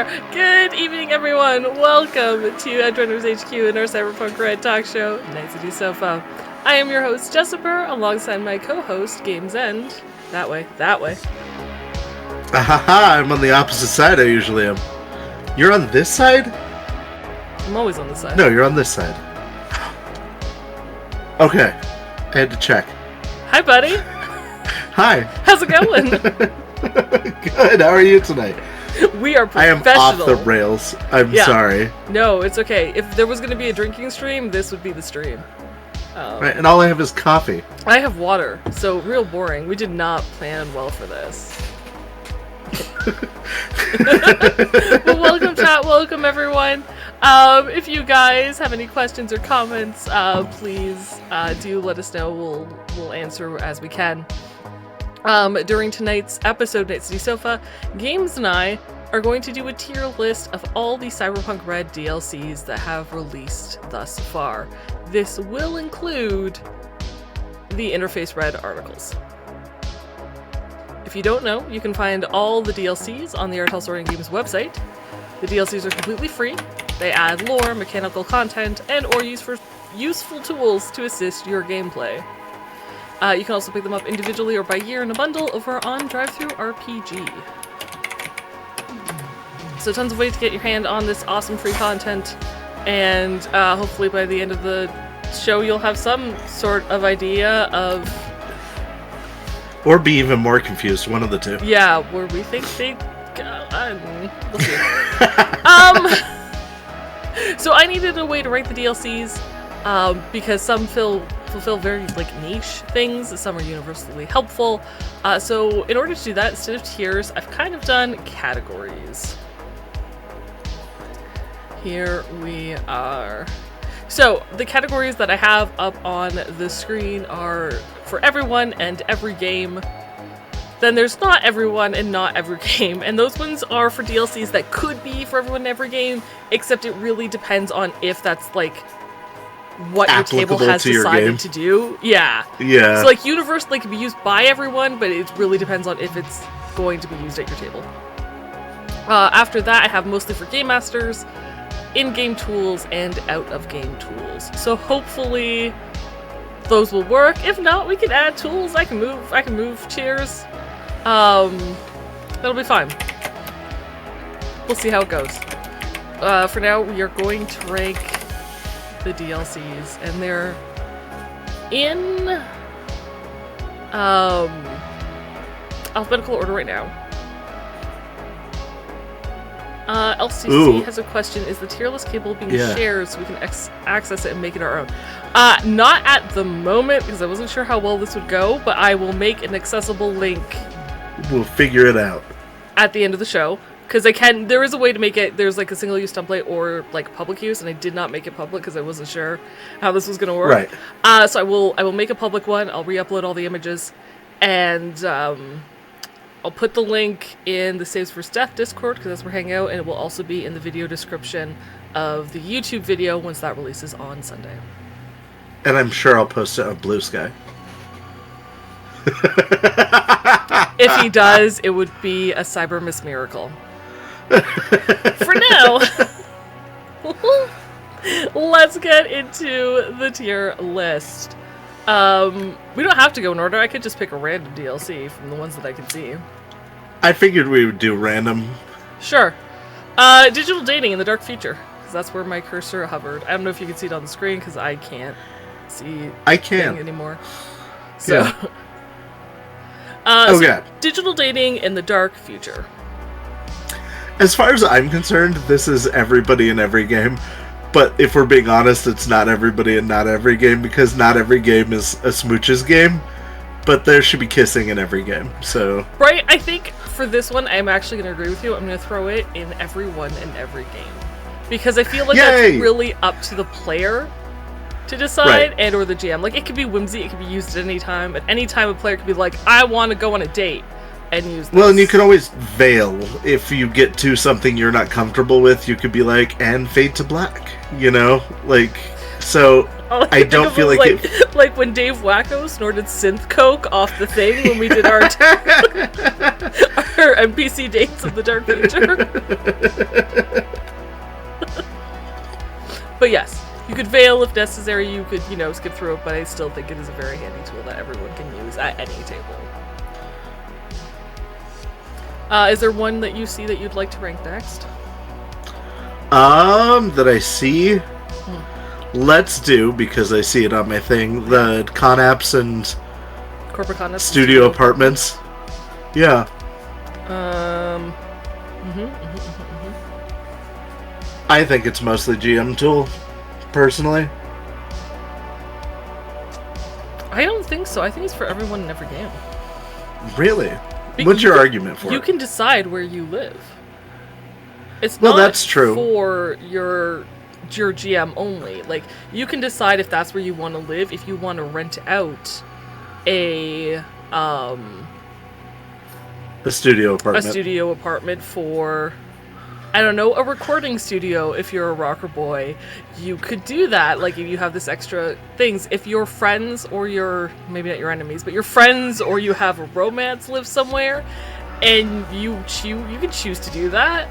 there. Good evening, everyone. Welcome to Adrenal's HQ and our Cyberpunk RED talk show, Night City Sofa. I am your host, Jessica, alongside my co-host, Games End. That way. Ahaha, I'm on the opposite side I usually am. You're on this side? I'm always on this side. No, you're on this side. Okay, I had to check. Hi, buddy. Hi. How's it going? Good, how are you tonight? We are professional. I am off the rails. I'm sorry. No, it's okay. If there was going to be a drinking stream, this would be the stream. Right, and all I have is coffee. I have water, so real boring. We did not plan well for this. Well, welcome, chat. Welcome, everyone. If you guys have any questions or comments, please do let us know. We'll answer as we can. During tonight's episode, Night City Sofa, Games and I are going to do a tier list of all the Cyberpunk RED DLCs that have released thus far. This will include the Interface RED articles. If you don't know, you can find all the DLCs on the Talsorian Games website. The DLCs are completely free. They add lore, mechanical content, and or useful tools to assist your gameplay. You can also pick them up individually or by year in a bundle over on TTRPG. So tons of ways to get your hand on this awesome free content, and hopefully by the end of the show you'll have some sort of idea of... Or be even more confused, one of the two. Yeah, where we think they... we'll see. So I needed a way to rank the DLCs, because some fulfill very niche things, some are universally helpful. So in order to do that, instead of tiers, I've kind of done categories. Here we are. So the categories that I have up on the screen are for everyone and every game. Then there's not everyone and not every game, and those ones are for DLCs that could be for everyone and every game, except it really depends on if that's what your table has decided to do. Yeah. So universally can be used by everyone, but it really depends on if it's going to be used at your table. After that, I have mostly for game masters, in-game tools, and out-of-game tools. So hopefully those will work. If not, we can add tools. I can move tiers. That'll be fine. We'll see how it goes. For now, we are going to rank the DLCs, and they're in alphabetical order right now. LCC has a question: is the tier list capable of being shared so we can access it and make it our own? Not at the moment, because I wasn't sure how well this would go, but I will make an accessible link. We'll figure it out at the end of the show. Because there is a way to make it, there's a single-use template or public use, and I did not make it public because I wasn't sure how this was going to work. Right. So I will make a public one, I'll re-upload all the images, and I'll put the link in the Saves for Death Discord, because that's where we're hanging out, and it will also be in the video description of the YouTube video once that releases on Sunday. And I'm sure I'll post it on Blue Sky. If he does, it would be a cyber miss miracle. For now, let's get into the tier list. We don't have to go in order. I could just pick a random DLC from the ones that I can see. I figured we would do random. Sure. Digital dating in the dark future, because that's where my cursor hovered. I don't know if you can see it on the screen, because I can't see anything anymore. So, God. Digital dating in the dark future. As far as I'm concerned, this is everybody in every game. But if we're being honest, it's not everybody in not every game, because not every game is a smooches game. But there should be kissing in every game, so... Right, I think for this one, I'm actually going to agree with you. I'm going to throw it in everyone in every game. Because I feel like that's really up to the player to decide, and or the GM. It could be whimsy, it could be used at any time. At any time, a player could be like, I want to go on a date. And use this. Well, and you can always veil. If you get to something you're not comfortable with, you could be like, and fade to black, so... All I don't feel like it... like when Dave Wacko snorted synth coke off the thing when we did our our NPC dates of the Dark Future. But yes, you could veil if necessary. You could, skip through it. But I still think it is a very handy tool that everyone can use at any table. Is there one that you see that you'd like to rank next? That I see. Let's do, because I see it on my thing, the Conapps and Corporate Conapps studio apartments. Yeah. I think it's mostly GM tool, personally. I don't think so. I think it's for everyone in every game. Really? What's your argument for it? You can decide where you live. It's well, not that's true. For your GM only. Like, you can decide if that's where you want to live, if you want to rent out a studio apartment. A studio apartment for, I don't know, a recording studio. If you're a rocker boy, you could do that. Like, if you have this extra things. If your friends or maybe not your enemies, but your friends or you have a romance live somewhere, and you can choose to do that.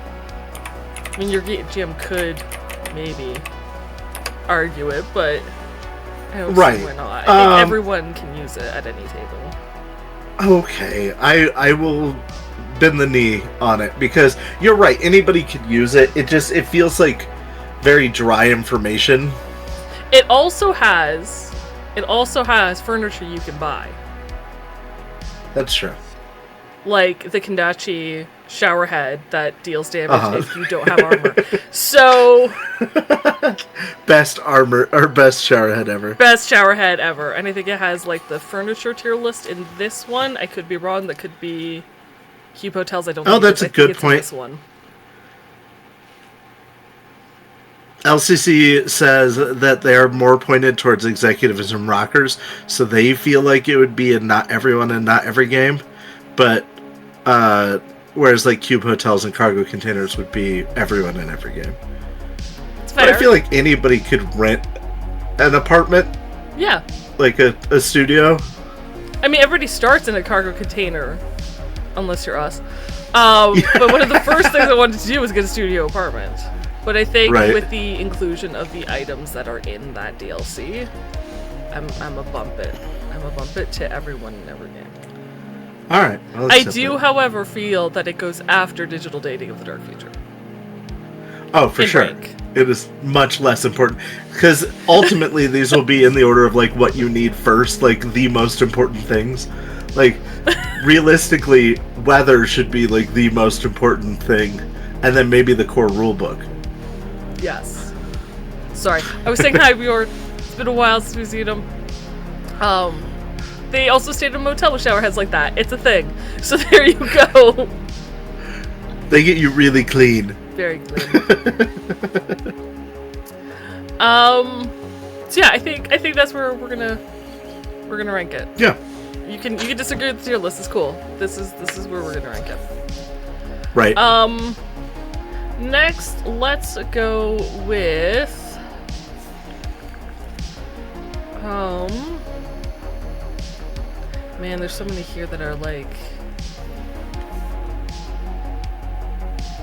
I mean, your GM could maybe argue it, but I don't see why not. I think everyone can use it at any table. Okay, I will bend the knee on it, because you're right, anybody could use it. It feels like very dry information. It also has furniture you can buy. That's true. Like the Kendachi shower head that deals damage if you don't have armor. So best armor or best shower head ever. Best shower head ever. And I think it has like the furniture tier list in this one. I could be wrong. That could be Cube Hotels. I don't know. Oh, that's a good point. This one. LCC says that they are more pointed towards executives and rockers, so they feel like it would be in not everyone and not every game. But whereas like Cube Hotels and Cargo Containers would be everyone in every game. It's fair. But I feel like anybody could rent an apartment. Yeah. Like a studio. I mean, everybody starts in a cargo container, unless you're us. But one of the first things I wanted to do was get a studio apartment. But I think with the inclusion of the items that are in that DLC, I'm a bump it. I'm a bump it to everyone in every game. All right. I do, however, feel that it goes after Digital Dating of the Dark Future. Oh, for sure. Rank. It is much less important. Because ultimately, these will be in the order of like what you need first, like the most important things. Like, realistically, weather should be like the most important thing, and then maybe the core rulebook. Yes. Sorry. I was saying hi, Bjorn. It's been a while since we've seen them. They also stayed in a motel with shower heads like that. It's a thing. So there you go. They get you really clean. Very clean. So yeah, I think that's where we're gonna rank it. Yeah. You can disagree with your list. It's cool. This is where we're gonna rank it. Right. Next, let's go with man, there's so many here that are like,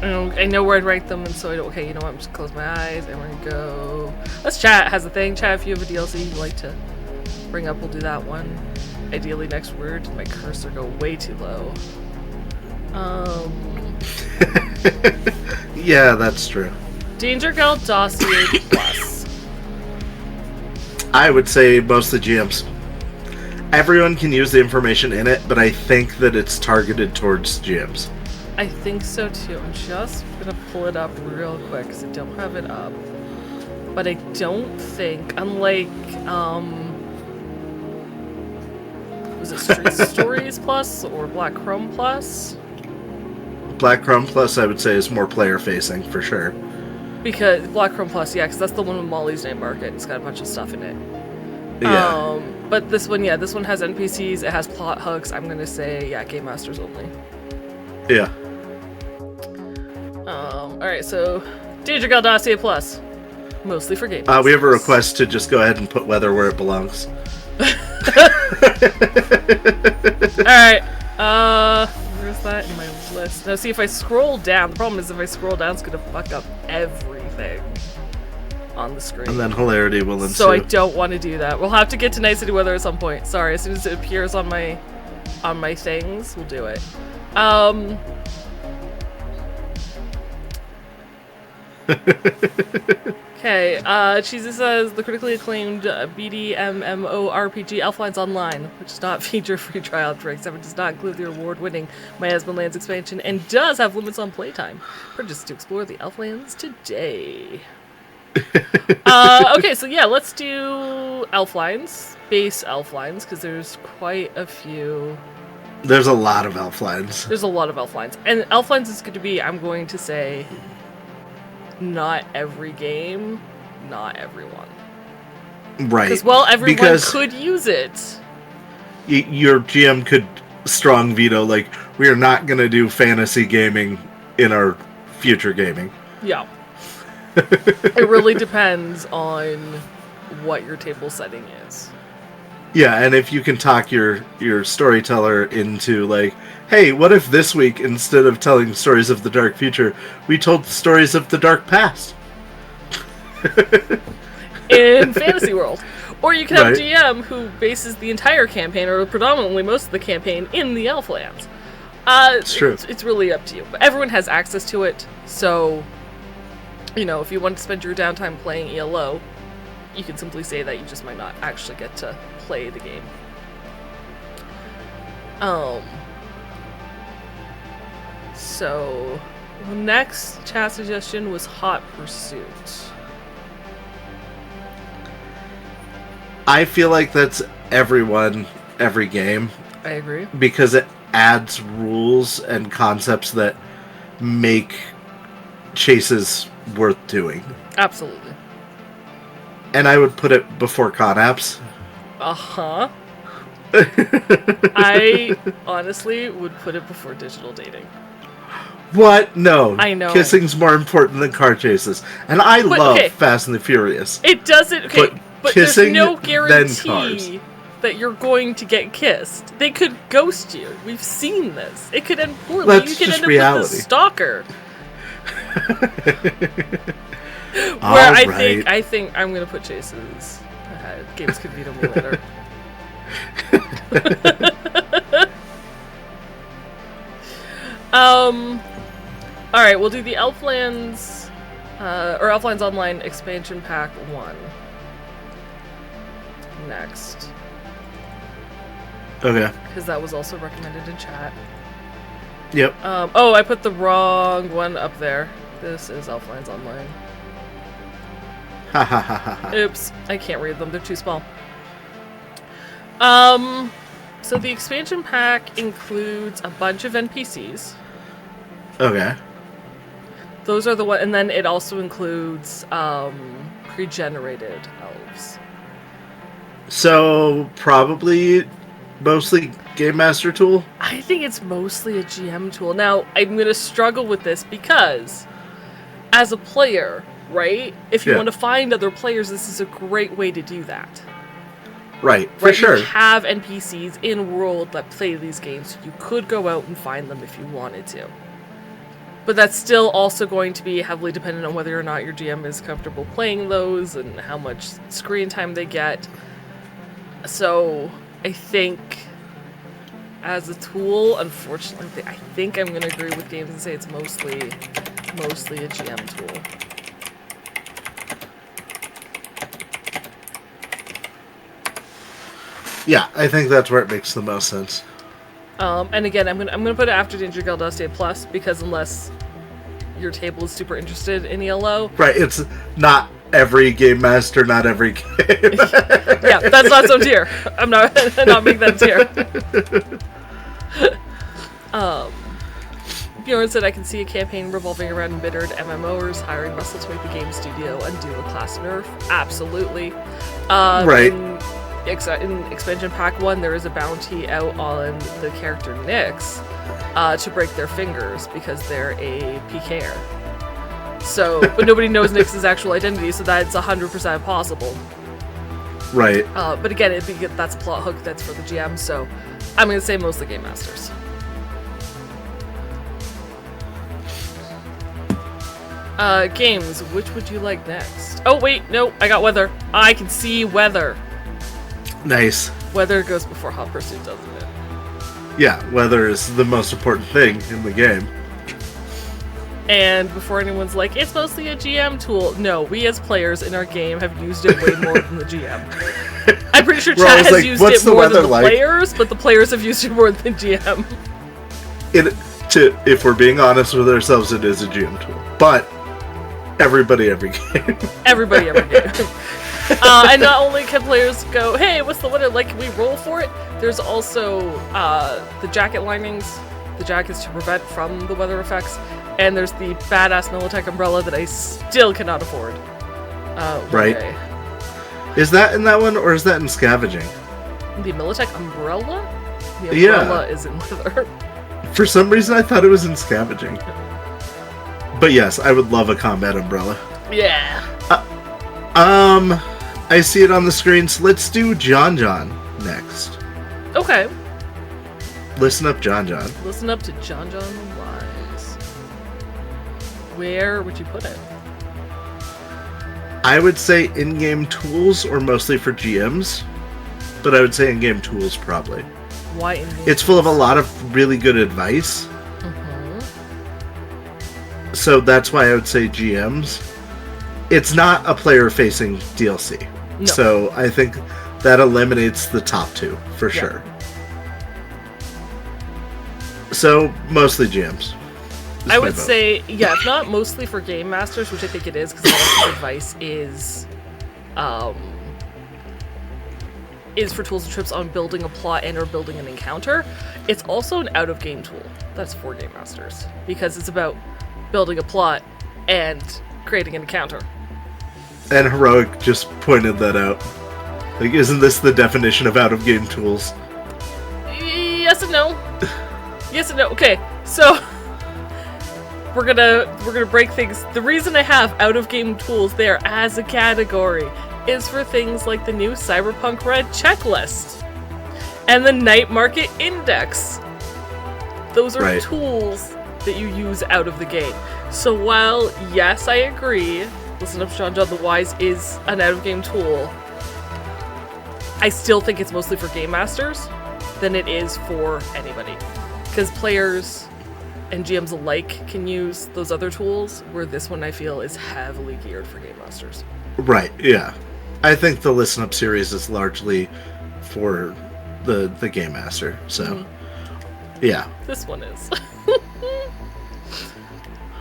I know where I'd rank them, and so I don't. Okay, you know what? I'm just gonna close my eyes and we're gonna go. Let's chat. Has a thing. Chat if you have a DLC you'd like to bring up. We'll do that one. Ideally, next word. Did my cursor go way too low? Yeah, that's true. Danger Girl Dossier Plus. I would say most of the GMs. Everyone can use the information in it, but I think that it's targeted towards GMs. I think so too. I'm just gonna pull it up real quick because I don't have it up. But I don't think, unlike was it Street Stories Plus or Black Chrome Plus? Black Chrome Plus, I would say, is more player-facing, for sure. Because Black Chrome Plus, yeah, because that's the one with Molly's Night Market. It's got a bunch of stuff in it. Yeah. But this one, this one has NPCs. It has plot hooks. I'm gonna say, Game Masters only. Yeah. All right, so Danger Girl Dossier Plus. Mostly for game We have a masters. request to just go ahead and put weather where it belongs. Alright, where's that in my list? Now see, if I scroll down, the problem is if I scroll down, it's gonna fuck up everything on the screen. And then hilarity will ensue. So I don't want to do that. We'll have to get to nice city weather at some point. Sorry, as soon as it appears on my things, we'll do it. Okay, Cheesy says the critically acclaimed BDMMORPG Elflines Online, which does not feature free trial for except it does not include the award-winning My Husband Lands expansion and does have limits on playtime. Purchase to explore the Elflands today. Okay, so yeah, let's do Elflines, base Elflines, because there's quite a few. There's a lot of Elflines. There's a lot of Elflines, and Elflines is going to be, I'm going to say, not every game, not everyone. Right. Because, well, everyone could use it. Your GM could strong veto, like, we are not going to do fantasy gaming in our future gaming. Yeah. It really depends on what your table setting is. Yeah, and if you can talk your storyteller into, like, hey, what if this week, instead of telling stories of the dark future, we told stories of the dark past? In Fantasy World. Or you can have Right. a GM who bases the entire campaign, or predominantly most of the campaign, in the Elflands. It's true. It's really up to you. But everyone has access to it, so, you know, if you want to spend your downtime playing ELO, you can simply say that you just might not actually get to play the game. So, the next chat suggestion was Hot Pursuit. I feel like that's everyone, every game, I agree. because it adds rules and concepts that make chases worth doing. Absolutely. And I would put it before con apps. Uh-huh. I honestly would put it before digital dating. What? No. I know. Kissing's more important than car chases. And I But, love okay. Fast and the Furious. It doesn't, okay, but there's kissing, no then cars. guarantee that you're going to get kissed. They could ghost you. We've seen this. It could end poorly. That's You could just end up reality. with a stalker. All Where right. I think I'm gonna put chases ahead. Games could veto me later. Alright, we'll do the Elflands or Elflands Online Expansion Pack 1. Next. Okay. Because that was also recommended in chat. Yep. Oh, I put the wrong one up there. This is Elflands Online. Ha ha ha ha ha. Oops, I can't read them. They're too small. So the expansion pack includes a bunch of NPCs. Okay. Those are the one, and then it also includes pre-generated elves. So, probably mostly Game Master tool? I think it's mostly a GM tool. Now, I'm going to struggle with this because, as a player, right? If you Yeah. want to find other players, this is a great way to do that. Right, for Right? sure. You have NPCs in world that play these games, so you could go out and find them if you wanted to. But that's still also going to be heavily dependent on whether or not your GM is comfortable playing those and how much screen time they get. So, I think as a tool, unfortunately, I think I'm going to agree with Games and say it's mostly a GM tool. Yeah, I think that's where it makes the most sense. And again, I'm gonna put it after Danger Guild Day Plus because unless your table is super interested in ELO, Right, it's not every Game Master, not every game. yeah, that's not so tier. I'm not making that tier. Bjorn said I can see a campaign revolving around embittered MMOers hiring Russell to make the game studio and do a class nerf. Absolutely. Right. In expansion pack 1, there is a bounty out on the character Nyx to break their fingers because they're a PKer. So, but nobody knows Nyx's actual identity, so that's 100% possible. Right. But again, that's a plot hook that's for the GM, so I'm going to say mostly Game Masters. Games, which would you like next? Oh, wait, no, I got weather. I can see weather. Nice. Weather goes before Hot Pursuit, doesn't it? Yeah, weather is the most important thing in the game. And before anyone's like, it's mostly a GM tool. No, we as players in our game have used it way more than the GM. I'm pretty sure chat has used it more than the players, but the players have used it more than the GM. If we're being honest with ourselves, it is a GM tool. But everybody, every game. Everybody, every game. And not only can players go, hey, what's the weather like? Can we roll for it? There's also the jacket linings, the jackets to prevent from the weather effects. And there's the badass Militech umbrella that I still cannot afford. Right. Okay. Is that in that one, or is that in Scavenging? The Militech umbrella? The umbrella is in leather. For some reason, I thought it was in Scavenging. But yes, I would love a combat umbrella. Yeah. I see it on the screen, so let's do John next. Okay. Listen up, John. Listen up to John Wise. Where would you put it? I would say in-game tools, or mostly for GMs. But I would say in-game tools, probably. Why in-game It's full of a lot of really good advice. Mm-hmm. So that's why I would say GMs. It's not a player-facing DLC. No. So I think that eliminates the top two, for sure. So, mostly GMs. I would say, yeah, if not mostly for Game Masters, which I think it is, because a lot of advice is for tools and trips on building a plot and or building an encounter. It's also an out-of-game tool that's for Game Masters, because it's about building a plot and creating an encounter. And Heroic just pointed that out. Like, isn't this the definition of out-of-game tools? Yes and no. Yes and no. Okay, so we're gonna break things. The reason I have out-of-game tools there as a category is for things like the new Cyberpunk RED checklist and the Night Market Index. Those are tools that you use out of the game. So while, yes, I agree, Listen Up John the Wise is an out-of-game tool, I still think it's mostly for Game Masters than it is for anybody. Because players and GMs alike can use those other tools, where this one I feel is heavily geared for Game Masters. Right, yeah. I think the Listen Up series is largely for the Game Master, so yeah. This one is.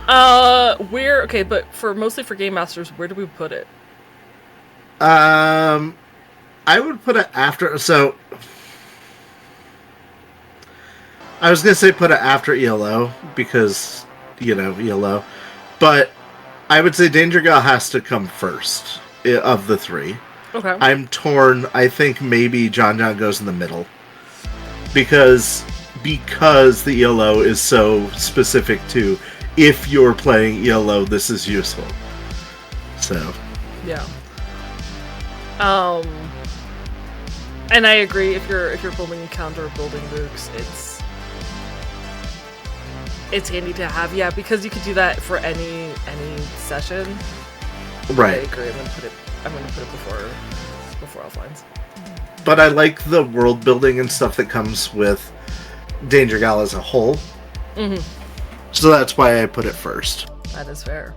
Okay, but mostly for Game Masters, where do we put it? I would put it after, so I was gonna say put it after ELO, because, ELO, but I would say Danger Gal has to come first of the three. Okay. I'm torn. I think maybe John goes in the middle, because the ELO is so specific to, if you're playing ELO, this is useful. So. Yeah. And I agree. If you're building a counter or building nukes, it's handy to have. Yeah, because you could do that for any session. Right. I agree. I'm gonna put it before Offlines. But I like the world building and stuff that comes with Danger Gal as a whole. Mm-hmm. So that's why I put it first. That is fair.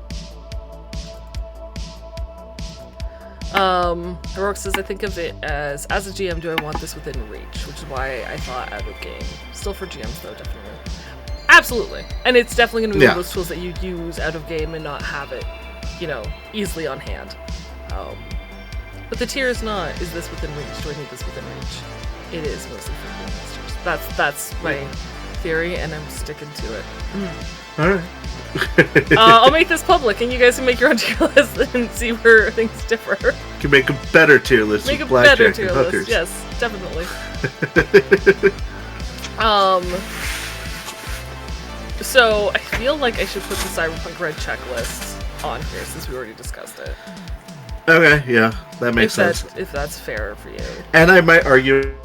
Heroic says, I think of it as a GM, do I want this within reach? Which is why I thought out of game. Still for GMs though, definitely. Absolutely. And it's definitely going to be one of those tools that you use out of game and not have it, easily on hand. But the tier is not, is this within reach? Do I need this within reach? It is mostly for Game Masters. That's my theory, and I'm sticking to it. Alright. I'll make this public, and you guys can make your own tier list and see where things differ. You can make a better tier list. Make a better tier list, yes, definitely. So I feel like I should put the Cyberpunk RED checklist on here since we already discussed it. Okay, yeah, that makes sense. If that's fair for you. And I might argue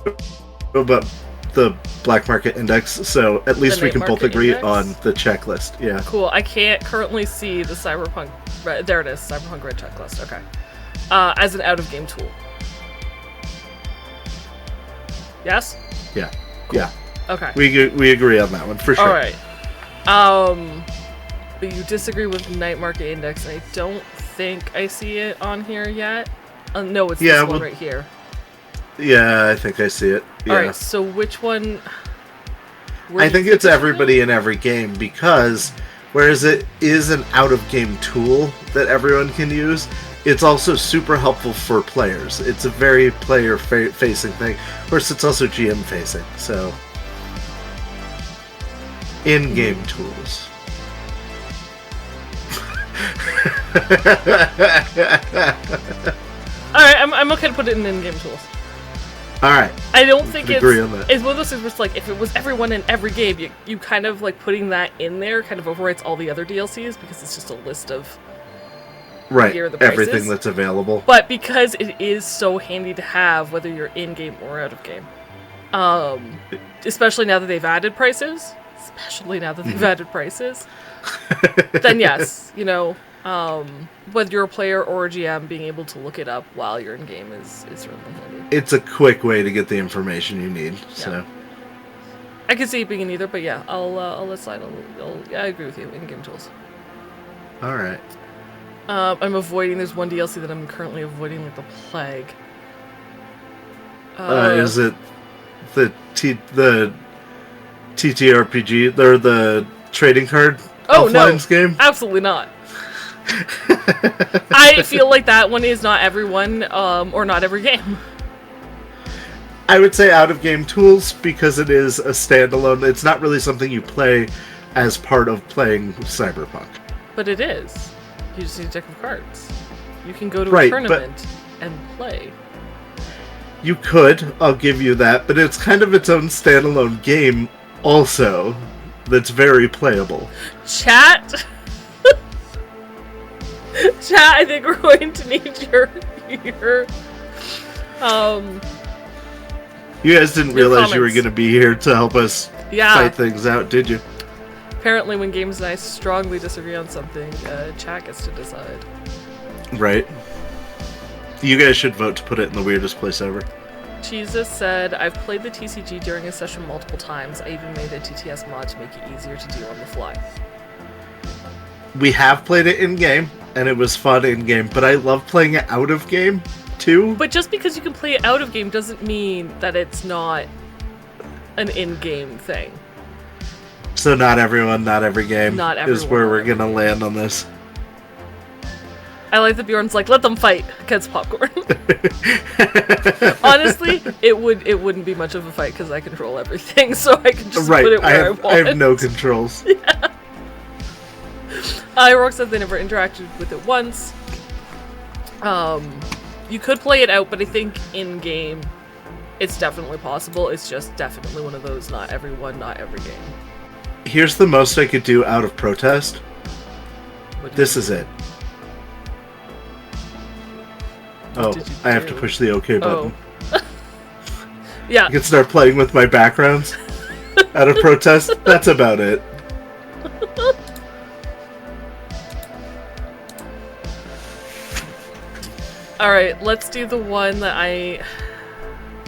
about the black market index, so at least we can both agree index? on the checklist. Yeah. Cool. I can't currently see the Cyberpunk RED. There it is. Cyberpunk RED checklist. Okay. As an out-of-game tool. Yes? Yeah. Cool. Yeah. Okay. We agree on that one for sure. All right. But you disagree with night market index, and I don't think I see it on here yet. No, it's this one right here. Yeah, I think I see it. Yeah. All right. So which one? I think it's everybody in every game, because whereas it is an out-of-game tool that everyone can use, it's also super helpful for players. It's a very player-facing thing. Of course, it's also GM-facing, so... in-game tools. Alright, I'm okay to put it in in-game tools. Alright. I don't think it's... agree on that. It's one of those things where it's like, if it was everyone in every game, you kind of, like, putting that in there kind of overwrites all the other DLCs, because it's just a list of... Right, here are the prices. everything that's available. But because it is so handy to have, whether you're in-game or out-of-game, especially now that they've added prices, then yes, you know, whether you're a player or a GM, being able to look it up while you're in-game is really handy. It's a quick way to get the information you need, so... I can see it being in either, but yeah, I'll let slide. I agree with you, in-game tools. Alright. I'm avoiding, there's one DLC that I'm currently avoiding like the plague. Is it the TTRPG, or the trading card Elflines game? Absolutely not. I feel like that one is not everyone, or not every game. I would say out-of-game tools, because it is a standalone. It's not really something you play as part of playing Cyberpunk. But it is. You just need a deck of cards. You can go to a tournament and play. You could, I'll give you that, but it's kind of its own standalone game also that's very playable. Chat? Chat, I think we're going to need your You guys didn't realize comments. you were going to be here to help us fight things out, did you? Apparently when Games and I strongly disagree on something, chat gets to decide. Right. You guys should vote to put it in the weirdest place ever. Jesus said, I've played the TCG during a session multiple times. I even made a TTS mod to make it easier to do on the fly. We have played it in-game, and it was fun in-game, but I love playing it out-of-game, too. But just because you can play it out-of-game doesn't mean that it's not an in-game thing. So not everyone, not every game is where we're going to land on this. I like that Bjorn's like, let them fight against popcorn. Honestly, it wouldn't be much of a fight because I control everything, so I can just put it where I want. I have no controls. Yeah. Rock said they never interacted with it once. You could play it out, but I think in-game, it's definitely possible. It's just definitely one of those not everyone, not every game. Here's the most I could do out of protest. This is it. Oh, I have to push the OK button. Yeah. I can start playing with my backgrounds. Out of protest, that's about it. Alright, let's do the one that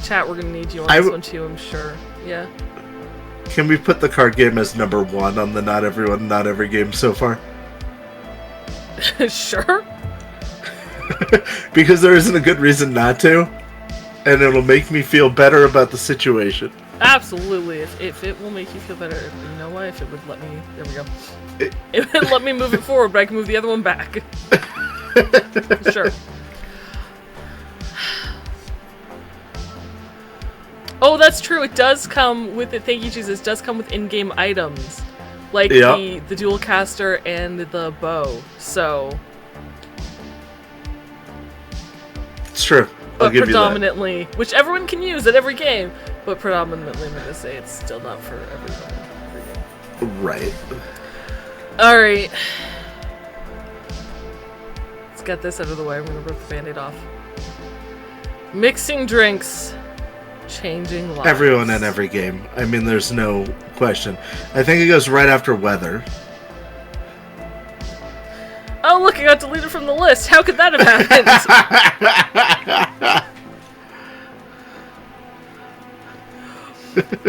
Chat, we're gonna need you on this one too, I'm sure. Yeah. Can we put the card game as number 1 on the not everyone, not every game so far? Sure. Because there isn't a good reason not to, and it'll make me feel better about the situation. Absolutely. If it will make you feel better, you know what? If it would let me, there we go. It would let me move it forward, but I can move the other one back. Sure. Oh, that's true. It does come with it. Thank you, Jesus. It does come with in-game items, like the dual caster and the bow. So. It's true. I'll give predominantly, you that. Which everyone can use at every game, but predominantly, I'm going to say it's still not for everyone. Every game. Right. Alright. get this out of the way. I'm gonna rip the Band-Aid off. Mixing drinks, changing lives. Everyone in every game. I mean, there's no question. I think it goes right after weather. Oh, look, it got deleted from the list. How could that have happened?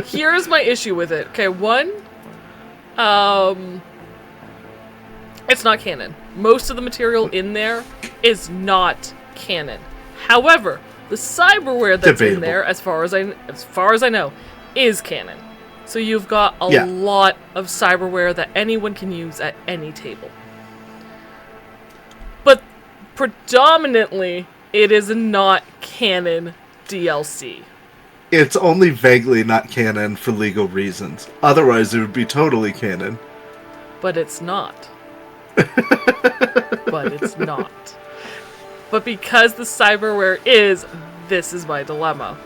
Here's my issue with it. Okay, one, it's not canon. Most of the material in there is not canon. However, the cyberware that's in there, as far as I know, is canon. So you've got a lot of cyberware that anyone can use at any table. But predominantly, it is not canon DLC. It's only vaguely not canon for legal reasons. Otherwise, it would be totally canon. But it's not. But it's not. But because the cyberware is, this is my dilemma.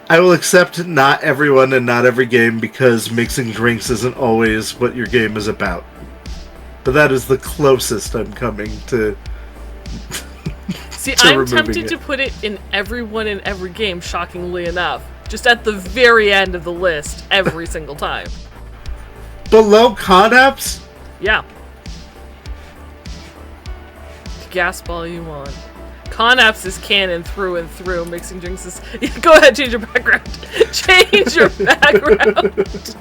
I will accept not everyone and not every game because mixing drinks isn't always what your game is about. But that is the closest I'm coming to. See, I'm tempted to put it in everyone in every game, shockingly enough. Just at the very end of the list, every single time. Below con apps? Yeah. Gasp all you want. Con apps is canon through and through. Mixing drinks is... Yeah, go ahead, change your background. Change your background.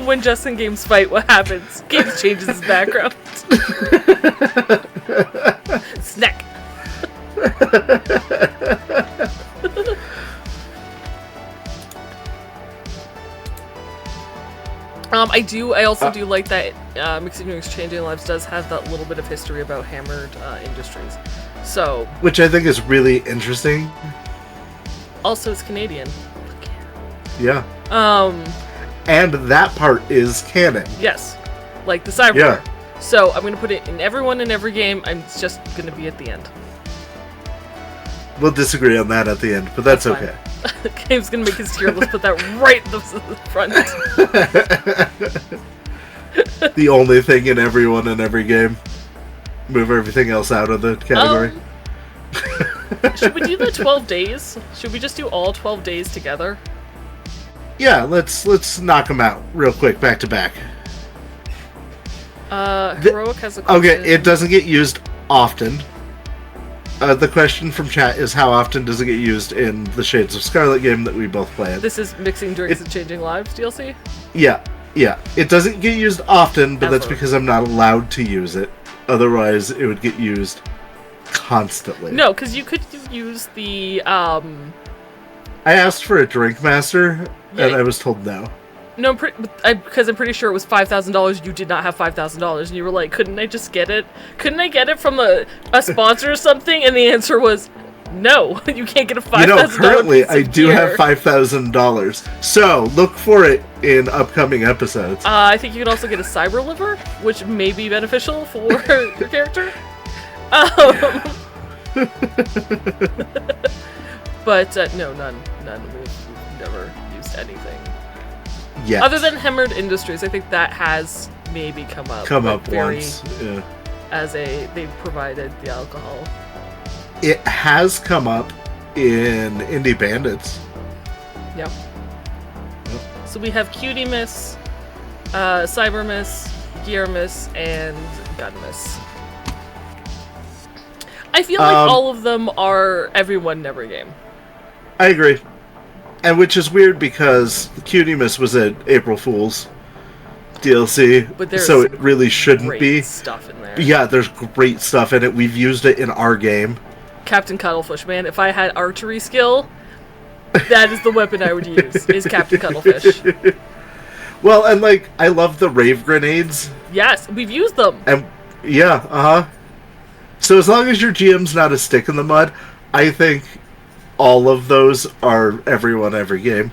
When Jess and Games fight, what happens? Games changes his background. Snack. I also do like that Mixing Drinks Changing Lives does have that little bit of history about Hammered Industries. So... Which I think is really interesting. Also, it's Canadian. Yeah. And that part is canon. Yes. Like the cyberware. Yeah. So, I'm going to put it in everyone in every game. I'm just going to be at the end. We'll disagree on that at the end, but that's okay. Game's going to make his tier list, put that right in the front. The only thing in everyone in every game. Move everything else out of the category. Should we do the 12 days? Should we just do all 12 days together? Yeah, let's knock them out real quick, back to back. Heroic has a question. Okay, it doesn't get used often. The question from chat is how often does it get used in the Shades of Scarlet game that we both played? This is Mixing Drinks and Changing Lives DLC? Yeah. It doesn't get used often, but Ever. that's because I'm not allowed to use it. Otherwise, it would get used constantly. No, because you could use the, I asked for a Drink Master, and I was told no. No, because I'm pretty sure it was $5,000. You did not have $5,000, and you were like, "Couldn't I just get it? Couldn't I get it from a sponsor or something?" And the answer was, "No, you can't get a $5,000." Currently I do have $5,000, so look for it in upcoming episodes. I think you can also get a cyber liver, which may be beneficial for your character. But no, none. We've never used anything. Yes. Other than Hammered Industries, I think that has maybe come up. Once. Yeah. As they provided the alcohol. It has come up in Indie Bandits. Yep. So we have Cutie Miss, Cyber Miss, Gear Miss, and Gun Miss. I feel like all of them are everyone in every game. I agree. And which is weird because Cutie Miss was an April Fool's DLC, so it really shouldn't be. Stuff in there. Yeah, there's great stuff in it. We've used it in our game. Captain Cuttlefish, man. If I had archery skill, that is the weapon I would use, is Captain Cuttlefish. Well, and I love the rave grenades. Yes, we've used them. And yeah, So as long as your GM's not a stick in the mud, I think all of those are everyone, every game.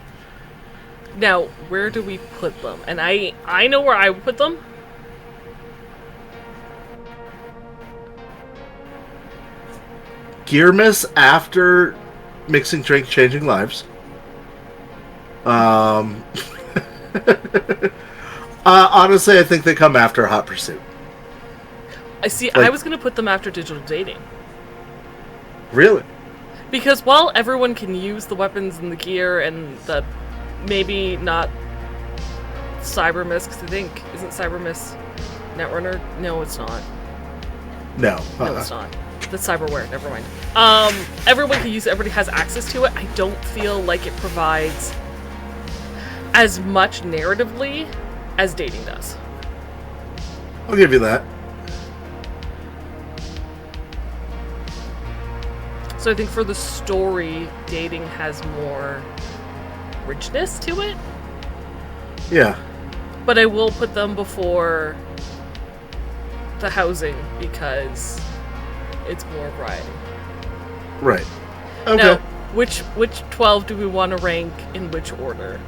Now, where do we put them? And I know where I would put them. Gear Miss after Mixing Drink Changing Lives. Honestly, I think they come after Hot Pursuit. I see. I was going to put them after digital dating. Really? Because while everyone can use the weapons and the gear and the maybe not Cybermiss, because I think isn't Cybermiss Netrunner? No, it's not. No. No, it's not. That's Cyberware. Never mind. Everyone can use it. Everybody has access to it. I don't feel like it provides as much narratively as dating does. I'll give you that. So I think for the story, dating has more richness to it. Yeah. But I will put them before the housing because it's more variety. Right. Okay. Now, which 12 do we want to rank in which order?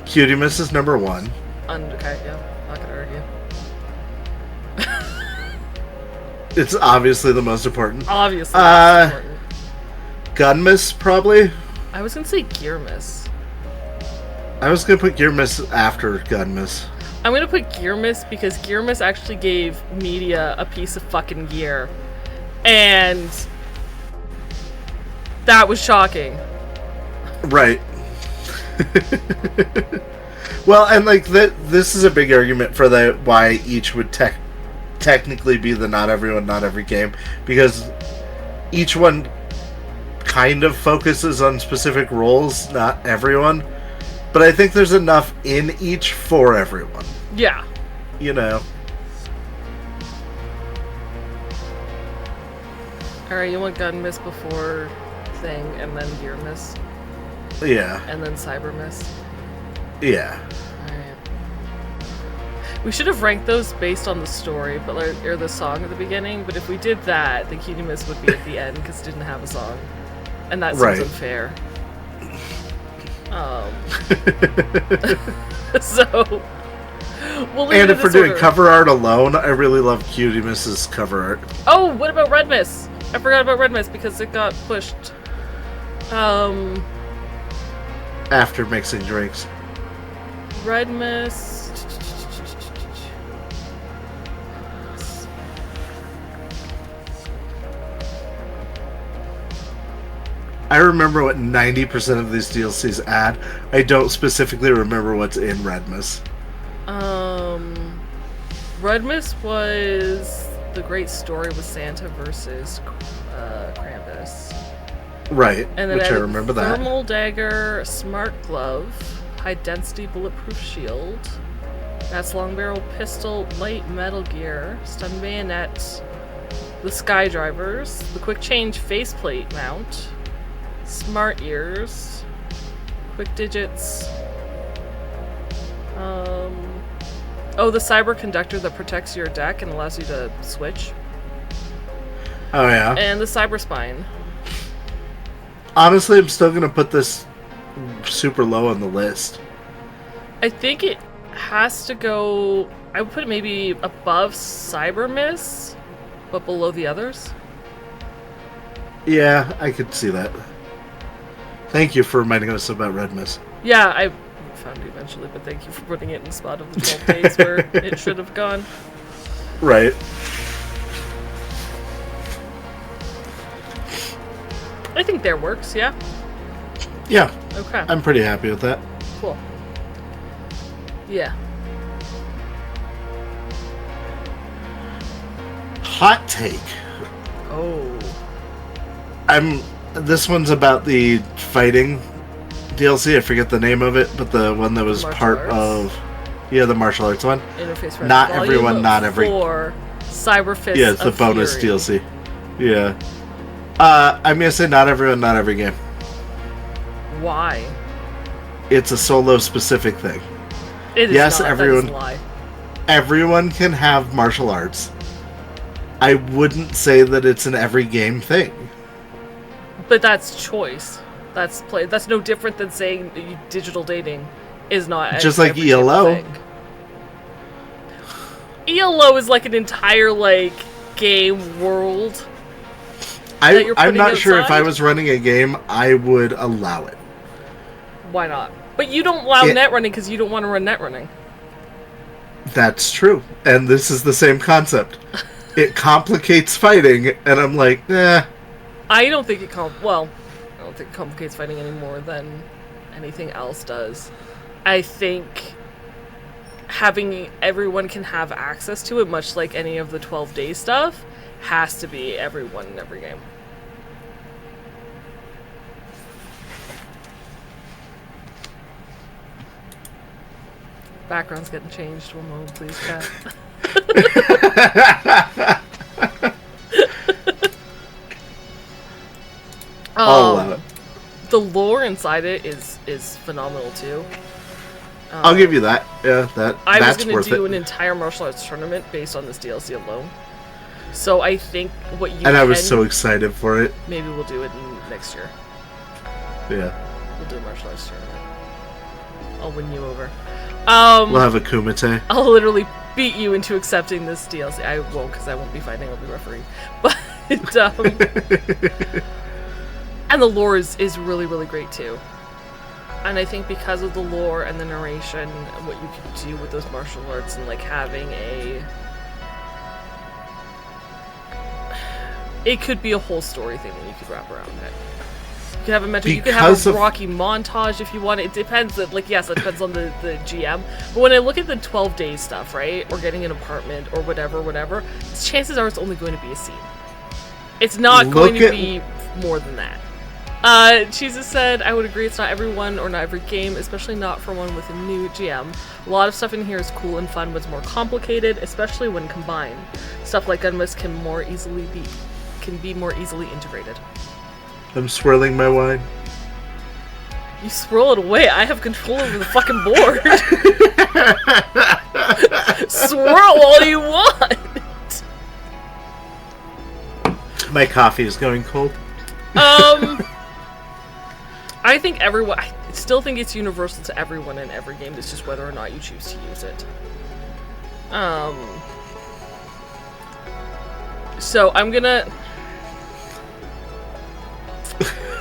Cutie Miss is number 1. Okay, yeah, not gonna argue. It's obviously the most important. Obviously, most important. Gun Miss, probably. I was gonna say Gear Miss. I was gonna put Gear Miss after Gun Miss. I'm gonna put Gear Miss because Gear Miss actually gave media a piece of fucking gear. And that was shocking. Right. Well, and like this is a big argument for why each would technically be the not everyone, not every game, because each one kind of focuses on specific roles, not everyone. But I think there's enough in each for everyone. Yeah. You know. Alright, you want Gun Miss before Thing, and then Gear Miss? Yeah. And then Cyber Miss? Yeah. Alright. We should have ranked those based on the story, but or the song at the beginning, but if we did that, the Cutie Miss would be at the end, because it didn't have a song. And that seems unfair. So... We'll and if we're doing cover art alone, I really love Cutie Miss's cover art. Oh, what about Red Miss? I forgot about Red Miss because it got pushed. After mixing drinks. Red Miss. I remember what 90% of these DLCs add. I don't specifically remember what's in Red Miss. Red Miss was the great story with Santa versus Krampus. Right, and then which I remember that. Thermal dagger, smart glove, high density bulletproof shield, that's long barrel pistol, light metal gear, stun bayonet, the sky drivers, the quick change faceplate mount, smart ears, quick digits. Oh, the cyber conductor that protects your deck and allows you to switch. Oh, yeah. And the cyber spine. Honestly, I'm still going to put this super low on the list. I think it has to go... I would put it maybe above Cyber Miss, but below the others. Yeah, I could see that. Thank you for reminding us about Red Miss. Yeah, I found it eventually, but thank you for putting it in the spot of the 12 days where it should have gone. Right. I think there works, yeah? Yeah. Okay. I'm pretty happy with that. Cool. Yeah. Hot take. Oh. This one's about the fighting DLC. I forget the name of it, but the one that was part of... Yeah, the martial arts one. Interface Red. Not Volume everyone, not every... 4, Cyber Fist. Yeah, it's the bonus Fury. DLC. Yeah. I'm gonna say not everyone, not every game. Why? It's a solo specific thing. It is yes, not. everyone. That is a lie. Everyone can have martial arts. I wouldn't say that it's an every game thing. But that's choice. That's play. That's no different than saying digital dating is not just like ELO. Thing. ELO is like an entire game world. I'm not sure if I was running a game, I would allow it. Why not? But you don't allow net running because you don't want to run net running. That's true. And this is the same concept. It complicates fighting, and I'm like, eh. I don't think it complicates fighting any more than anything else does. I think having everyone can have access to it, much like any of the 12-day stuff, has to be everyone in every game. Background's getting changed. One moment, please, chat. I'll allow it. The lore inside it is phenomenal too. I'll give you that. Yeah, I was that's going worth to do it. an entire martial arts tournament based on this DLC alone. So I think what you And I was so excited for it. Maybe we'll do it next year. Yeah. We'll do a martial arts tournament. I'll win you over. We'll have a kumite. I'll literally beat you into accepting this DLC. I won't, because I won't be fighting. I'll be refereeing. But and the lore is really, really great too. And I think because of the lore and the narration and what you can do with those martial arts and like having it could be a whole story thing that you could wrap around it. You could have a mentor. You could have a Rocky montage if you want. It depends. Like, yes, it depends on the GM. But when I look at the 12-day stuff, right, or getting an apartment or whatever, chances are it's only going to be a scene. It's not going to be more than that. Jesus said, I would agree it's not everyone or not every game, especially not for one with a new GM. A lot of stuff in here is cool and fun, but it's more complicated, especially when combined. Stuff like Gunmas can be more easily integrated. I'm swirling my wine. You swirl it away. I have control over the fucking board. Swirl all you want. My coffee is going cold. I think everyone. I still think it's universal to everyone in every game. It's just whether or not you choose to use it. So I'm gonna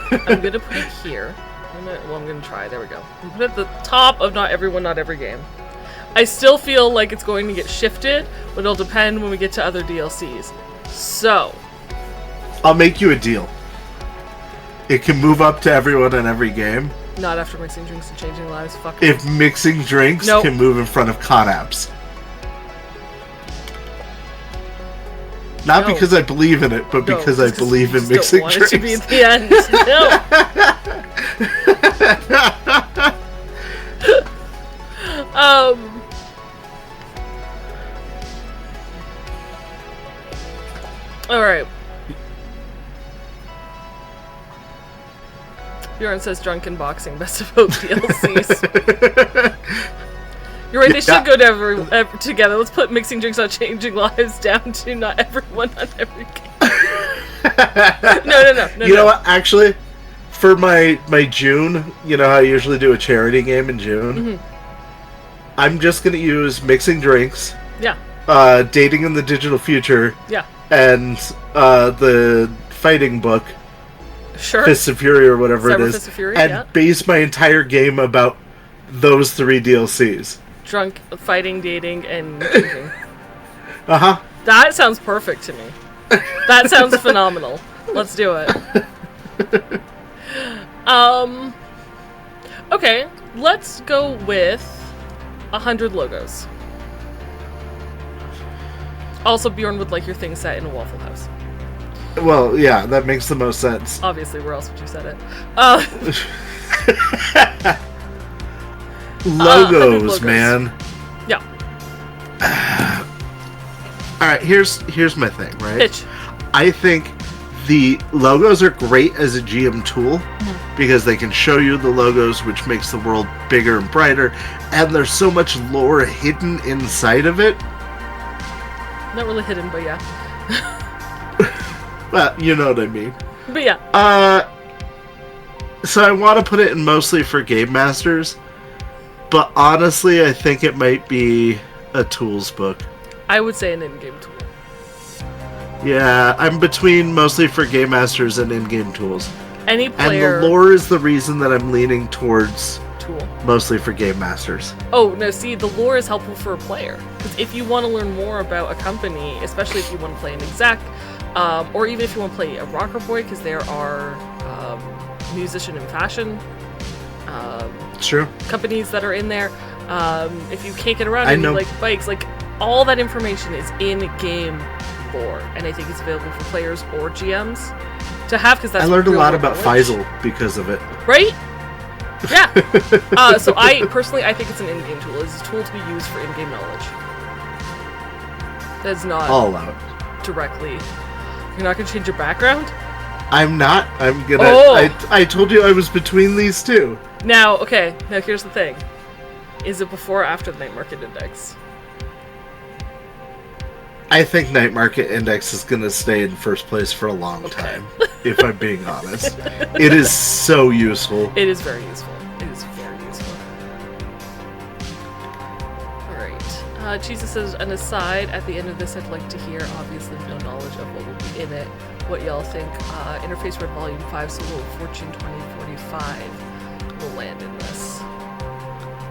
put it here. I'm gonna try. There we go. I'm gonna put it at the top of not everyone, not every game. I still feel like it's going to get shifted, but it'll depend when we get to other DLCs. So I'll make you a deal. It can move up to everyone in every game. Not after mixing drinks and changing lives. Fuck. If mixing drinks can move in front of con apps. Not because I believe in it, but because I believe in mixing drinks. Don't want it to be at the end. No. All right. Bjorn says drunken boxing, best of both DLCs. You're right, they should go together. Let's put mixing drinks on changing lives down to not everyone on every game. No. You know what? Actually, for my June, you know how I usually do a charity game in June? Mm-hmm. I'm just going to use mixing drinks. Yeah. Dating in the digital future. Yeah. And the fighting book. Sure. Fists of Fury or whatever Cyber it is. Fists of Fury, and base my entire game about those 3 DLCs. Drunk, fighting, dating, and drinking. Uh-huh. That sounds perfect to me. That sounds phenomenal. Let's do it. Okay, let's go with 100 logos. Also, Bjorn would like your thing set in a Waffle House. Well, yeah, that makes the most sense. Obviously, where else would you set it? Logos, man. Yeah. Alright, here's my thing, right? Pitch. I think the logos are great as a GM tool because they can show you the logos, which makes the world bigger and brighter, and there's so much lore hidden inside of it. Not really hidden, but yeah. Well, you know what I mean. But yeah. So I want to put it in mostly for Game Masters, but honestly, I think it might be a tools book. I would say an in-game tool. Yeah, I'm between mostly for Game Masters and in-game tools. Any player... And the lore is the reason that I'm leaning towards tool. Mostly for game masters. Oh, no, see, the lore is helpful for a player. Because if you want to learn more about a company, especially if you want to play an exec, or even if you want to play a rocker boy, because there are musician and fashion True. companies that are in there. If you can't get around I and you know. like bikes, like all that information is in-game lore, and I think it's available for players or GMs to have, because that's I learned a lot real-world about knowledge. Faisal because of it. Right? Yeah. So I think it's an in-game tool. It's a tool to be used for in-game knowledge. That's not I'll allow it. directly. You're not gonna change your background? I'm not. I'm gonna. Oh. I told you I was between these two. Now, okay. Now here's the thing: is it before or after the night market index? I think Night Market Index is gonna stay in first place for a long time. If I'm being honest, it is so useful. It is very useful. It is very useful. Alright. Jesus says, an aside, at the end of this, I'd like to hear, obviously no knowledge of what will be in it, what y'all think. Interface Red Volume 5, Solo of Fortune 2045 will land in this.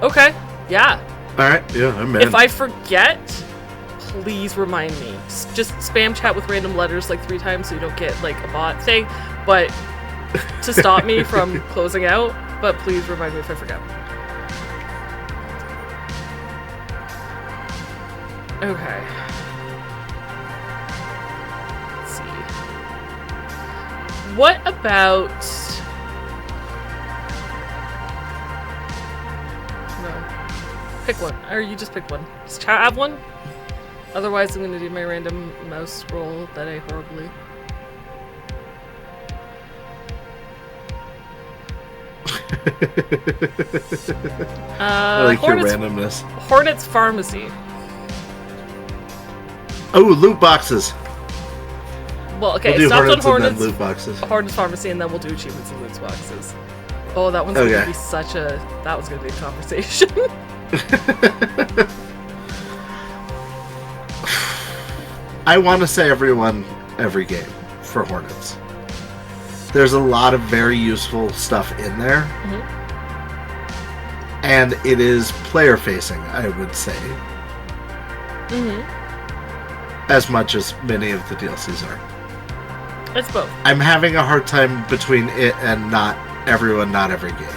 Okay. Yeah. Alright, yeah, I'm in. If I forget, please remind me. Just spam chat with random letters like 3 times so you don't get like a bot thing, but to stop me from closing out, but please remind me if I forget. Okay. Let's see. What about... No. Pick one. Or you just pick one. Does chat have one? Otherwise, I'm going to do my random mouse roll that I horribly... I like your randomness. Hornets Pharmacy. Oh, loot boxes. Well, okay, We'll do stopped on Hornets and then Hornets, loot boxes. Hornets Pharmacy, and then we'll do achievements and loot boxes. Oh, that one's going to Okay. be such a... That was going to be a conversation. I want to say everyone, every game for Hornets. There's a lot of very useful stuff in there. Mhm. And it is player facing, I would say. Mm-hmm. As much as many of the DLCs are. It's both. I'm having a hard time between it and not everyone, not every game.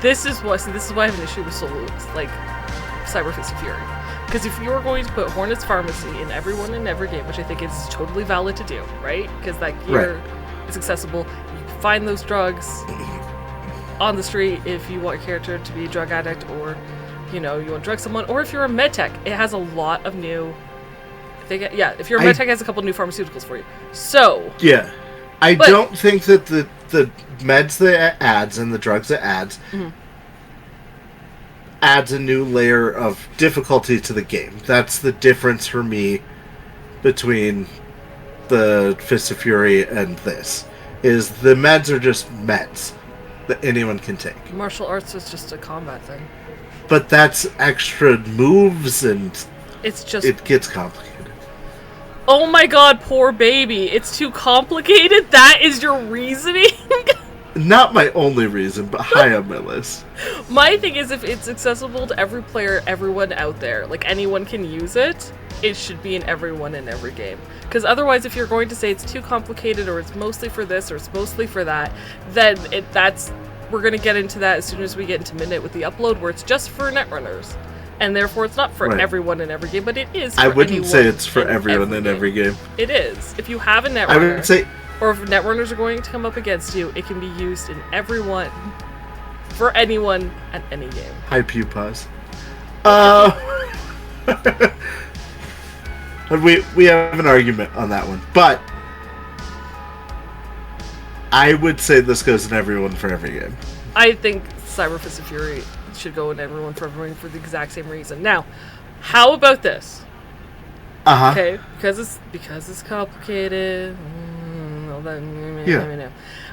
This is why I have an issue with solo, like Cyberpunk Fury. Because if you were going to put Hornets Pharmacy in everyone in every game, which I think is totally valid to do, right? Because that gear is accessible. You can find those drugs on the street if you want your character to be a drug addict, or you want to drug someone, or if you're a medtech, it has a lot of new. If you're a medtech, it has a couple new pharmaceuticals for you. So yeah, I don't think that the meds that it adds and the drugs it adds adds a new layer of difficulty to the game. That's the difference for me between the Fist of Fury and this. Is the meds are just meds that anyone can take. Martial arts is just a combat thing. But that's extra moves and It's just... it gets complicated. Oh my god, poor baby. It's too complicated? That is your reasoning? Not my only reason, but high on my list. My thing is, if it's accessible to every player, everyone out there, like anyone can use it, it should be in everyone in every game. Because otherwise, if you're going to say it's too complicated, or it's mostly for this, or it's mostly for that, then we're going to get into that as soon as we get into Midnight with the upload, where it's just for netrunners. And therefore, it's not for everyone in every game, but it is for I wouldn't say it's for in everyone in every game. It is. If you have a netrunner, I would say... or if netrunners are going to come up against you, it can be used in everyone, for anyone, at any game. Hi, Pewpaws. We have an argument on that one, but I would say this goes in everyone for every game. I think Cyber Fist of Fury should go in everyone for everyone for the exact same reason. Now, how about this? Okay, because it's complicated. Well, then, Yeah.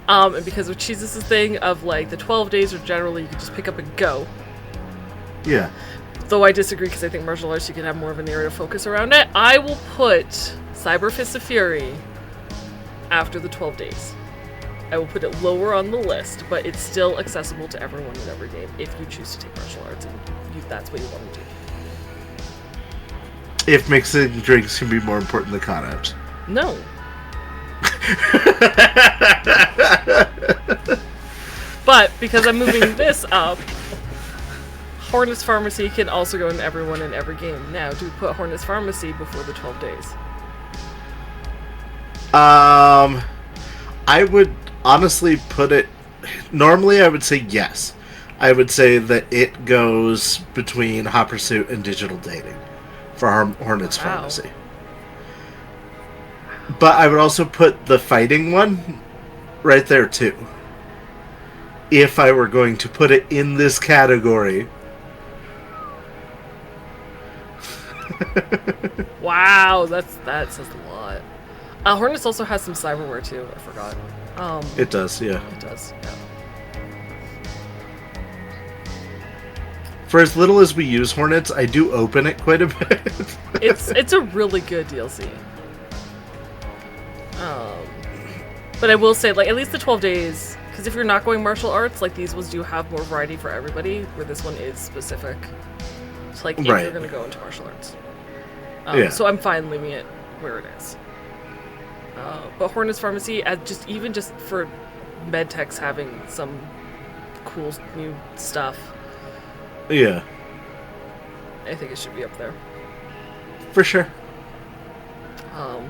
And because of Jesus' thing of like the 12 days are generally you can just pick up and go. Yeah. Though I disagree because I think martial arts you can have more of a narrative focus around it. I will put Cyber Fist of Fury after the 12 days. I will put it lower on the list, but it's still accessible to everyone in every game if you choose to take martial arts and that's what you want to do. If mixing drinks can be more important than con apps. No. But because I'm moving this up, Hornet's Pharmacy can also go in everyone in every game. Now, do we put Hornet's Pharmacy before the 12 days? I would honestly put it... Normally, I would say yes. I would say that it goes between Hot Pursuit and Digital Dating for Hornet's Pharmacy. But I would also put the fighting one right there, too. If I were going to put it in this category... Wow, that says a lot. Hornets also has some cyberware too. I forgot. It does, yeah. It does, yeah. For as little as we use Hornets, I do open it quite a bit. It's a really good DLC. But I will say, like, at least the 12 days, because if you're not going martial arts, like, these ones do have more variety for everybody, where this one is specific. It's like, if you're going to go into martial arts. So I'm fine leaving it where it is. But Hornet's Pharmacy, even just for medtechs having some cool new stuff. Yeah. I think it should be up there. For sure.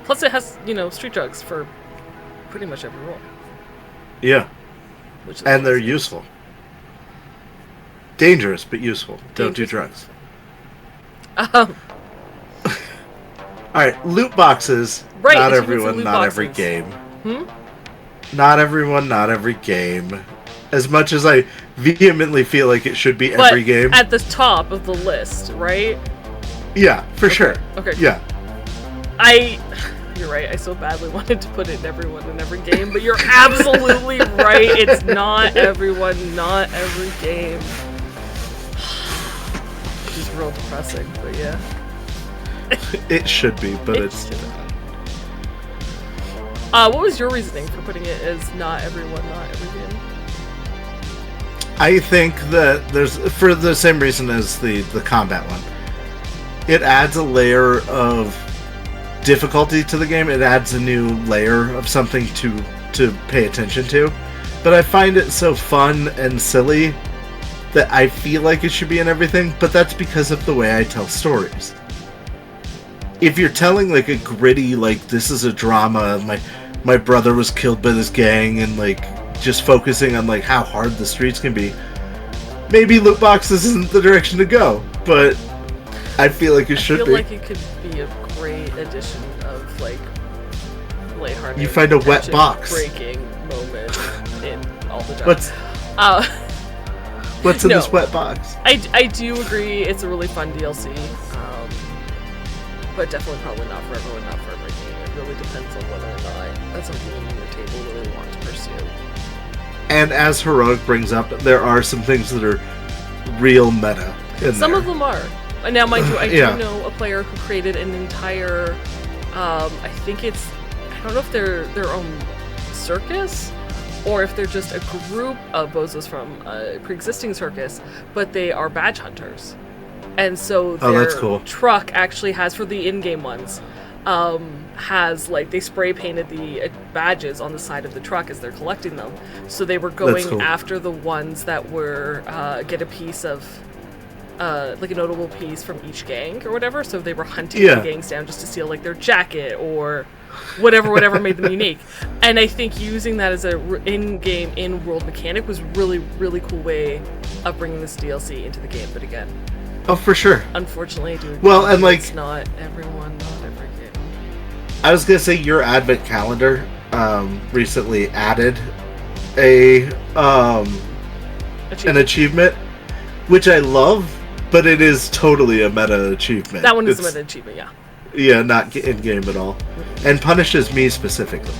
Plus it has, street drugs for pretty much every role. Yeah. And they're useful. Dangerous, but useful. Don't do drugs. Alright, loot boxes. Right, not everyone, not every game. Not everyone, not every game. As much as I vehemently feel like it should be every game. At the top of the list, right? Yeah, for sure. Okay. Yeah. You're right, I so badly wanted to put it in everyone in every game, but you're absolutely right. It's not everyone, not every game. Which is real depressing, but yeah. It should be, but it's... what was your reasoning for putting it as not everyone, not every game? I think that there's... For the same reason as the combat one. It adds a layer of difficulty to the game. It adds a new layer of something to pay attention to. But I find it so fun and silly that I feel like it should be in everything, but that's because of the way I tell stories. If you're telling like a gritty, like, this is a drama, my brother was killed by this gang, and like just focusing on like how hard the streets can be, maybe loot boxes isn't the direction to go, but I feel like it should be. I feel like it could be a great addition of like lighthearted. You find a wet box. Breaking moment in all the time. What's in this wet box? I do agree it's a really fun DLC, but definitely probably not for everyone, not for every game. It really depends on whether or not that's something you and your table really want to pursue. And as Heroic brings up, there are some things that are real meta in Some there. of them are. Now, mind you, I do know a player who created an entire, I don't know if they're their own circus, or if they're just a group of bozos from a pre-existing circus, but they are badge hunters. And so their truck actually has, for the in-game ones, has, like, they spray painted the badges on the side of the truck as they're collecting them. So they were going after the ones that were, get a piece of, like a notable piece from each gang or whatever. So they were hunting the gangs down just to steal, like, their jacket or whatever made them unique. And I think using that as a in-game, in-world mechanic was really, really cool way of bringing this DLC into the game. But again... Oh, for sure. Unfortunately, dude. Well, and like... It's not everyone, not every game. I was gonna say, your advent calendar recently added an achievement, which I love, but it is totally a meta achievement. That one is a meta achievement, yeah. Yeah, not in-game at all. Mm-hmm. And punishes me specifically.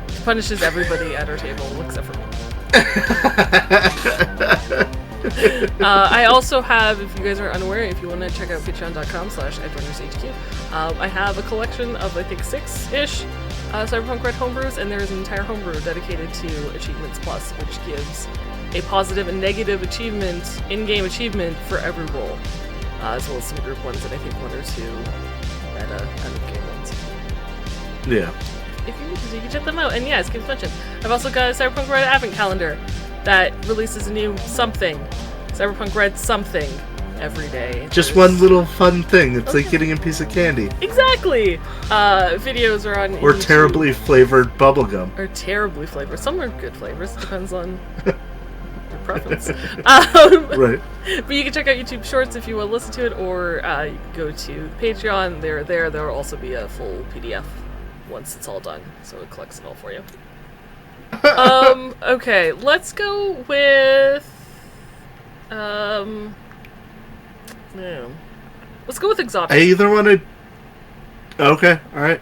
It punishes everybody at our table, except for me. I also have, if you guys are unaware, if you want to check out patreon.com/edrunners HQ, I have a collection of, I think, 6-ish Cyberpunk RED homebrews, and there is an entire homebrew dedicated to Achievements Plus, which gives a positive and negative achievement, in-game achievement for every role, as well as some group ones, and I think 1 or 2 meta end-of-game ones. Yeah. If you're interested, you can check them out. And yeah, as Games mentioned, I've also got a Cyberpunk RED Advent Calendar that releases a new something. Cyberpunk RED something every day. Just one little fun thing. It's like getting a piece of candy. Exactly! Videos are on Or YouTube. terribly flavored bubblegum. Or terribly flavored. Some are good flavors. Depends on your preference. Right. But you can check out YouTube Shorts if you want to listen to it, or you can go to Patreon. They're there. There will also be a full PDF once it's all done, so it collects it all for you. Okay, let's go with let's go with exotic. I either want to... Okay, alright.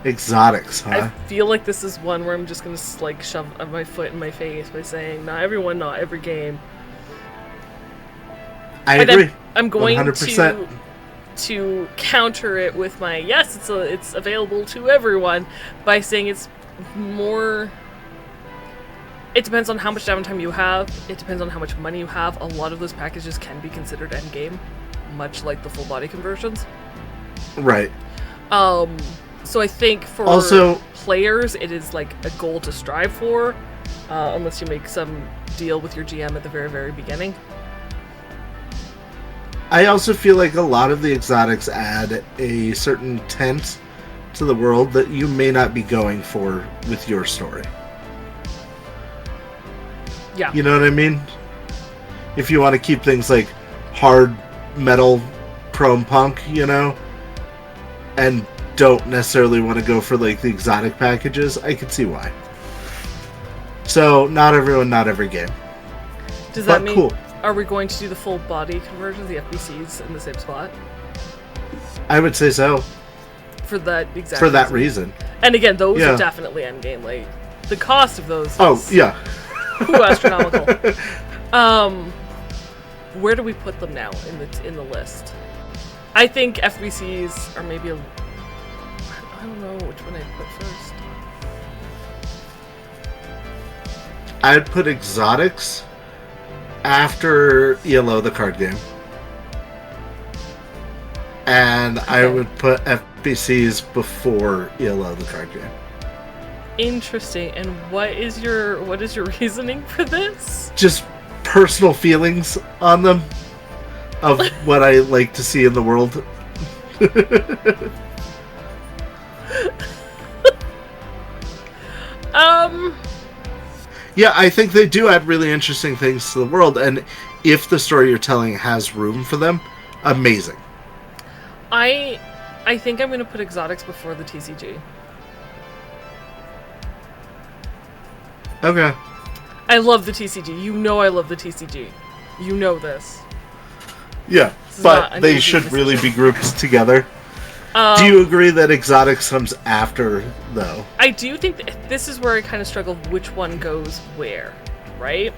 Exotics, huh? I feel like this is one where I'm just gonna like shove my foot in my face by saying not everyone, not every game. I agree. I'm going 100%. to counter it with my yes, it's available to everyone by saying it's more. It depends on how much downtime you have. It depends on how much money you have. A lot of those packages can be considered endgame, much like the full body conversions. Right. So I think for also, players, it is like a goal to strive for, unless you make some deal with your GM at the very, very beginning. I also feel like a lot of the exotics add a certain tent to the world that you may not be going for with your story. Yeah. You know what I mean? If you want to keep things like hard metal, chrome punk, you know, and don't necessarily want to go for like the exotic packages, I can see why. So, not everyone, not every game. Does that mean, cool. Are we going to do the full body conversions, the FBCs, in the same spot? I would say so. For that exact For that reason. And again, those are definitely endgame. Like, the cost of those is astronomical. Where do we put them now in the list? I think FBCs are maybe I don't know which one I'd put first. I'd put exotics after ELO, the card game. And I would put FBCs before ELO, the card game. Interesting. And what is your reasoning for this? Just personal feelings on them of what I like to see in the world. Yeah, I think they do add really interesting things to the world, and if the story you're telling has room for them, amazing. I think I'm going to put exotics before the TCG. Okay. I love the TCG. You know I love the TCG. You know this. Yeah, but they should really be grouped together. Do you agree that exotics comes after, though? I do think this is where I kind of struggle which one goes where, right?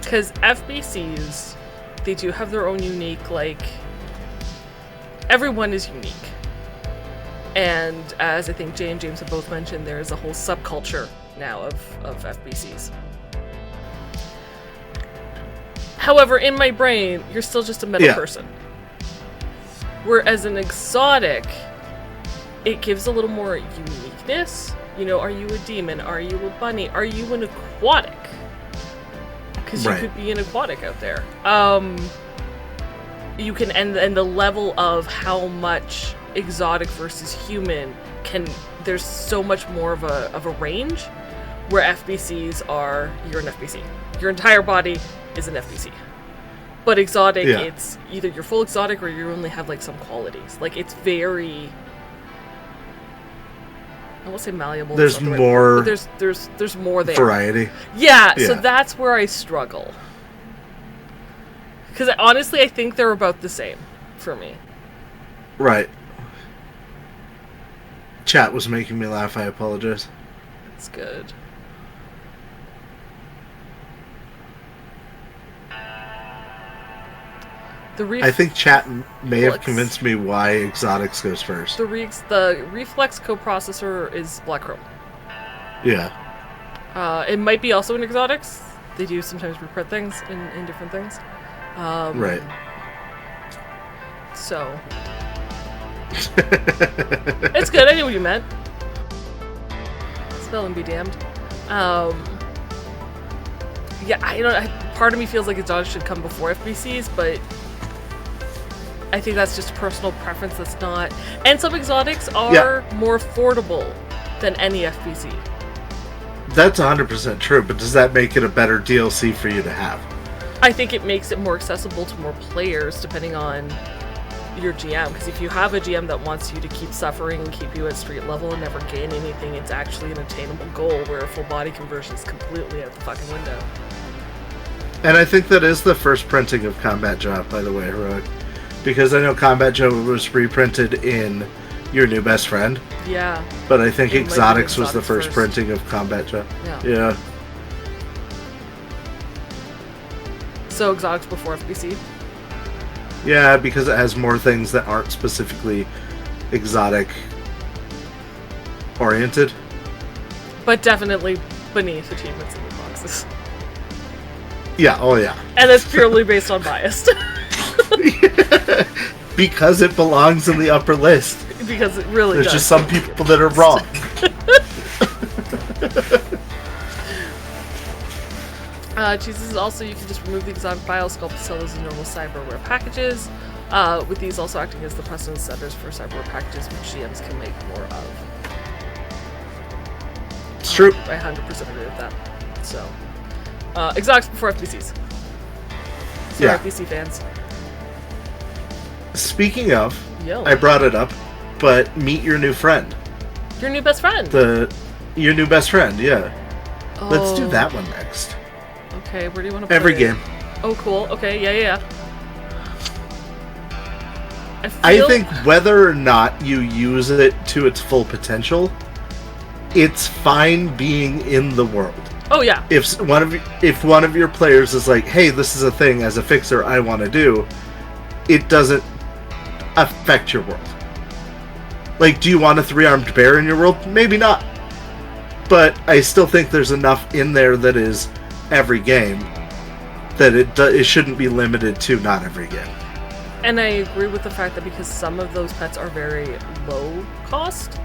Because FBCs, they do have their own unique, like, everyone is unique. And as I think Jay and James have both mentioned, there is a whole subculture now of FBCs. However, in my brain, you're still just a meta person. Whereas an exotic, it gives a little more uniqueness. You know, are you a demon? Are you a bunny? Are you an aquatic? Because you could be an aquatic out there. You can, and the level of how much exotic versus human there's so much more of a range, where FBCs are, you're an FBC. Your entire body is an FBC. But exotic, it's either you're full exotic or you only have like some qualities. Like, it's very, I won't say malleable. There's more. But there's more there. Variety. Yeah, so that's where I struggle. Because honestly, I think they're about the same for me. Right. Chat was making me laugh. I apologize. It's good. I think chat may have convinced me why Exotics goes first. The Reflex coprocessor is Black Chrome. Yeah. It might be also in Exotics. They do sometimes reprint things in different things. Right. So... it's good, I knew what you meant. Spelling be damned. Yeah, part of me feels like Exotics should come before FBCs, but I think that's just personal preference. That's not... And some Exotics are more affordable than any FBC. That's 100% true, but does that make it a better DLC for you to have? I think it makes it more accessible to more players, depending on your GM. Because if you have a GM that wants you to keep suffering and keep you at street level and never gain anything, it's actually an attainable goal, where a full body conversion is completely out the fucking window. And I think that is the first printing of Combat Joe, by the way, Heroic. Because I know Combat Joe was reprinted in Your New Best Friend. Yeah. But I think Exotics was the first printing of Combat Joe. Yeah. So Exotics before FBC? Yeah, because it has more things that aren't specifically exotic oriented. But definitely beneath achievements in the boxes. Yeah, oh yeah. And it's purely based on bias. Because it belongs in the upper list. Because it really There's does. just some people that are wrong. Jesus, also you can just remove the exotic bio sculpt to sell those in normal cyberware packages. With these also acting as the precedent setters for cyberware packages, which GMs can make more of. It's true. I 100% agree with that. So, exotics before FBCs. So Yeah. FBC fans. Speaking of, Yo. I brought it up, but meet your new friend. Your new best friend. Your new best friend, yeah. Oh. Let's do that one next. Okay, where do you want to put Every it? game. Oh, cool. Okay, yeah. I think whether or not you use it to its full potential, it's fine being in the world. Oh yeah. If one of your players is like, "Hey, this is a thing as a fixer I want to do," it doesn't affect your world. Like, do you want a 3-armed bear in your world? Maybe not. But I still think there's enough in there that is every game that it shouldn't be limited to not every game. And I agree with the fact that because some of those pets are very low cost.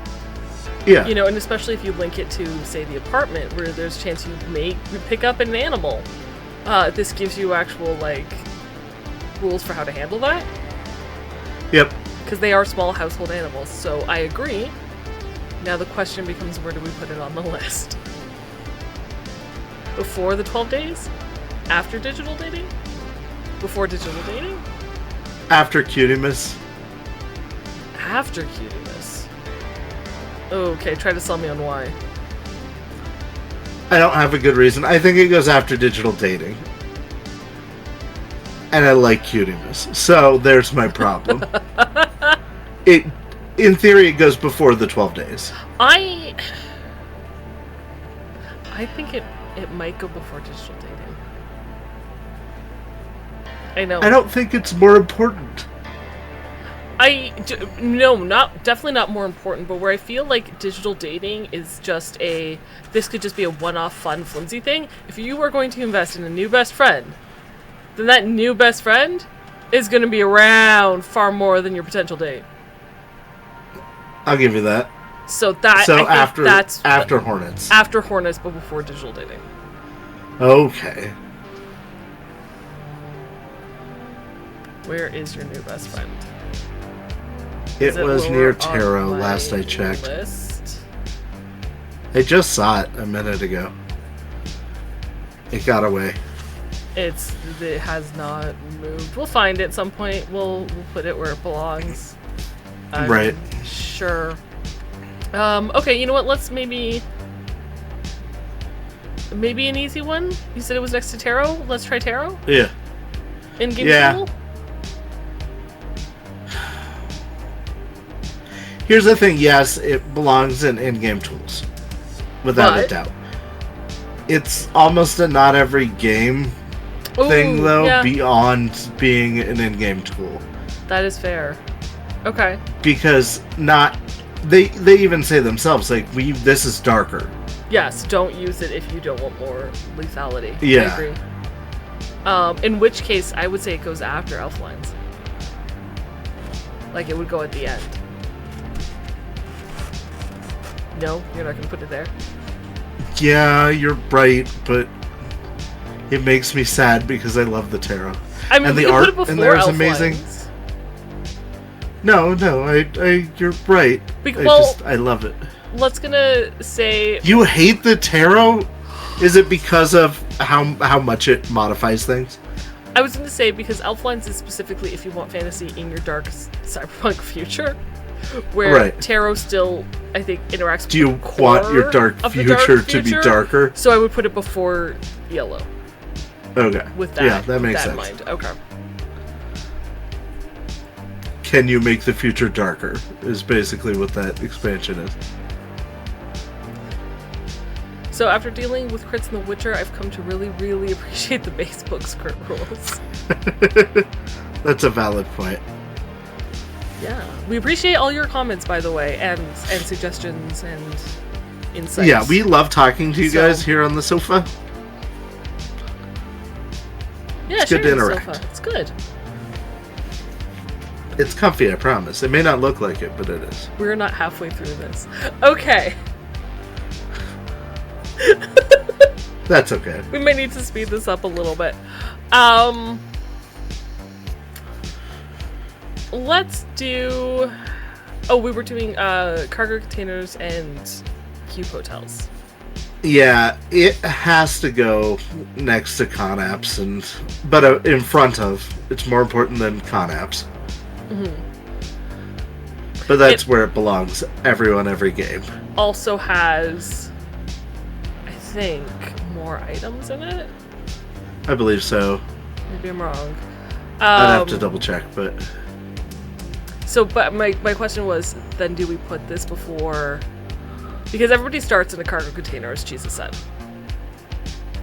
Yeah. You know, and especially if you link it to, say, the apartment, where there's a chance you pick up an animal. This gives you actual, rules for how to handle that. Yep. Because they are small household animals, so I agree. Now the question becomes, where do we put it on the list? Before the 12 days? After digital dating? Before digital dating? After Cutimus. After Cutimus. Okay, try to sell me on why. I don't have a good reason. I think it goes after digital dating. And I like Cutimus. So there's my problem. In theory, it goes before the 12 days. I think it might go before digital dating. I know. I don't think it's more important. Definitely not more important, but where I feel like digital dating is just this could just be a one-off fun flimsy thing. If you are going to invest in a new best friend, then that new best friend is going to be around far more than your potential date. I'll give you that. So after Hornets. After Hornets, but before digital dating. Okay. Where is your new best friend? It was near Tarot last I checked. List? I just saw it a minute ago. It got away. It has not moved. We'll find it at some point. We'll put it where it belongs. Right. Sure. Okay, you know what? Let's maybe an easy one. You said it was next to Tarot. Let's try Tarot. Yeah. In-game tool? Here's the thing, yes, it belongs in in-game tools. Without a doubt. It's almost a not every game thing, Ooh, though, yeah. beyond being an in-game tool. That is fair. Okay. Because they even say themselves, like, this is darker. Yes, don't use it if you don't want more lethality. Yeah. I agree. In which case, I would say it goes after Elflines. Like, it would go at the end. No? You're not going to put it there? Yeah, you're right, but it makes me sad because I love the tarot. I mean, and we the could art put it before in there is Elflines. amazing. No, you're right. I love it. Let's gonna say... You hate the tarot? Is it because of how much it modifies things? I was gonna say, because Elflines is specifically if you want fantasy in your dark cyberpunk future, where tarot still, I think, interacts with Do you the core want your dark future to be darker? So I would put it before yellow. Okay. With that, yeah, that makes sense. In mind. Okay. Can you make the future darker? Is basically what that expansion is. So after dealing with crits in The Witcher, I've come to really, really appreciate the base book's crit rules. That's a valid point. Yeah. We appreciate all your comments, by the way, and suggestions and insights. Yeah, we love talking to you guys here on the sofa. Yeah, it's good to interact. Sofa. It's good. It's comfy, I promise. It may not look like it, but it is. We're not halfway through this. Okay. That's okay. We may need to speed this up a little bit. Let's do... Oh, we were doing cargo containers and cube hotels. Yeah, it has to go next to con apps, but in front of. It's more important than con apps. Mm-hmm. But that's where it belongs. Everyone, every game. Also has, I think, more items in it? I believe so. Maybe I'm wrong. I'd have to double check, but... So, but my question was, then do we put this before... Because everybody starts in a cargo container, as Jesus said.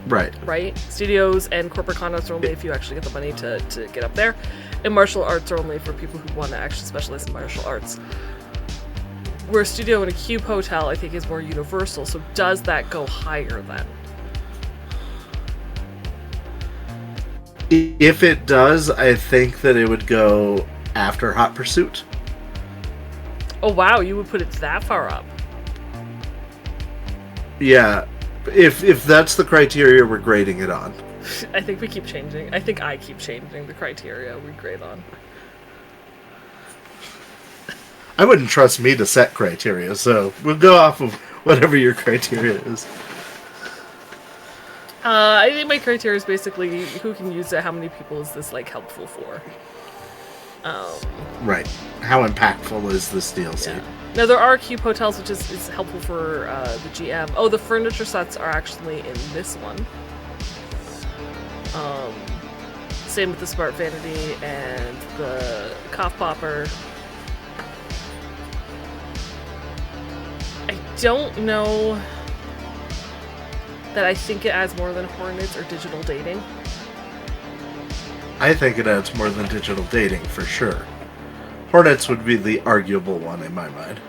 Right. Right? Studios and corporate condos are only if you actually get the money to get up there. And martial arts are only for people who want to actually specialize in martial arts. Where a studio and a cube hotel, I think, is more universal. So does that go higher then? If it does, I think that it would go after Hot Pursuit. Oh wow, you would put it that far up. Yeah, if that's the criteria we're grading it on. I think we keep changing. I think I keep changing the criteria we grade on. I wouldn't trust me to set criteria, so we'll go off of whatever your criteria is. I think my criteria is basically who can use it, how many people is this like helpful for. Right. How impactful is this DLC? Yeah. Now there are cube hotels, which is helpful for the GM. Oh, the furniture sets are actually in this one. Same with the Smart Vanity and the Cough Popper. I don't know that I think it adds more than Hornets or digital dating. I think it adds more than digital dating, for sure. Hornets would be the arguable one in my mind.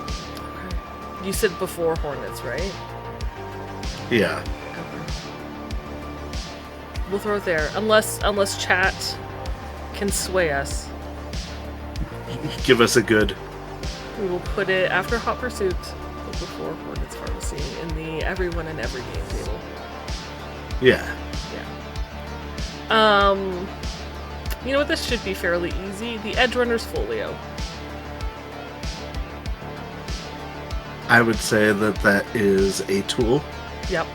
Okay. You said before Hornets, right? Yeah. Okay. We'll throw it there. Unless chat can sway us. Give us a good... We will put it after Hot Pursuit, but before Hornets Pharmacy in the everyone and every game table. Yeah. You know what? This should be fairly easy. The Edgerunner's Folio. I would say that is a tool. Yep.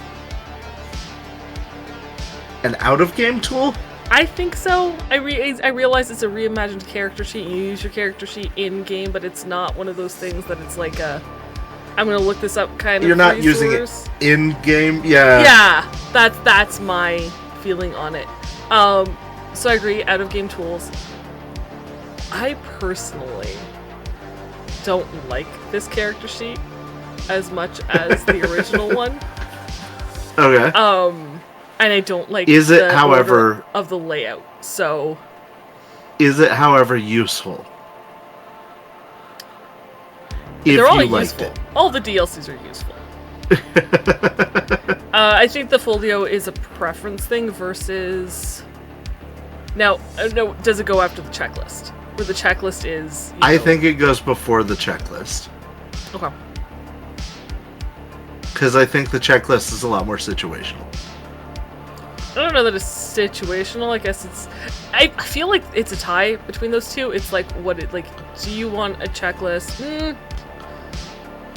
An out-of-game tool? I think so. I realize it's a reimagined character sheet. You use your character sheet in-game, but it's not one of those things that it's like a... I'm gonna look this up kind of You're not resource. using it in-game? Yeah. Yeah, that's my feeling on it. So I agree, out-of-game tools. I personally don't like this character sheet as much as the original one. Okay. And I don't like Is it, the however, order of the layout, so... Is it, however, useful? If They're all you liked useful. it. All the DLCs are useful. I think the folio is a preference thing versus... Now, no, does it go after the checklist? Where the checklist is... I think it goes before the checklist. Okay. Because I think the checklist is a lot more situational. I don't know that it's situational. I guess it's... I feel like it's a tie between those two. It's like, do you want a checklist?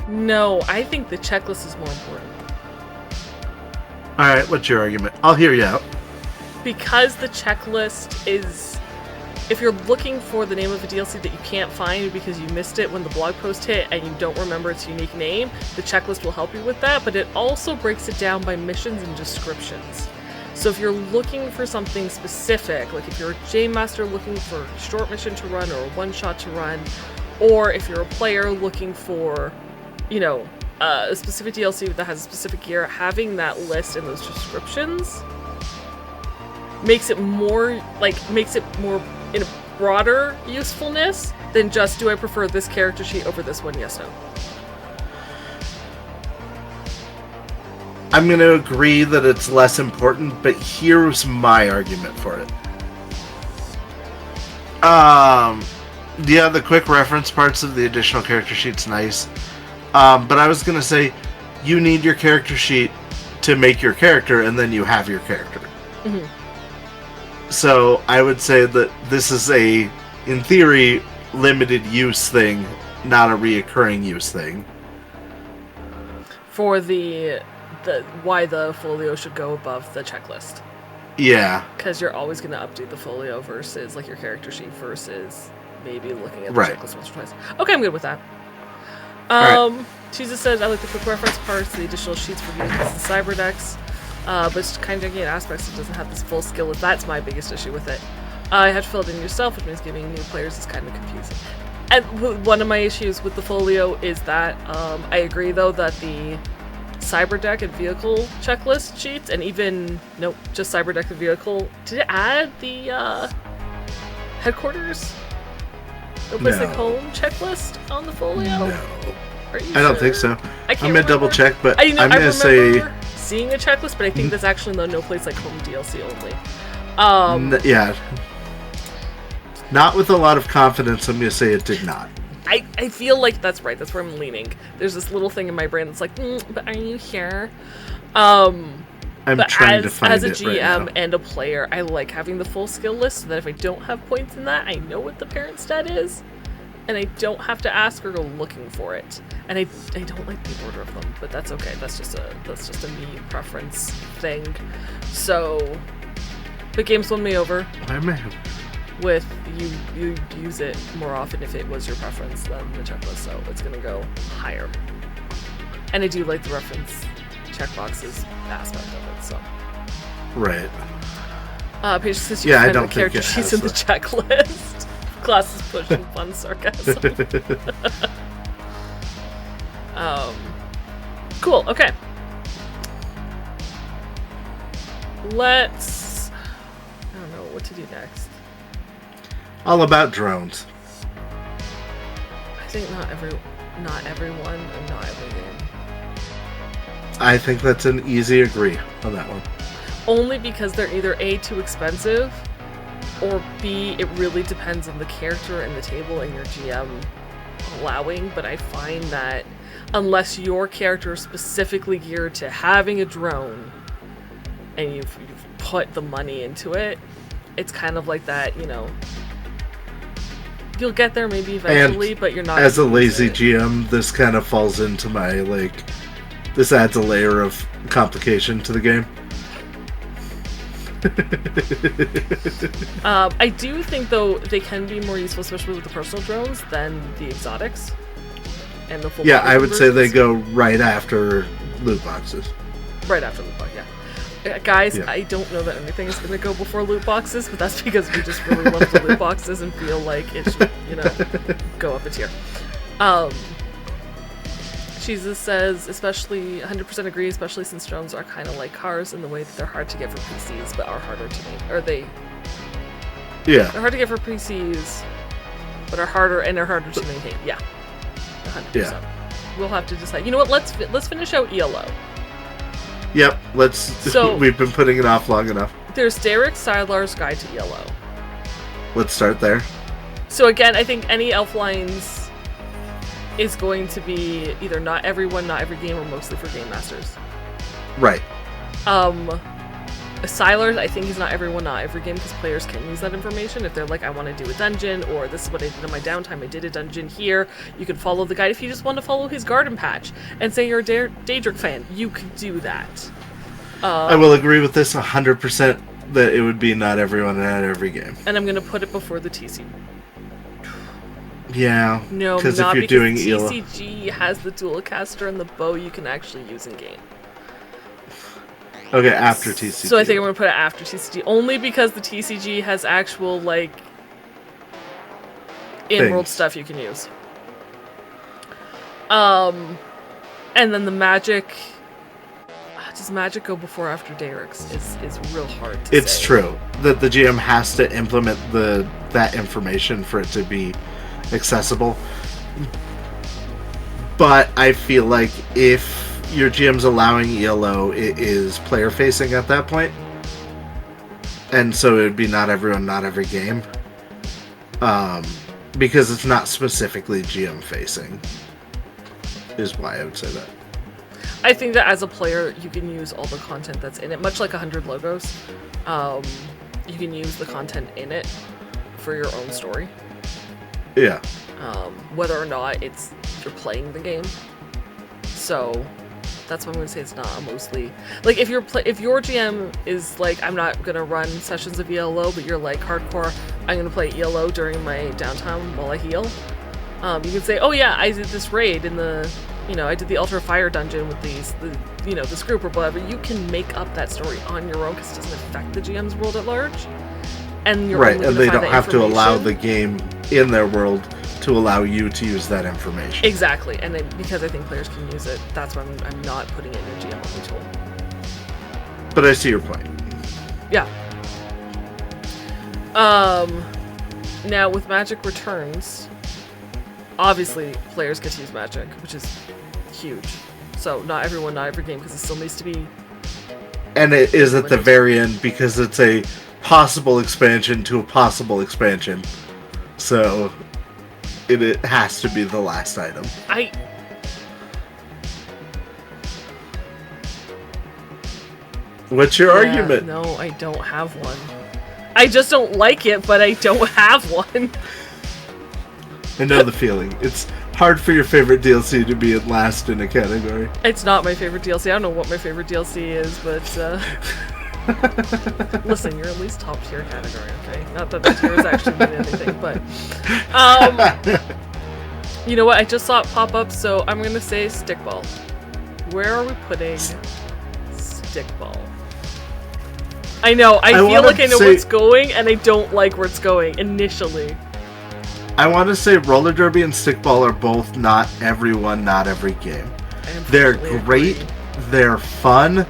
No, I think the checklist is more important. Alright, what's your argument? I'll hear you out. Because the checklist is... If you're looking for the name of a DLC that you can't find because you missed it when the blog post hit and you don't remember its unique name, the checklist will help you with that, but it also breaks it down by missions and descriptions. So if you're looking for something specific, like if you're a Game Master looking for a short mission to run or a one-shot to run, or if you're a player looking for, a specific DLC that has a specific gear, having that list and those descriptions makes it more in a broader usefulness than just, do I prefer this character sheet over this one? Yes, no. I'm going to agree that it's less important, but here's my argument for it. Yeah, the quick reference parts of the additional character sheet's nice. But I was going to say, you need your character sheet to make your character, and then you have your character. Mm-hmm. So I would say that this is a, in theory, limited use thing, not a reoccurring use thing. For the why the folio should go above the checklist. Yeah. Because you're always going to update the folio versus like your character sheet versus maybe looking at the checklist once or twice. Okay, I'm good with that. Right. Jesus said, I like the quick reference parts, the additional sheets for vehicles and cyber decks. But it's kind of janky in aspects, it doesn't have this full skill. That's my biggest issue with it. You have to fill it in yourself, which means giving new players is kind of confusing. And one of my issues with the folio is that I agree, though, that the cyber deck and vehicle checklist sheets, and even, nope, just cyber deck and vehicle, did it add the headquarters? No place like home checklist on the folio? No. Are you I don't think so. I can't I'm going to double check, but I'm I going to say... seeing a checklist, but I think that's actually the no place like home DLC only. Yeah. Not with a lot of confidence, I'm going to say it did not. I feel like that's right. That's where I'm leaning. There's this little thing in my brain that's like, but are you sure? I'm trying to find it as a GM right now. and a player, I like having the full skill list so that if I don't have points in that, I know what the parent stat is, and I don't have to ask or go looking for it. And I don't like the order of them, but that's okay. That's just a me preference thing. So, but games won me over. I may have. With you use it more often if it was your preference than the checklist, so it's gonna go higher. And I do like the reference checkboxes aspect of it, so. Right. Paige says you can find the think character it sheets has in the checklist. Glasses pushing fun sarcasm. Cool, okay. Let's... I don't know what to do next. All about drones. I think not everyone, and not every game. I think that's an easy agree on that one. Only because they're either A, too expensive, or B, it really depends on the character and the table and your GM allowing, but I find that unless your character is specifically geared to having a drone, and you've put the money into it, it's kind of like that, you'll get there maybe eventually, but you're not. As a lazy GM, this kind of falls into my, this adds a layer of complication to the game. I do think, though, they can be more useful, especially with the personal drones, than the exotics. And the full I would say they versions. go right after loot boxes. Right after loot box, yeah. Guys, Yeah. I don't know that anything is going to go before loot boxes, but that's because we just really love the loot boxes and feel like it should, go up a tier. Jesus says, especially 100% agree, especially since drones are kind of like cars in the way that they're hard to get for PCs, but are harder to make. Are they? Yeah. They're hard to get for PCs, but are harder to maintain. Yeah. 100%. Yeah. We'll have to decide. You know what? Let's finish out ELO. Yep. So, we've been putting it off long enough. There's Derek Seiler's Guide to ELO. Let's start there. So again, I think any elf lines is going to be either not everyone, not every game, or mostly for game masters. Right. Seiler's, I think, is not everyone, not every game, because players can use that information. If they're like, I want to do a dungeon, or this is what I did in my downtime, I did a dungeon here, you can follow the guide. If you just want to follow his garden patch, and say you're a Daedric fan, you can do that. I will agree with this 100% that it would be not everyone, not every game. And I'm going to put it before the TC. Yeah. No, not if you're because doing TCG has the dual caster and the bow you can actually use in game. Okay, after TCG. So I think I'm going to put it after TCG, only because the TCG has actual, like, in-world stuff you can use. And then the magic... Does magic go before or after Derek's? Is real hard to say. It's true that the GM has to implement that information for it to be accessible. But I feel like if your GM's allowing ELO, it is player facing at that point, and so it would be not everyone, not every game, because it's not specifically GM facing. Is why I would say that. I think that as a player, you can use all the content that's in it, much like 100 Logos. You can use the content in it for your own story. Yeah. Whether or not you're playing the game. So that's why I'm going to say it's not mostly... Like, if your GM is like, I'm not going to run sessions of ELO, but you're like, hardcore, I'm going to play ELO during my downtime while I heal. You can say, oh yeah, I did this raid in the... I did the Altar of Fire dungeon with this group or whatever. You can make up that story on your own because it doesn't affect the GM's world at large. And you're right, only and they find don't have to allow the game in their world to allow you to use that information. Exactly, and because I think players can use it, that's why I'm not putting it in a GM-only tool. But I see your point. Yeah. Now, with Magic Returns, obviously players get to use Magic, which is huge. So not everyone, not every game, because it still needs to be... And it is at the very end because it's a possible expansion to a possible expansion. So it has to be the last item. What's your argument? No, I don't have one. I just don't like it, but I don't have one. I know the feeling. It's hard for your favorite DLC to be at last in a category. It's not my favorite DLC. I don't know what my favorite DLC is, but listen, you're at least top tier category, okay? Not that the tiers actually mean anything, but you know what? I just saw it pop up, so I'm gonna say Stickball. Where are we putting Stickball? I know. I feel like I know where it's going, and I don't like where it's going initially. I want to say Roller Derby and Stickball are both not everyone, not every game. They're great, they're fun,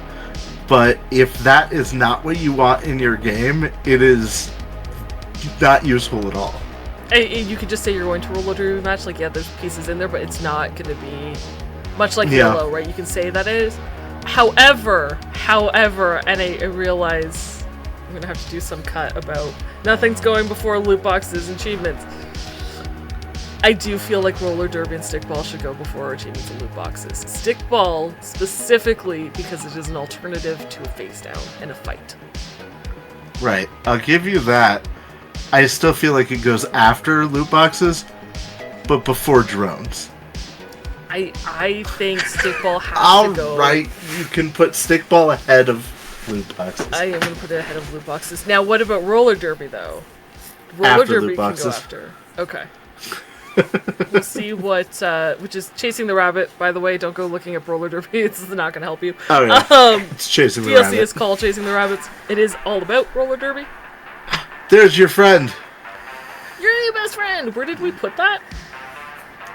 but if that is not what you want in your game, it is not useful at all. You could just say you're going to Roller Derby match, like, yeah, there's pieces in there, but it's not going to be much like Yellow, right? You can say that it is. However, and I realize I'm going to have to do some cut about nothing's going before loot boxes and achievements. I do feel like Roller Derby and Stickball should go before achievements and loot boxes. Stickball, specifically, because it is an alternative to a face down and a fight. Right. I'll give you that. I still feel like it goes after loot boxes, but before drones. I think Stickball has to go... Alright, you can put Stickball ahead of loot boxes. I am going to put it ahead of loot boxes. Now, what about Roller Derby, though? Roller after Derby loot boxes. Can go after. Okay. We'll see what, which is Chasing the Rabbit, by the way. Don't go looking up Roller Derby. This is not going to help you. Oh, yeah. It's Chasing the Rabbit. DLC is called Chasing the Rabbits. It is all about Roller Derby. There's your friend. You're your best friend. Where did we put that?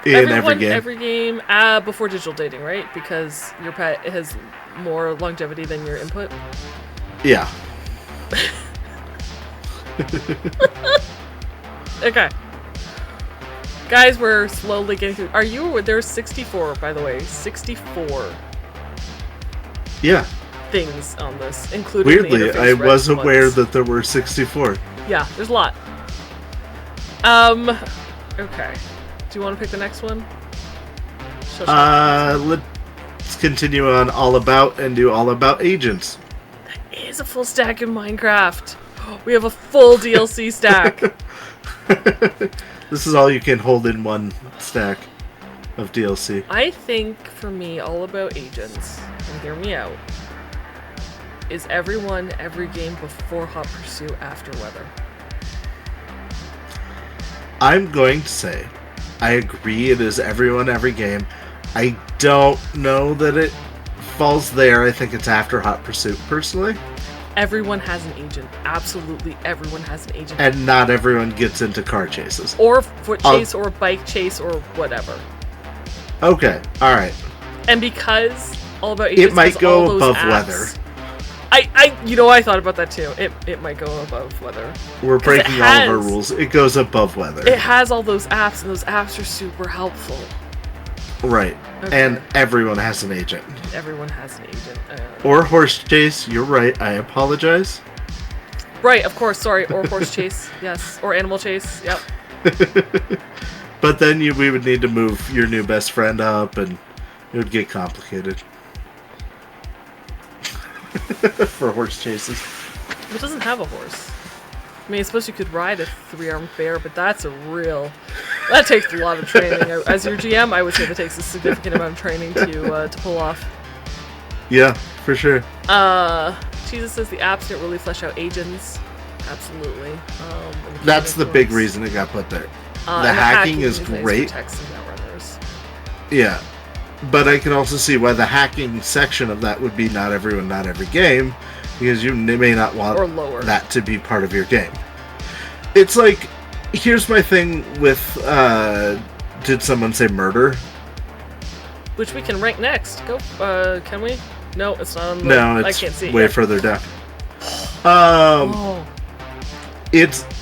in every game. Every game before digital dating, right? Because your pet has more longevity than your input. Yeah. Okay. Guys, we're slowly getting through. There's 64, by the way. 64 Yeah. things on this, including Weirdly, the I interface was red aware ones. that there were 64. Yeah, there's a lot. Okay. Do you want to pick the next one? Let's continue on All About and do All About Agents. It is a full stack in Minecraft. We have a full DLC stack. This is all you can hold in one stack of DLC. I think, for me, All About Agents, and hear me out, is everyone, every game before Hot Pursuit, after Weather. I'm going to say, I agree it is everyone, every game. I don't know that it falls there. I think it's after Hot Pursuit, personally. Everyone has an agent. Absolutely everyone has an agent. And not everyone gets into car chases. Or foot chase, or bike chase, or whatever. Okay, alright. And because All About Agents It might has go all those above apps, weather. I thought about that too. It might go above weather. We're breaking all of our rules. It goes above weather. It has all those apps, and those apps are super helpful. Right. Okay. And everyone has an agent. Everyone has an agent. Or horse chase. You're right. I apologize. Right, of course. Sorry. Or horse chase. Yes. Or animal chase. Yep. But then we would need to move your new best friend up, and it would get complicated. For horse chases. It doesn't have a horse. I mean, I suppose you could ride a 3-armed bear, but that takes a lot of training. As your GM, I would say that takes a significant amount of training to pull off. Yeah, for sure. Jesus says the apps didn't really flesh out agents. Absolutely. That's the big reason it got put there. The hacking is great. Yeah. But I can also see why the hacking section of that would be not everyone, not every game, because you may not want that to be part of your game. It's like, here's my thing with, did someone say murder? Which we can rank next. Go, can we? No, it's not on the... No, it's I can't see it way yet. further down. Oh.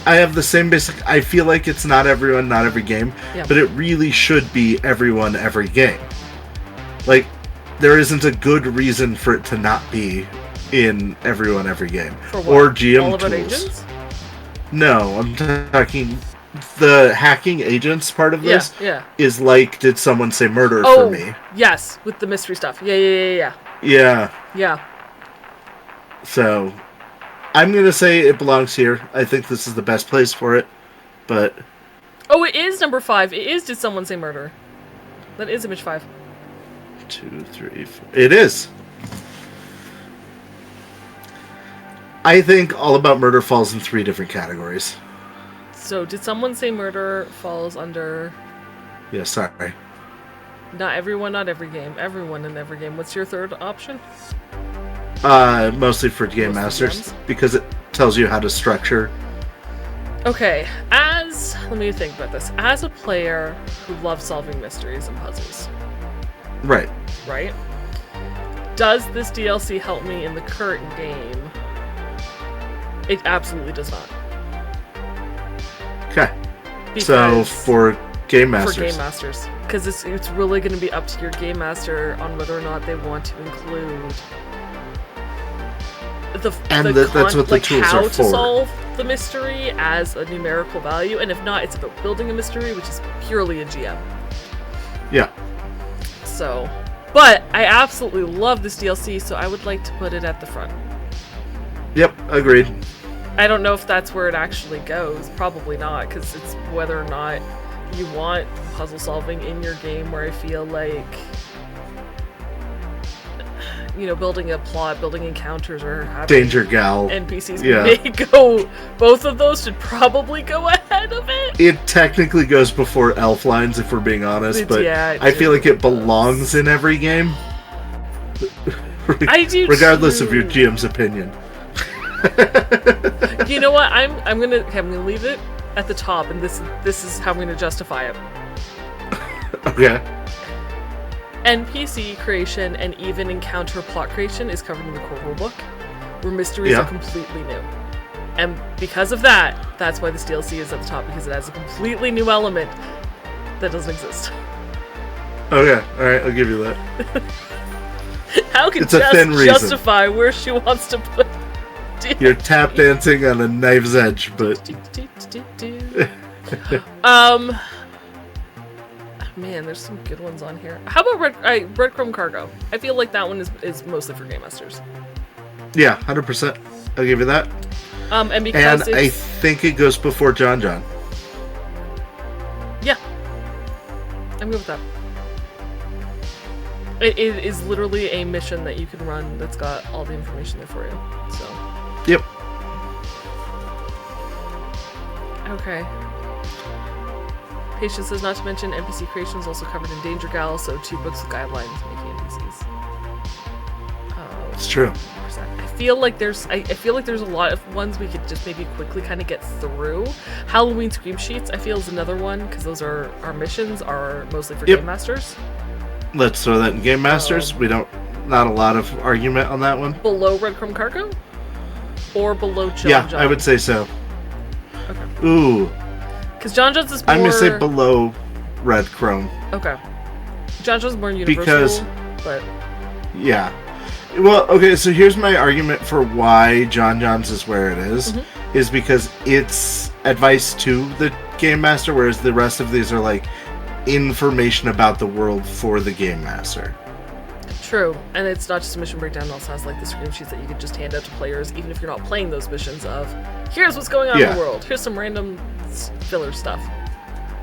I have the same basic, I feel like it's not everyone, not every game, Yeah. but it really should be everyone, every game. Like, there isn't a good reason for it to not be in everyone, every game. For what? Or GM All About tools. Agents? No, I'm talking the hacking agents part of this is like, did someone say murder for me? Yes, with the mystery stuff. Yeah. Yeah. So, I'm going to say it belongs here. I think this is the best place for it, but... Oh, it is number 5. It is Did Someone Say Murder. That is image 5. 2, 3, 4. It is. I think All About Murder falls in 3 different categories. So, Did Someone Say Murder falls under... Yeah, sorry. Not everyone, not every game. Everyone in every game. What's your third option? Mostly for Game Masters, because it tells you how to structure. Okay, let me think about this. As a player who loves solving mysteries and puzzles. Right. Right? Does this DLC help me in the current game? It absolutely does not. Okay. So, for Game Masters. For Game Masters. Because it's really going to be up to your Game Master on whether or not they want to include that's what the tools how are to for. Solve the mystery as a numerical value, and if not, it's about building a mystery, which is purely a GM. Yeah. So, but I absolutely love this DLC, so I would like to put it at the front. Yep, agreed. I don't know if that's where it actually goes. Probably not, because it's whether or not you want puzzle solving in your game, where I feel like, you know, building a plot, building encounters, or having Danger Gal. NPCs may go. Both of those should probably go ahead of it. It technically goes before elf lines, if we're being honest, but I feel like it belongs in every game. I do regardless too. of your GM's opinion. You know what? I'm gonna leave it at the top, and this is how I'm gonna justify it. Okay. NPC creation and even encounter plot creation is covered in the core rulebook, where mysteries are completely new. And because of that, that's why this DLC is at the top, because it has a completely new element that doesn't exist. Okay, alright, I'll give you that. How can It's a Jess thin reason. justify where she wants to put You're tap dancing on a knife's edge, but... Man, there's some good ones on here. How about Breadcrumb Cargo? I feel like that one is mostly for Game Masters. Yeah, 100%. I'll give you that. And because and I think it goes before John John. Yeah. I'm good with that. It is literally a mission that you can run that's got all the information there for you. So. Yep. Okay. Patience says not to mention NPC creation is also covered in Danger Gal, so 2 books with guidelines making NPCs. It's true. I feel like there's a lot of ones we could just maybe quickly kind of get through. Halloween Scream Sheets, I feel, is another one, because those are our missions are mostly for Game Masters. Let's throw that in Game Masters. Not a lot of argument on that one. Below Breadcrumb Cargo? Or below John Yeah, John? I would say so. Okay. Ooh. Because John John's is more... I'm going to say below Red Chrome. Okay. John John's more universal, but... Yeah. Well, okay, so here's my argument for why John John's is where it is. Is because it's advice to the Game Master, whereas the rest of these are like information about the world for the Game Master. True, and it's not just a mission breakdown, it also has like the screen sheets that you can just hand out to players, even if you're not playing those missions of, here's what's going on in the world, here's some random filler stuff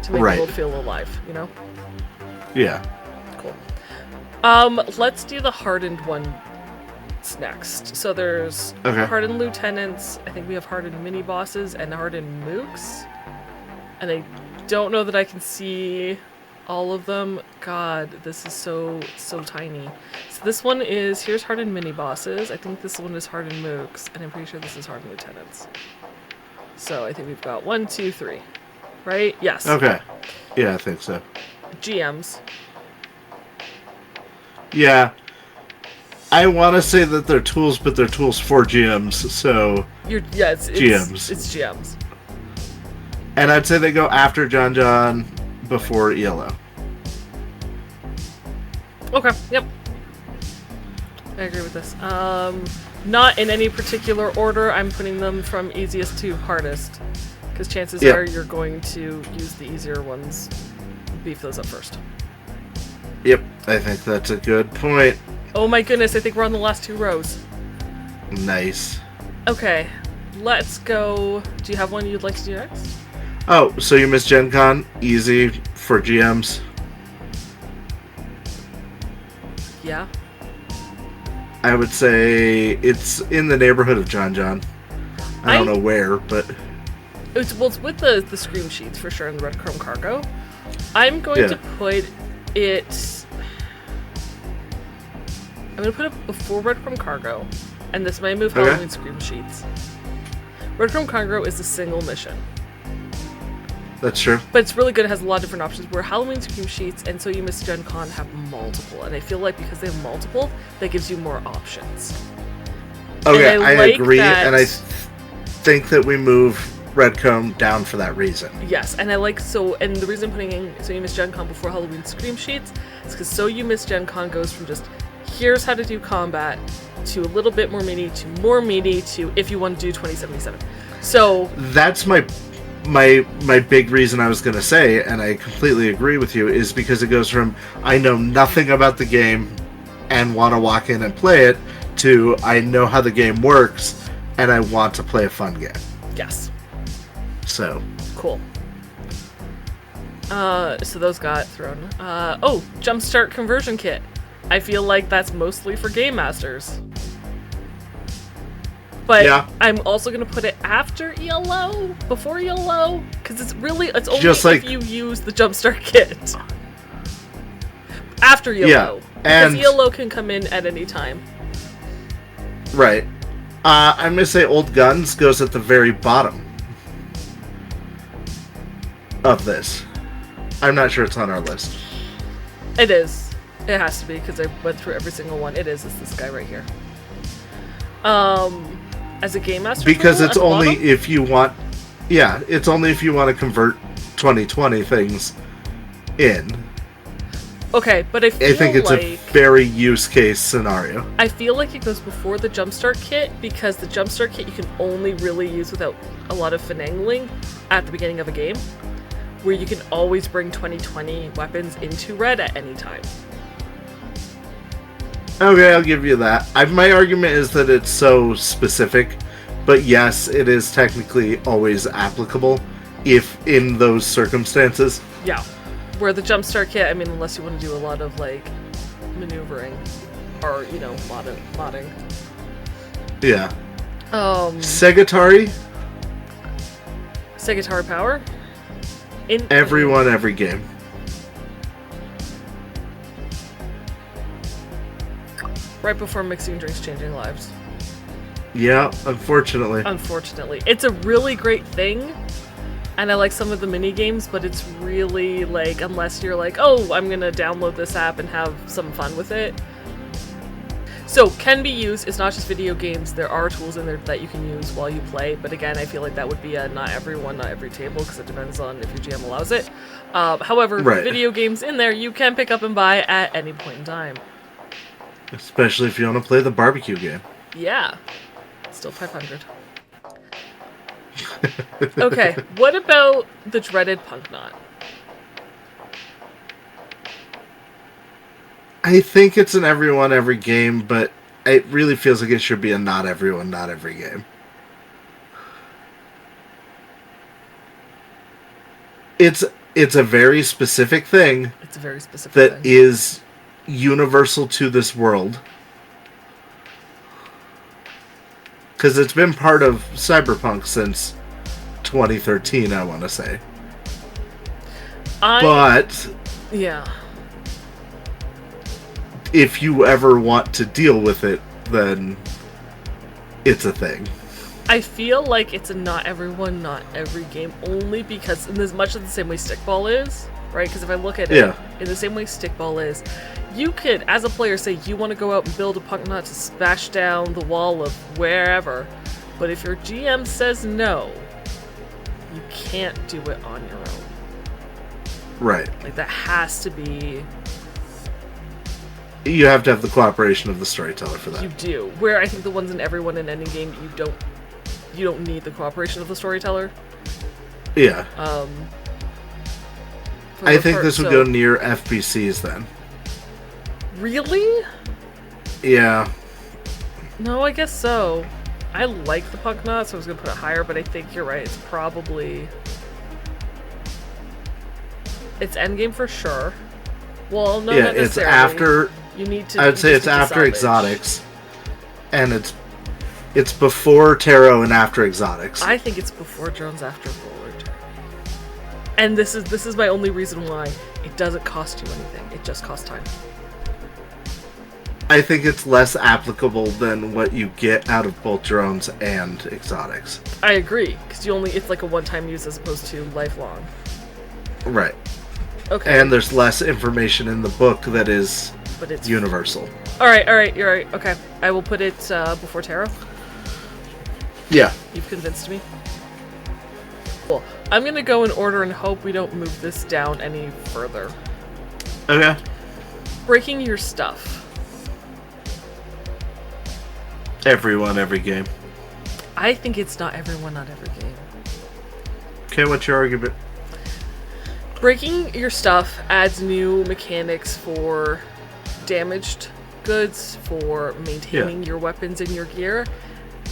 to make the world feel alive, you know? Yeah. Cool. Let's do the hardened one next. So there's hardened lieutenants, I think we have hardened mini-bosses, and hardened mooks. And I don't know that I can see all of them. God, this is so tiny. So this one is, here's hardened mini-bosses. I think this one is hardened mooks, and I'm pretty sure this is hardened lieutenants. So I think we've got 1, 2, 3. Right? Yes. Okay. Yeah, I think so. GMs. Yeah. I want to say that they're tools, but they're tools for GMs, so... It's GMs. It's GMs. And I'd say they go after John John, before ELO. Okay, yep. I agree with this. Not in any particular order. I'm putting them from easiest to hardest. Because chances are you're going to use the easier ones. Beef those up first. Yep, I think that's a good point. Oh my goodness, I think we're on the last 2 rows. Nice. Okay, let's go. Do you have one you'd like to do next? Oh, so you missed Gen Con? Easy for GMs. Yeah. I would say it's in the neighborhood of John John. I don't know where, but... It's with the scream sheets, for sure, in the Red Chrome Cargo. I'm going to put it... I'm going to put it before Red Chrome Cargo, and this may move Halloween Scream Sheets. Red Chrome Cargo is a single mission. That's true. But it's really good. It has a lot of different options, where Halloween Scream Sheets and So You Miss Gen Con have multiple, and I feel like because they have multiple, that gives you more options. Okay, I agree, and I think that we move Red Chrome down for that reason. Yes, and and the reason I'm putting in So You Miss Gen Con before Halloween Scream Sheets is because So You Miss Gen Con goes from just, here's how to do combat, to a little bit more meaty, to more meaty, to if you want to do 2077. So... That's my big reason I was going to say, and I completely agree with you, is because it goes from, I know nothing about the game and want to walk in and play it, to I know how the game works and I want to play a fun game. Yes. So. Cool. So those got thrown. Jumpstart Conversion Kit. I feel like that's mostly for Game Masters. But I'm also going to put it after ELO, before ELO, because it's only if you use the Jumpstart Kit. After ELO. Yeah, because ELO can come in at any time. Right. I'm going to say Old Guns goes at the very bottom of this. I'm not sure it's on our list. It is. It has to be, because I went through every single one. It is. It's this guy right here. As a game master because tool, it's at the only bottom? if you want. Yeah, it's only if you want to convert 2020 things in. Okay, but I think it's a very use case scenario. I feel like it goes before the Jumpstart Kit, because the Jumpstart Kit you can only really use without a lot of finagling at the beginning of a game, where you can always bring 2020 weapons into Red at any time. Okay, I'll give you that. My argument is that it's so specific, but yes, it is technically always applicable if in those circumstances. Yeah. Where the Jumpstart Kit, I mean, unless you want to do a lot of, like, maneuvering or, modding. Yeah. Segatari? Segatari Power? Everyone, every game. Right before mixing drinks, changing lives. Yeah, unfortunately. Unfortunately. It's a really great thing, and I like some of the mini games, but it's really, like, unless you're like, oh, I'm gonna download this app and have some fun with it. So, can be used. It's not just video games. There are tools in there that you can use while you play, but again, I feel like that would be a not everyone, not every table, because it depends on if your GM allows it. However, right. Video games in there you can pick up and buy at any point in time. Especially if you want to play the barbecue game. Yeah. Still 500. Okay, what about the dreaded Punk Knot? I think it's an everyone, every game, but it really feels like it should be a not everyone, not every game. It's a very specific thing. It's a very specific that thing. is universal to this world. Because it's been part of Cyberpunk since 2013, I want to say. But yeah, if you ever want to deal with it, then it's a thing. I feel like it's a not everyone, not every game, only because in as much of the same way Stickball is, right? Because if I look at it in the same way Stickball is, you could, as a player, say you want to go out and build a Punk Knot to smash down the wall of wherever, but if your GM says no, you can't do it on your own. Right. Like, that has to be... You have to have the cooperation of the storyteller for that. You do. Where I think the ones in everyone in any game, you don't need the cooperation of the storyteller. Yeah. I think this would go near FPCs then. Really? Yeah. No, I guess so. I like the Punk Knot, so I was going to put it higher, but I think you're right. It's probably... It's endgame for sure. Well, no, not necessarily. It's after... You need to... I'd say it's after exotics. And it's before tarot and after exotics. I think it's before drones, after forward. And this is my only reason why. It doesn't cost you anything. It just costs time. I think it's less applicable than what you get out of both drones and exotics. I agree, because it's like a one-time use as opposed to lifelong. Right. Okay. And there's less information in the book that is universal. Alright, you're right. Okay. I will put it before tarot. Yeah. You've convinced me. Cool. I'm gonna go in order and hope we don't move this down any further. Okay. Breaking your stuff. Everyone, every game. I think it's not everyone, not every game. Okay, what's your argument? Breaking your stuff adds new mechanics for damaged goods, for maintaining your weapons and your gear.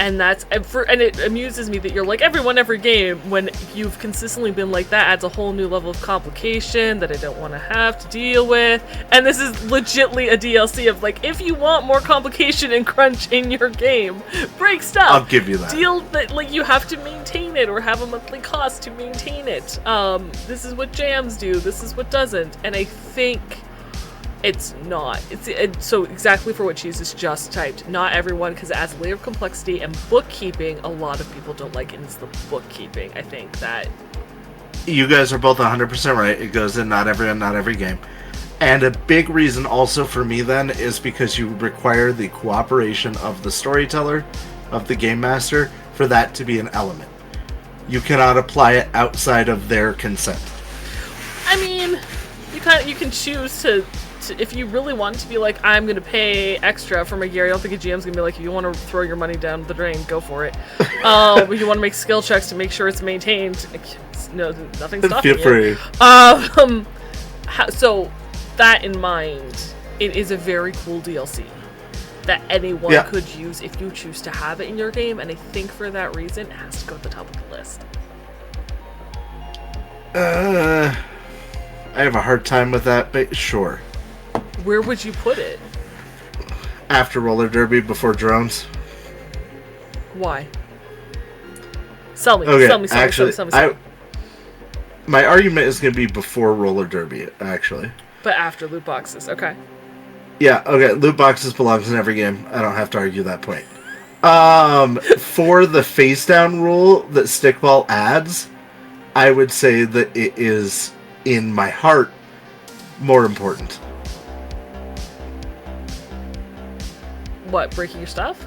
And it amuses me that you're like, everyone, every game, when you've consistently been like, that adds a whole new level of complication that I don't want to have to deal with. And this is legitly a DLC of, like, if you want more complication and crunch in your game, break stuff. I'll give you that. Deal that, like, you have to maintain it or have a monthly cost to maintain it. This is what jams do. This is what doesn't. And I think... It's not. So exactly for what Jesus just typed. Not everyone, because it adds a layer of complexity and bookkeeping. A lot of people don't like it. It's the bookkeeping, I think, that... You guys are both 100% right. It goes in not everyone, not every game. And a big reason also for me then is because you require the cooperation of the storyteller, of the game master, for that to be an element. You cannot apply it outside of their consent. I mean, you can choose to if you really want to be like, I'm going to pay extra for my gear. I don't think a GM's going to be like, if you want to throw your money down the drain, go for it. If you want to make skill checks to make sure it's maintained, no, nothing's stopping Feel free. you. So, that in mind, it is a very cool DLC that anyone could use if you choose to have it in your game, and I think for that reason, it has to go at the top of the list. I have a hard time with that, but sure. Where would you put it? After roller derby, before drones. Why? Sell me. Okay, Sell me. actually, my argument is going to be before roller derby, actually. But after loot boxes, okay. Yeah, okay, loot boxes belongs in every game. I don't have to argue that point. For the face down rule that Stickball adds, I would say that it is, in my heart, more important. What, breaking your stuff?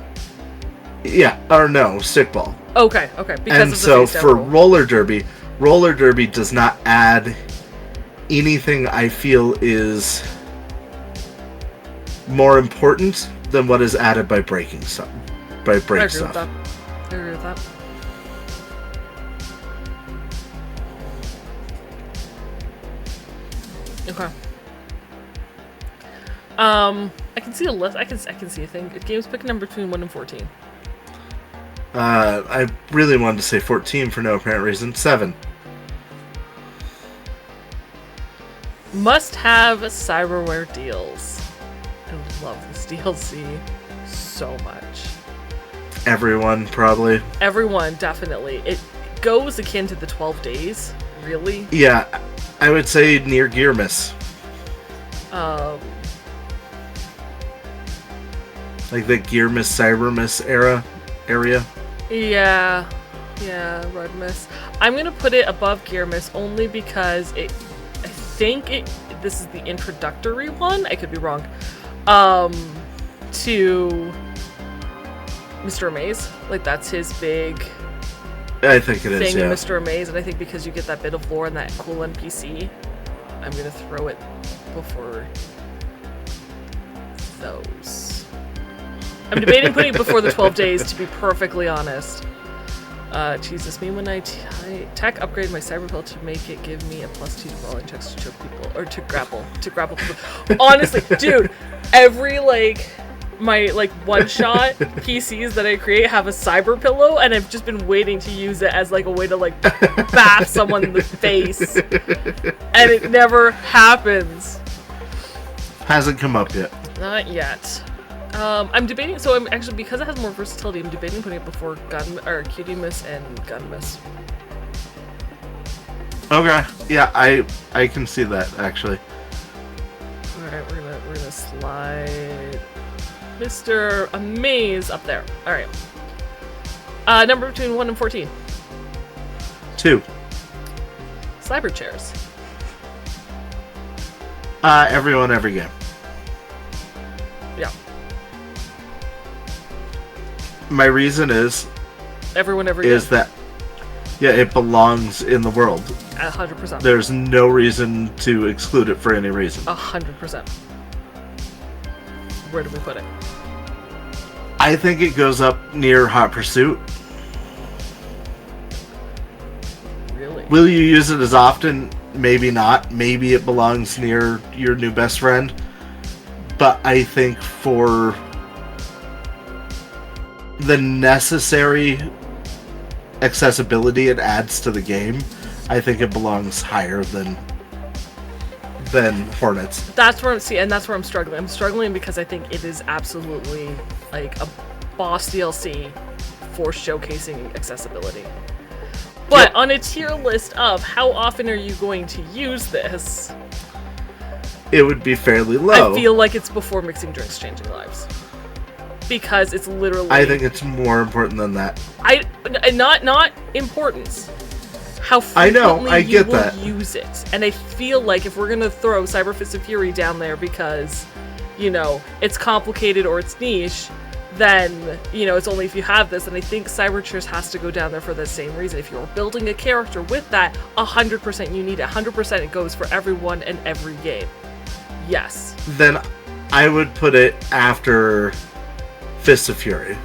Yeah, or no, Stickball. Okay. Because and of the so face down for rule. roller derby does not add anything I feel is more important than what is added by breaking stuff. By break stuff. I agree with that. Okay. I can see a list. I can see a thing. Games pick a number between 1 and 14. I really wanted to say 14 for no apparent reason. 7. Must have cyberware deals. I love this DLC so much. Everyone, probably. Everyone, definitely. It goes akin to the 12 days, really. Yeah, I would say near Gearmas. Like the Gearmas, Cybermas area. Yeah, Red Mist. I'm gonna put it above Gearmas only because I think this is the introductory one. I could be wrong. To Mr. Amaze, like that's his big. I think it is. Thing Yeah. in Mr. Amaze, and I think because you get that bit of lore and that cool NPC, I'm gonna throw it before those. I'm debating putting it before the 12 days, to be perfectly honest. Jesus, me when I tech upgrade my Cyberpunk to make it give me a +2 to brawling checks to choke people, or to grapple people. Honestly, dude, every my one-shot PCs that I create have a cyber pillow, and I've just been waiting to use it as a way to bath someone in the face, and it never happens. Hasn't come up yet. Not yet. I'm debating. So I'm actually, because it has more versatility, I'm debating putting it before Cutie Miss and Gun Miss. Okay. Yeah, I can see that actually. All right, we're gonna slide Mr. Amaze up there. All right. Number between 1 and 14. 2. Cyber chairs. Everyone, every game. Yeah. My reason is Everyone, every is game. that it belongs in the world. 100%. There's no reason to exclude it for any reason. 100%. Where do we put it? I think it goes up near Hot Pursuit. Really? Will you use it as often? Maybe not. Maybe it belongs near your new best friend. But I think for the necessary accessibility it adds to the game, I think it belongs higher than Hornets. That's where I'm struggling. I'm struggling because I think it is absolutely a boss DLC for showcasing accessibility. But on a tier list of how often are you going to use this, it would be fairly low. I feel like it's before Mixing Drinks Changing Lives. Because it's literally... I think it's more important than that. Not importance. how frequently I get you will that. use it. And I feel like if we're going to throw Cyber Fist of Fury down there because, it's complicated or it's niche, then, it's only if you have this. And I think Cyber Cheers has to go down there for the same reason. If you're building a character with that, 100% you need it. 100% it goes for everyone and every game. Yes. Then I would put it after Fist of Fury.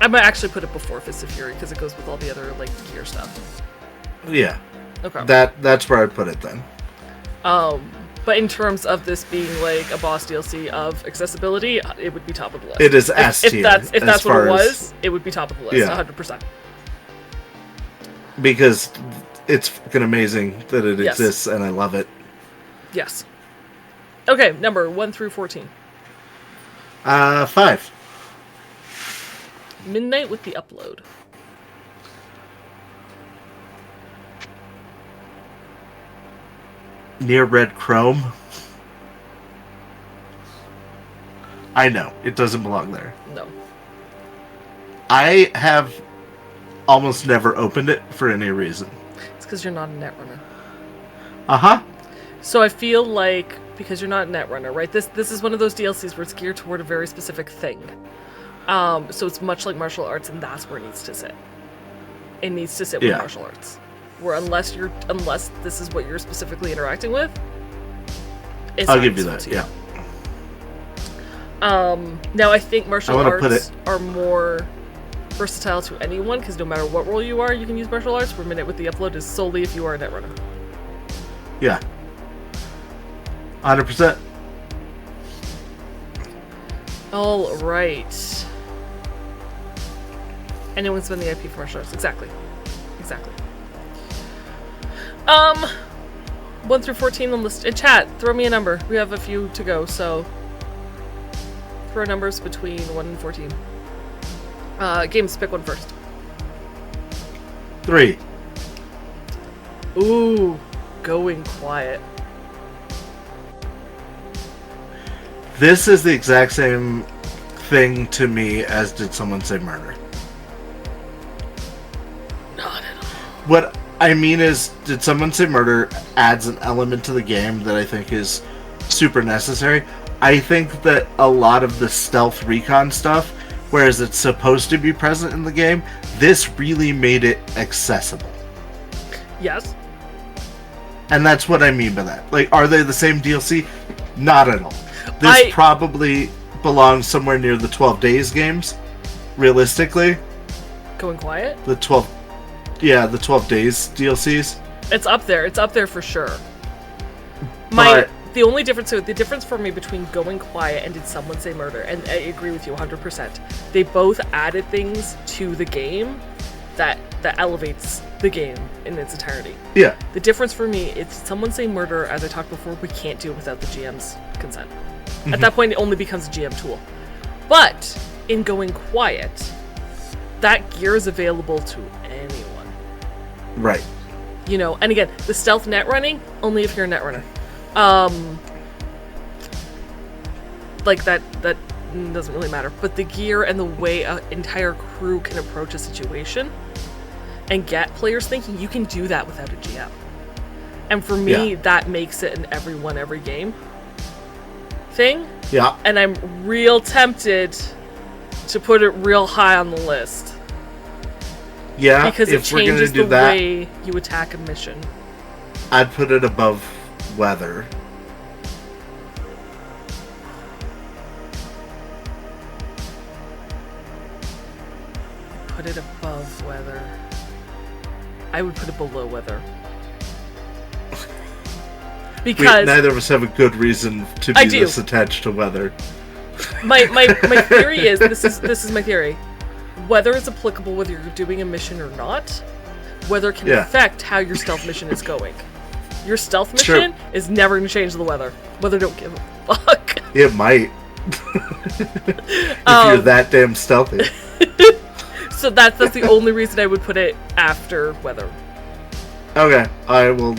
I might actually put it before Fist of Fury because it goes with all the other, gear stuff. Yeah. Okay. That's where I'd put it then. But in terms of this being a boss DLC of accessibility, it would be top of the list. It is S tier. If that's what it was, it would be top of the list, 100%. Because it's fucking amazing that it exists, and I love it. Yes. Okay, number 1 through 14. 5. Midnight with the Upload. Near Red Chrome. I know, it doesn't belong there. No. I have almost never opened it for any reason. It's because you're not a netrunner. Uh-huh. So I feel like, because you're not a netrunner, right? This is one of those DLCs where it's geared toward a very specific thing. So it's much like martial arts, and that's where it needs to sit. It needs to sit with martial arts. Where unless this is what you're specifically interacting with, I'll give you that. Yeah. Now I think martial arts are more versatile to anyone because no matter what role you are, you can use martial arts. Where Midnight with the Upload is solely if you are a netrunner. Yeah. 100%. All right. Anyone spend the IP for martial arts? Exactly. 1 through 14 on list. In chat, throw me a number. We have a few to go, so throw numbers between 1 and 14. Games, pick one first. 3. Ooh, Going Quiet. This is the exact same thing to me as Did Someone Say Murder? Not at all. What I mean is, Did Someone Say Murder adds an element to the game that I think is super necessary. I think that a lot of the stealth recon stuff, whereas it's supposed to be present in the game, this really made it accessible. Yes. And that's what I mean by that. Are they the same DLC? Not at all. This probably belongs somewhere near the 12 Days games, realistically. Going Quiet? The 12 Days DLCs. It's up there for sure. The only difference, the difference for me between Going Quiet and Did Someone Say Murder, and I agree with you 100%, they both added things to the game that elevates the game in its entirety. Yeah. The difference for me is Someone Say Murder, as I talked before, we can't do it without the GM's consent. At that point, it only becomes a GM tool. But in Going Quiet, that gear is available to anyone. Right. And again, the stealth net running, only if you're a net runner. That doesn't really matter. But the gear and the way an entire crew can approach a situation and get players thinking, you can do that without a GM. And for me, that makes it an everyone, every game thing. Yeah. And I'm real tempted to put it real high on the list. Yeah, because it changes the way you attack a mission. I'd put it above Weather. Put it above Weather. I would put it below Weather. Because neither of us have a good reason to be this attached to Weather. My theory is this is my theory. Weather is applicable whether you're doing a mission or not. Weather can affect how your stealth mission is going. Your stealth mission is never going to change the weather. Weather don't give a fuck. It might. If you're that damn stealthy. So that's the only reason I would put it after Weather. Okay, I will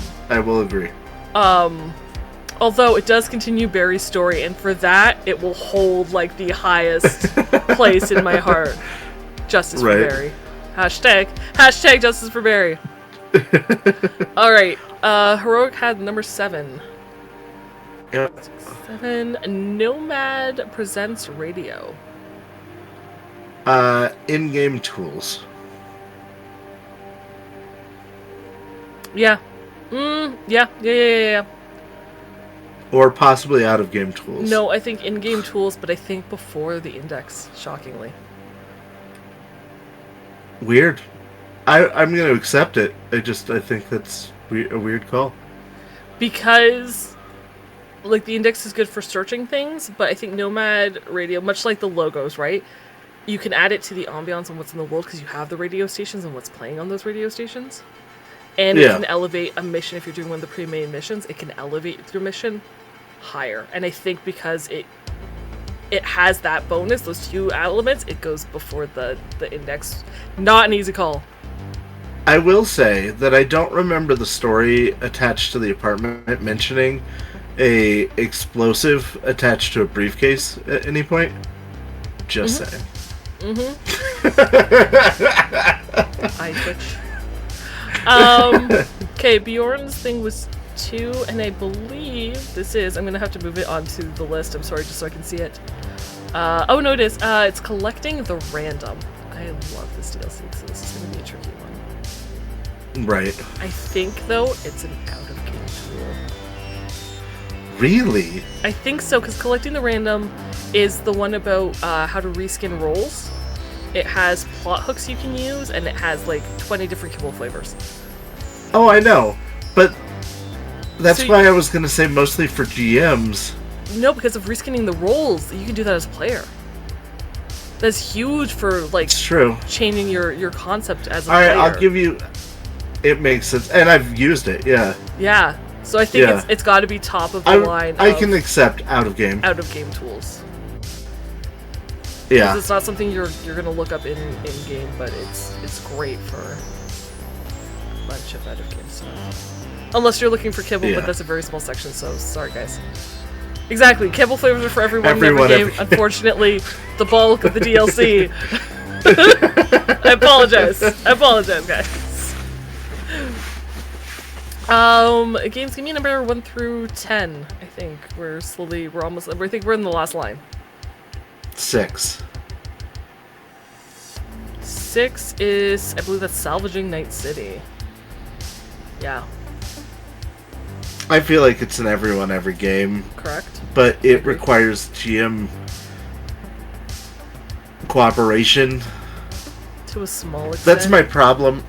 agree. Although it does continue Barry's story, and for that, it will hold the highest place in my heart. Justice for Barry. Hashtag Justice for Barry. All right. Heroic had number 7. Yep. 7. Nomad presents radio. In-game tools. Yeah. Yeah. Or possibly out-of-game tools. No, I think in-game tools, but I think before the index, shockingly. Weird. I'm going to accept it. I think that's a weird call. Because, like, the index is good for searching things, but I think Nomad Radio, much like the logos, right? You can add it to the ambiance and what's in the world because you have the radio stations and what's playing on those radio stations. And it can elevate a mission. If you're doing one of the pre-main missions, it can elevate your mission higher. And I think because it has that bonus, those 2 elements, it goes before the index. Not an easy call. I will say that I don't remember the story attached to the apartment mentioning a explosive attached to a briefcase at any point. Just saying. I twitch. Okay, Bjorn's thing was 2, and I believe this is... I'm going to have to move it onto the list. I'm sorry, just so I can see it. Oh, no, it is. It's collecting the random. I love this DLC, so this is going to be a tricky one. Right. I think, though, it's an out-of-game tool. Really? I think so, because collecting the random is the one about how to reskin rolls. It has plot hooks you can use, and it has, like, 20 different kibble flavors. Oh, I know. But that's why I was going to say mostly for GMs. No, because of reskinning the rolls, you can do that as a player. That's huge for, like, it's true. Changing your concept as a player. Alright, I'll give you... It makes sense. And I've used it, yeah. Yeah. So I think it's got to be top of the line. I can accept out-of-game. Out-of-game tools. Yeah. It's not something you're going to look up in game, but it's great for a bunch of out-of-game stuff. Unless you're looking for kibble, but that's a very small section, so sorry, guys. Exactly, kibble flavors are for everyone in every game. Unfortunately, the bulk of the DLC. I apologize, guys. Games, give me number 1 through 10. I think I think we're in the last line. 6. 6 is, I believe that's Salvaging Night City. Yeah. I feel like it's in every game. Correct. But it requires GM cooperation. To a small extent. That's my problem,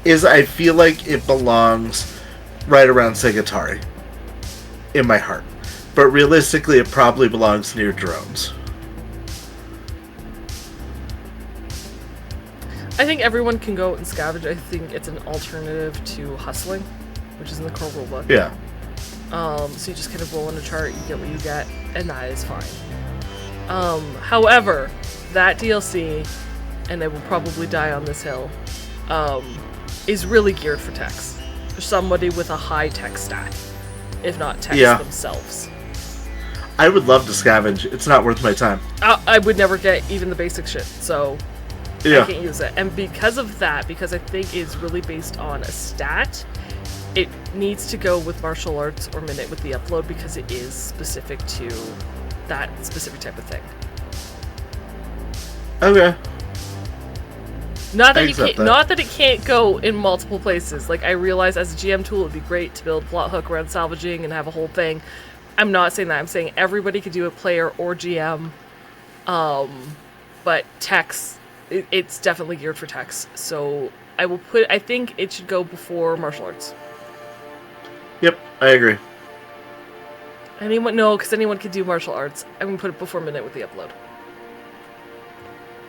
is I feel like it belongs right around Segatari. In my heart. But realistically, it probably belongs near drones. I think everyone can go and scavenge. I think it's an alternative to hustling, which is in the core rulebook. Yeah. So you just kind of roll in a chart, you get what you get, and that is fine. However, that DLC, and I will probably die on this hill, is really geared for techs. For somebody with a high tech stat, if not techs themselves. I would love to scavenge. It's not worth my time. I would never get even the basic shit, so I can't use it. And because of that, because I think it's really based on a stat, it needs to go with martial arts or minute with the upload because it is specific to that specific type of thing. Okay. Not that it can't go in multiple places. Like, I realize as a GM tool, it'd be great to build plot hook around salvaging and have a whole thing. I'm not saying that. I'm saying everybody could do it, player or GM. But techs, it's definitely geared for techs. So I think it should go before martial arts. Yep, I agree. Because anyone could do martial arts. I'm going to put it before midnight with the upload.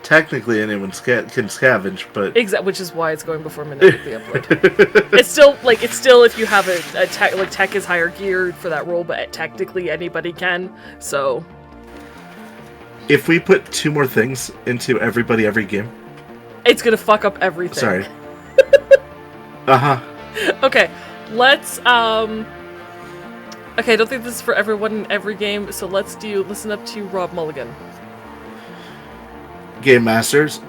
Technically, anyone can scavenge, but... Which is why it's going before midnight with the upload. It's still if you have a tech, like, tech is higher geared for that role, but technically anybody can, so... If we put 2 more things into every game... It's gonna fuck up everything. Sorry. Uh-huh. Okay, let's, Okay, I don't think this is for everyone in every game, so listen up to Rob Mulligan. Game Masters.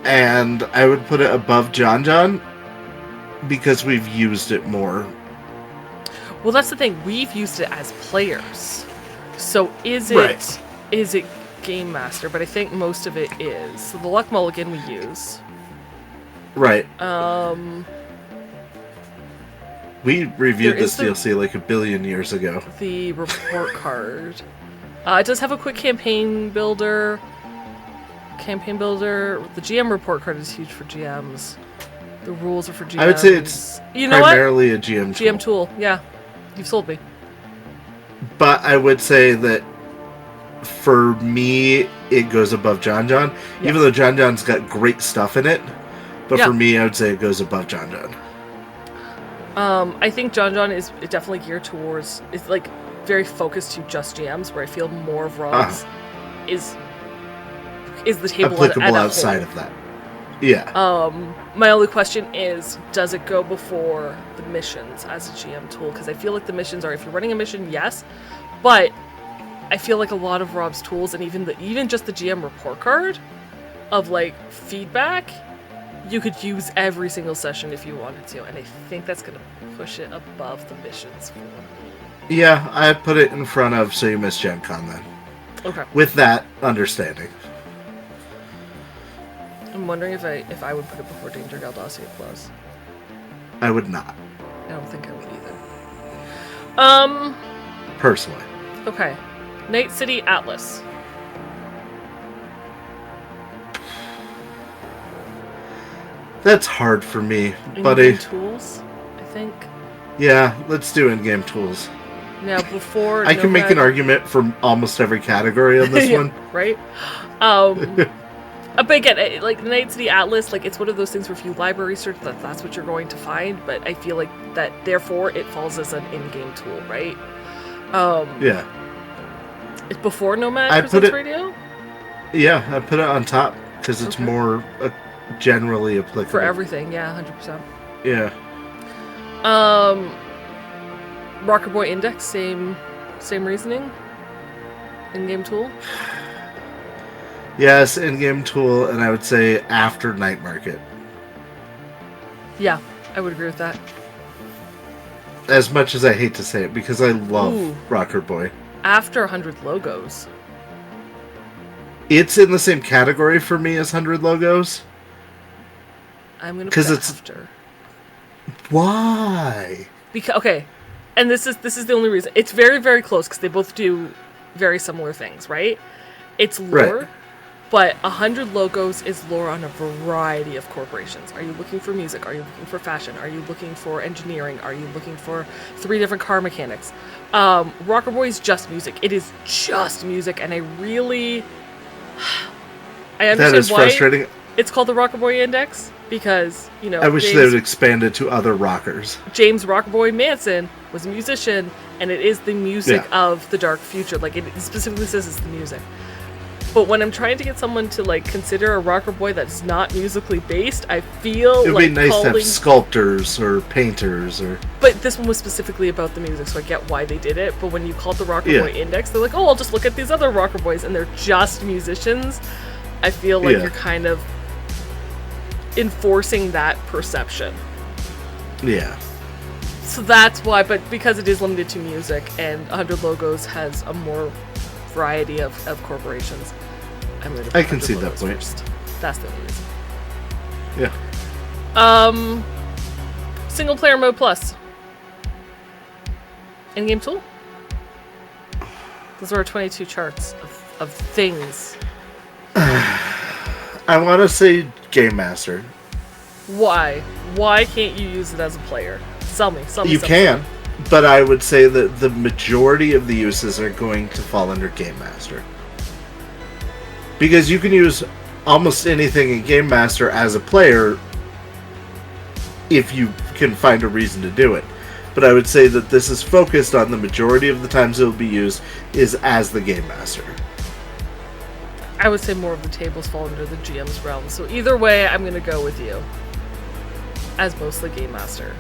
And I would put it above John John because we've used it more. Well, that's the thing. We've used it as players. So is it Right. is it Game Master? But I think most of it is. So the Luck Mulligan we use. Right. We There reviewed is this DLC like a billion years ago. the report card. It does have a quick campaign builder. The GM report card is huge for GMs. The rules are for GMs. I would say it's you know what? primarily a GM tool. GM tool. Yeah, you've sold me. But I would say that for me, it goes above John John. Yeah. Even though John John's got great stuff in it. But Yeah. for me, I would say it goes above John John. I think John John is definitely geared towards, it's like very focused to just GMs, where I feel more of Rob's is the table Applicable at a outside whole. of that. Yeah. My only question is, does it go before the missions as a GM tool? Because I feel like the missions are, if you're running a mission, yes, but I feel like a lot of Rob's tools, and even just the GM report card of like feedback, you could use every single session if you wanted to, and I think that's going to push it above the missions for me. Yeah, I'd put it in front of So You Missed Gen Con then. Okay. With that understanding. I'm wondering if I would put it before Danger Galdacia Plus. I would not. I don't think I would either. Personally. Okay. Night City Atlas. That's hard for me, In-game buddy. tools, I think. Yeah, let's do in-game tools. Now, before I can make an Nomad- argument for almost every category on this Yeah, one. right? But again, like Night City Atlas, like it's one of those things where if you library search, that's what you're going to find. But I feel like that, therefore, it falls as an in-game tool, right? Yeah. It's before Nomad I Presents put it- Radio Yeah, I put it on top because it's Okay. more generally applicable. for everything. Yeah, 100%. Yeah. Rocker Boy Index, same reasoning. In-game tool. Yes, in-game tool, and I would say after Night Market. Yeah, I would agree with that. As much as I hate to say it, because I love Ooh. Rocker Boy. After 100 logos. It's in the same category for me as 100 Logos. I'm gonna 'Cause put it it's- after. Why? Because okay, and this is the only reason. It's very, very close because they both do very similar things, right? It's lore, Right. but 100 Logos is lore on a variety of corporations. Are you looking for music? Are you looking for fashion? Are you looking for engineering? Are you looking for 3 different car mechanics? Rocker Boy is just music. It is just music, and I understand That is why frustrating. it's called the Rocker Boy Index because I wish they would expand it to other rockers. James Rockboy Manson was a musician, and it is the music Yeah. of the dark future. Like, it specifically says it's the music. But when I'm trying to get someone to, like, consider a rocker boy that's not musically based, I feel It would like be nice to calling... have sculptors or painters or... But this one was specifically about the music, so I get why they did it. But when you call it the Rocker Yeah. Boy Index, they're like, oh, I'll just look at these other rocker boys, and they're just musicians. I feel like Yeah. you're kind of enforcing that perception. Yeah. So that's why, but because it is limited to music and 100 Logos has a more variety of corporations, I'm going to I can see that point. first. That's the only reason. Yeah. Single player mode plus. In-game tool? Those are our 22 charts of things. I want to say Game Master. Why? Why can't you use it as a player? Sell me. You can, but I would say that the majority of the uses are going to fall under Game Master. Because you can use almost anything in Game Master as a player if you can find a reason to do it. But I would say that this is focused on the majority of the times it will be used is as the Game Master. I would say more of the tables fall under the GM's realm. So either way, I'm going to go with you. As mostly Game Master.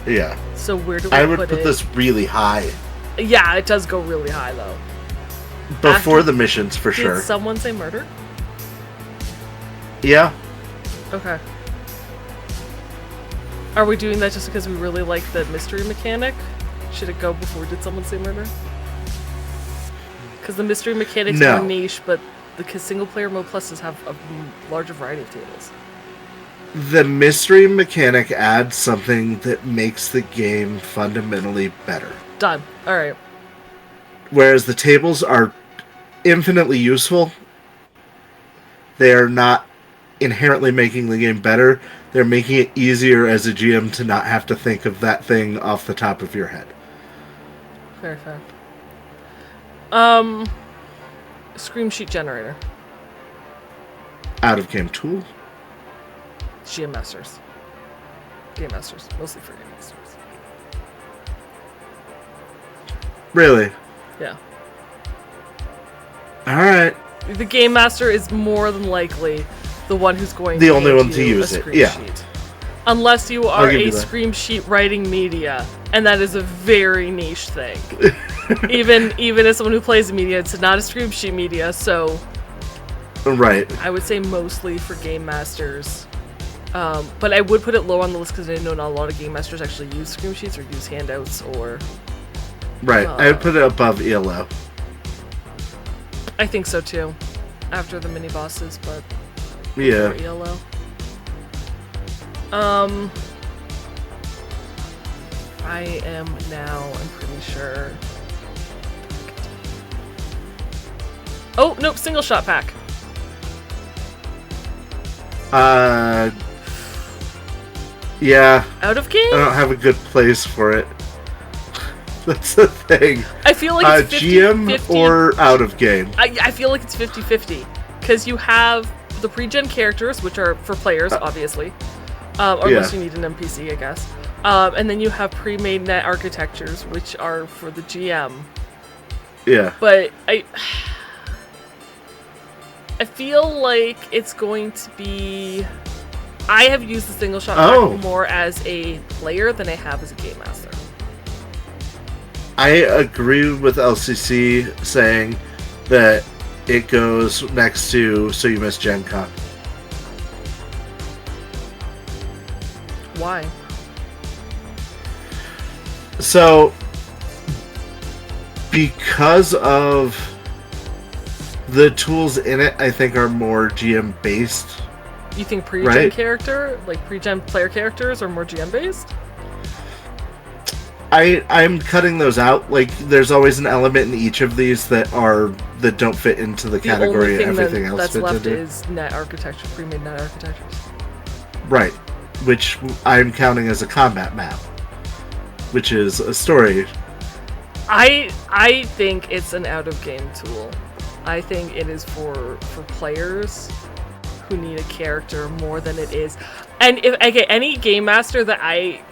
Yeah. So where do I we would put put it? this really high. Yeah, it does go really high though. Before After- the missions, for Did sure. someone say murder? Yeah. Okay. Are we doing that just because we really like the mystery mechanic? Should it go before Did Someone Say Murder? Because the mystery mechanic's more niche, but the single-player mode pluses have a larger variety of tables. The mystery mechanic adds something that makes the game fundamentally better. Done. Alright. Whereas the tables are infinitely useful, they are not inherently making the game better. They're making it easier as a GM to not have to think of that thing off the top of your head. Fair. Scream sheet generator. Out of game tool. GM Masters. Game Masters. Mostly for Game Masters. Really? Yeah. Alright. The Game Master is more than likely the one who's going the to only one to use it. Yeah. Sheet. Unless you are a Scream sheet writing media, and that is a very niche thing. even as someone who plays media, it's not a Scream sheet media, so right. I would say mostly for Game Masters. But I would put it low on the list because I know not a lot of Game Masters actually use Scream sheets or use handouts or... Right, I would put it above ELO. I think so too. After the mini bosses, but... Yeah. ELO. I am now, I'm pretty sure. Oh, nope, single shot pack. Yeah. Out of game? I don't have a good place for it. That's the thing. I feel like it's 50, GM 50, or out of game. I feel like it's 50-50. Because you have the pre-gen characters, which are for players, obviously. Unless you need an NPC, I guess. And then you have pre-made net architectures, which are for the GM. Yeah. But I feel like it's going to be... I have used the single shot pack more as a player than I have as a game master. I agree with LCC saying that it goes next to So You Missed Gen Con. Why? So, because of the tools in it, I think are more GM based. You think pre-gen character, like pre-gen player characters, are more GM based? I'm cutting those out. Like, there's always an element in each of these that don't fit into the category. Everything else that's fits left into. is net architecture, pre-made net architectures. Right, which I'm counting as a combat map, which is a story. I think it's an out-of-game tool. I think it is for players who need a character more than it is. And if I get any game master that I,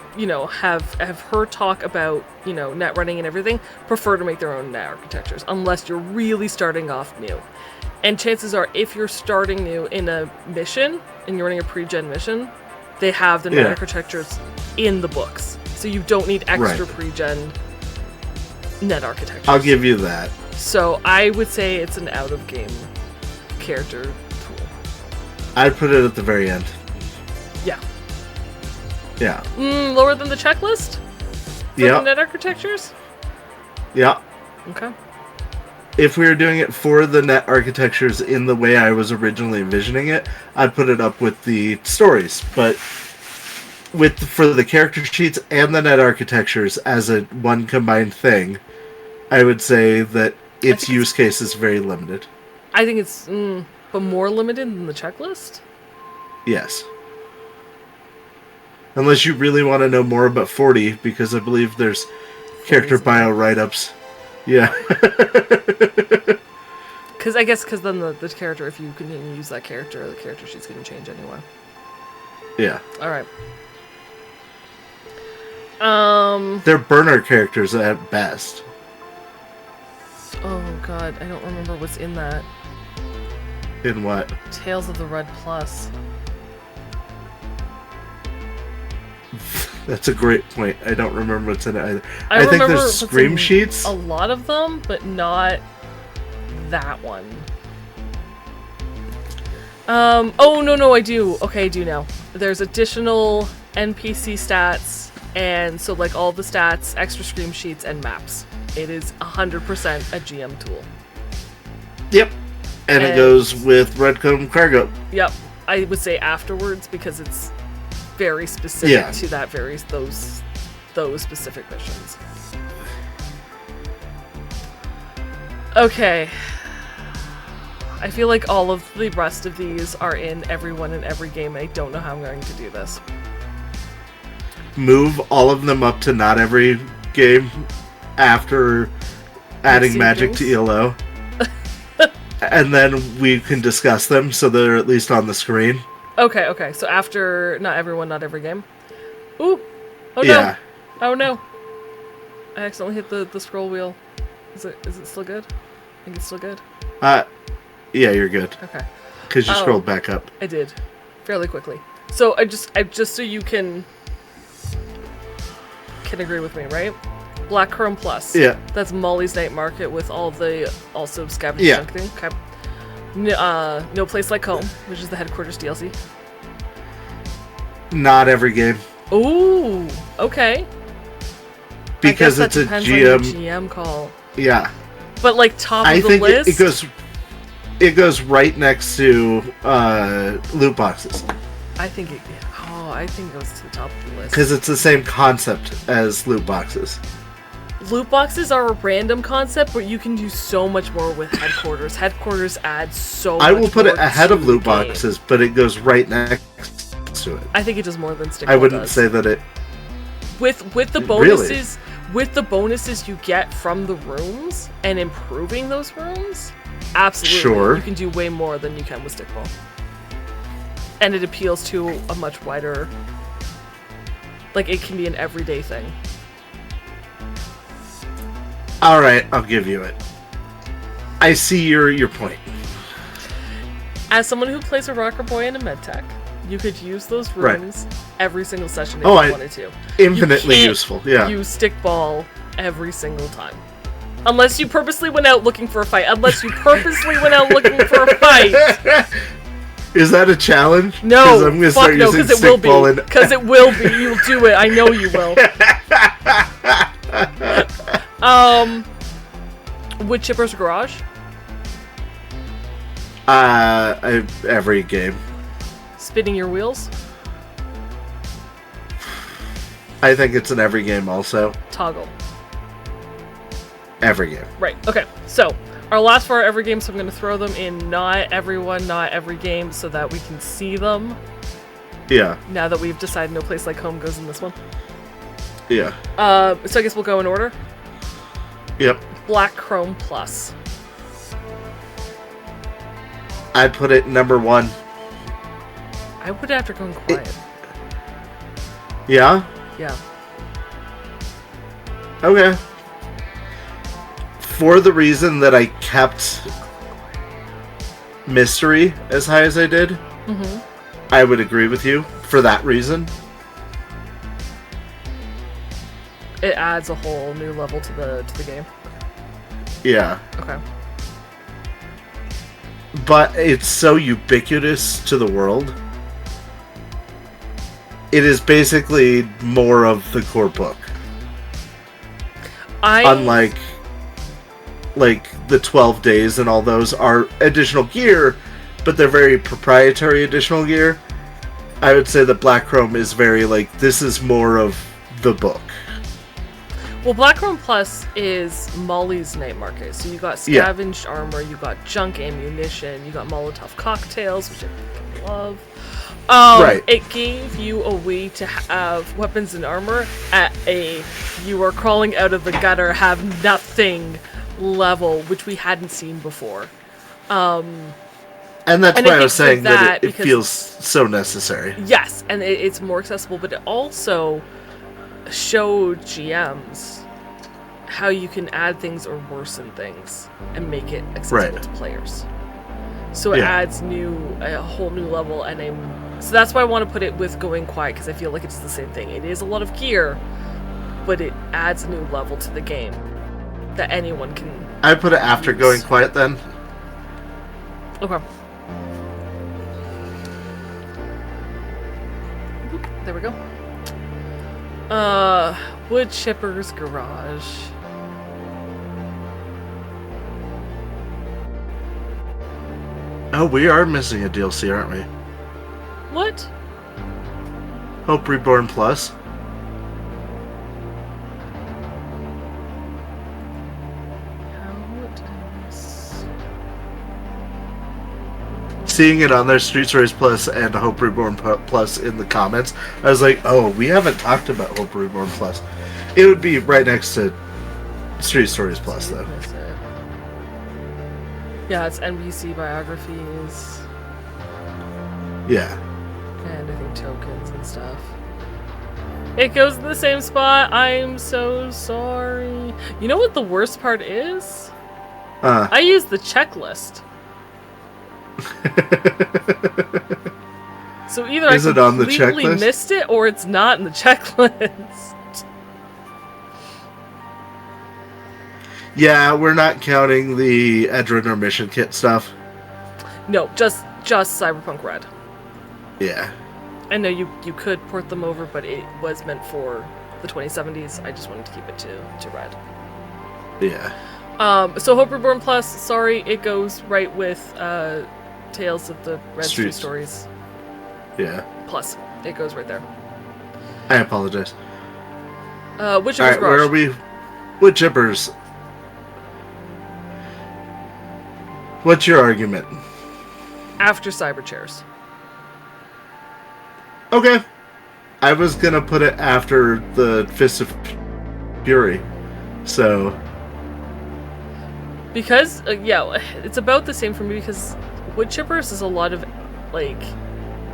have heard talk about, net running and everything, prefer to make their own net architectures, unless you're really starting off new. And chances are, if you're starting new in a mission, and you're running a pre-gen mission, they have the net architectures in the books. So you don't need extra pre-gen net architectures. I'll give you that. So I would say it's an out-of-game character tool. I'd put it at the very end. Yeah. Yeah. Lower than the checklist? For the net architectures? Yeah. Okay. If we were doing it for the net architectures in the way I was originally envisioning it, I'd put it up with the stories. But for the character sheets and the net architectures as a one combined thing, I would say that its use case is very limited. I think it's but more limited than the checklist? Yes. Unless you really want to know more about 40, because I believe there's character bio write-ups. Yeah. Because then the character, if you continue to use that character, the character sheet's going to change anyway. Yeah. Alright. They're burner characters at best. Oh god, I don't remember what's in that. In what? Tales of the Red Plus. That's a great point. I don't remember what's in it either. I think there's Scream sheets. A lot of them, but not that one. Oh, no, I do. Okay, I do now. There's additional NPC stats, and so, like, all the stats, extra scream sheets, and maps. It is 100% a GM tool. Yep. And it goes with Redcomb Cargo. Yep. I would say afterwards, because it's very specific to that those specific missions. Okay. I feel like all of the rest of these are in everyone in every game, and I don't know how I'm going to do this. Move all of them up to not every game after adding magic to ELO. And then we can discuss them so they're at least on the screen. Okay. So after not everyone, not every game. Ooh. Oh no. Yeah. Oh no. I accidentally hit the scroll wheel. Is it still good? I think it's still good. Yeah, you're good. Okay. Because you scrolled back up. I did. Fairly quickly. So I just so you can agree with me, right? Black Chrome Plus. Yeah. That's Molly's Night Market with all the also scavenging junk thing. Okay. No Place Like Home, which is the headquarters DLC. Not every game. Ooh. Okay. Because it's a GM call. Yeah. But like top of the list. It goes right next to loot boxes. I think it goes to the top of the list. Because it's the same concept as loot boxes. Loot boxes are a random concept, but you can do so much more with headquarters. Headquarters adds so much. I will put it ahead of loot game. boxes, but it goes right next to it. I think it does more than Stickball I wouldn't does. say that it. With the bonuses, with the bonuses you get from the rooms and improving those rooms, absolutely, Sure. you can do way more than you can with Stickball. And it appeals to a much wider, like it can be an everyday thing. All right, I'll give you it. I see your point. As someone who plays a Rocker Boy and a Medtech, you could use those rooms every single session if you wanted to. Infinitely useful, yeah. Use Stickball every single time. Unless you purposely went out looking for a fight. Is that a challenge? No, I'm gonna start using because it will be. Stickball Because it will be. You'll do it. I know you will. Wood Chipper's Garage? Every game. Spinning Your Wheels? I think it's in every game also. Toggle. Every game. Right, okay. So, our last 4 every games, so I'm going to throw them in not everyone, not every game, so that we can see them. Yeah. Now that we've decided No Place Like Home goes in this one. Yeah. So I guess we'll go in order. Yep. Black Chrome Plus. I'd put it number 1. I would after going quiet. Yeah? Yeah. Okay. For the reason that I kept mystery as high as I did, I would agree with you for that reason. It adds a whole new level to the game. Yeah. Okay. But it's so ubiquitous to the world. It is basically more of the core book. Unlike the 12 days and all those are additional gear, but they're very proprietary additional gear. I would say that Black Chrome is very this is more of the book. Well, Black Chrome Plus is Molly's Night Market. So you got scavenged armor, you got junk ammunition, you got Molotov cocktails, which I fucking love. Right. It gave you a way to have weapons and armor at you are crawling out of the gutter, have nothing level, which we hadn't seen before. And that's why I was saying that it feels so necessary. Yes, and it's more accessible, but it also showed GMs how you can add things or worsen things and make it accessible to players. So it adds a whole new level, so that's why I want to put it with going quiet, because I feel like it's the same thing. It is a lot of gear, but it adds a new level to the game that anyone can I put it after going quiet then. Okay. There we go. Wood Chipper's Garage. Oh, we are missing a DLC, aren't we? What? Hope Reborn Plus. Seeing it on there, Street Stories Plus and Hope Reborn Plus in the comments, I was like, oh, we haven't talked about Hope Reborn Plus. It would be right next to Street Stories Plus, though. Yeah, it's NBC biographies. Yeah. And I think tokens and stuff. It goes in the same spot. I'm so sorry. You know what the worst part is? I used the checklist. So either I completely missed it or it's not in the checklist. Yeah, we're not counting the Edrunner mission kit stuff. No, just Cyberpunk RED. Yeah. I know you could port them over, but it was meant for the 2070s. I just wanted to keep it to RED. Yeah. So Hope Reborn Plus, sorry, it goes right with Tales of the Red Street Stories. Yeah. Plus, it goes right there. I apologize. Which Alright, where are we? Wood Chippers. What's your argument? After Cyber Chairs. Okay. I was gonna put it after the Fist of Fury. So. Because, yeah, it's about the same for me because Wood Chippers is a lot of, like,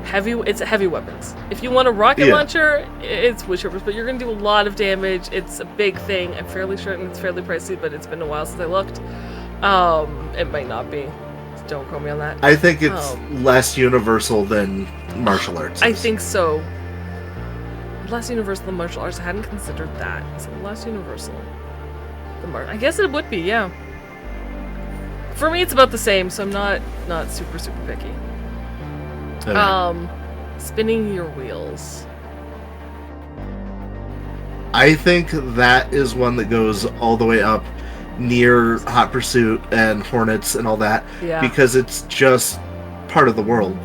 it's heavy weapons. If you want a rocket launcher, it's Wood Chippers, but you're going to do a lot of damage. It's a big thing. I'm fairly certain it's fairly pricey, but it's been a while since I looked. It might not be. Don't quote me on that. I think it's less universal than martial arts. I think so. Less universal than martial arts. I hadn't considered that. Is it less universal than martial? I guess it would be, yeah. For me, it's about the same, so I'm not super picky. Okay. Spinning your wheels. I think that is one that goes all the way up near Hot Pursuit and Hornets and all that. Yeah. Because it's just part of the world.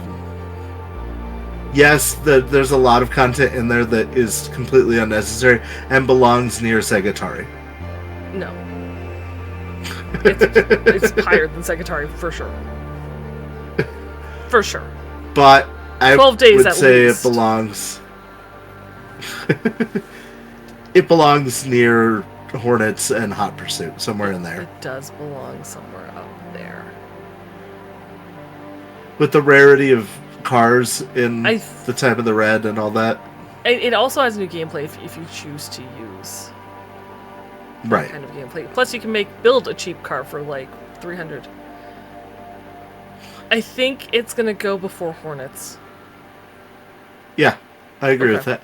Yes, there's a lot of content in there that is completely unnecessary and belongs near Segatari. No. It's higher than Segatari, for sure. For sure. But I 12 days would at say least. It belongs... it belongs near Hornets and Hot Pursuit, somewhere in there. It does belong somewhere up there. With the rarity of cars in the time of the Red and all that. It also has new gameplay if you choose to use that kind of gameplay. Plus, you can build a cheap car for like 300. I think it's gonna go before Hornets. Yeah, I agree with that.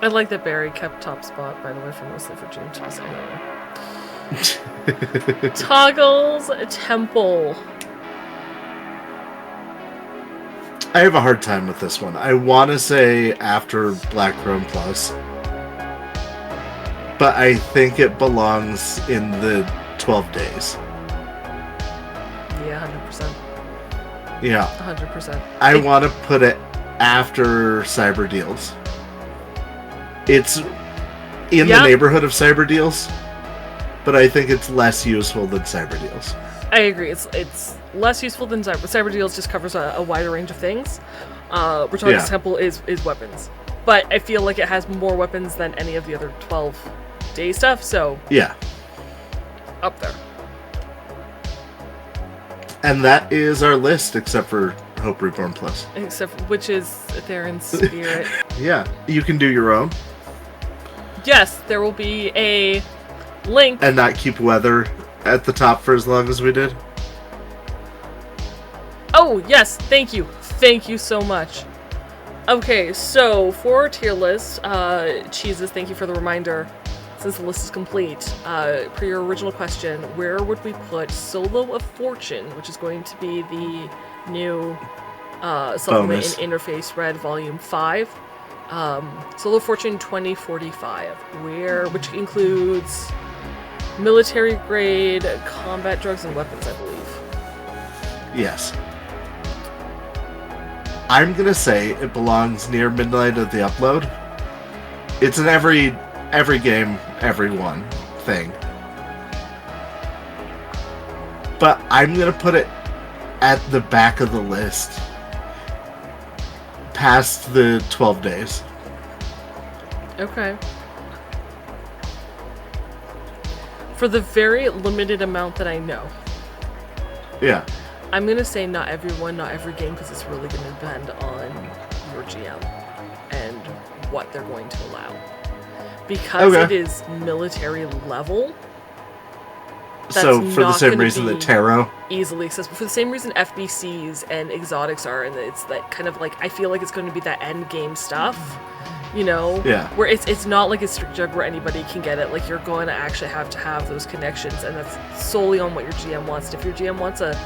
I like that Barry kept top spot, by the way, for mostly for June 2nd. Toggles Temple. I have a hard time with this one. I want to say after Black Chrome Plus, but I think it belongs in the 12 days. Yeah, 100%. Yeah. 100%. I want to put it after Cyber Deals. It's in the neighborhood of Cyber Deals, but I think it's less useful than Cyber Deals. I agree. It's less useful than Cyber. Cyber Deals just covers a wider range of things. Retarded's Temple is weapons. But I feel like it has more weapons than any of the other 12-day stuff, so... Yeah. Up there. And that is our list, except for Hope Reborn Plus. Which is there in spirit. Yeah. You can do your own. Yes, there will be a link. And not keep weather at the top for as long as we did. Oh, yes. Thank you. Thank you so much. Okay, so for tier list, Cheeses, thank you for the reminder. since the list is complete, per your original question, where would we put Solo of Fortune, which is going to be the new supplement Bonus. in Interface Red Volume 5. Solo of Fortune 2045, which includes military-grade combat drugs and weapons, I believe. Yes. I'm gonna say it belongs near midnight of the upload. It's an every game, every one thing. But I'm gonna put it at the back of the list. Past the 12 days. Okay. For the very limited amount that I know. Yeah. I'm going to say not everyone, not every game, because it's really going to depend on your GM and what they're going to allow. Because it is military level, so for the same reason that tarot? Easily accessible. For the same reason FBCs and exotics are, and it's that kind of like, I feel like it's going to be that end game stuff, you know? Yeah. Where it's not like a strict jug where anybody can get it. Like, you're going to actually have to have those connections, and that's solely on what your GM wants. If your GM wants a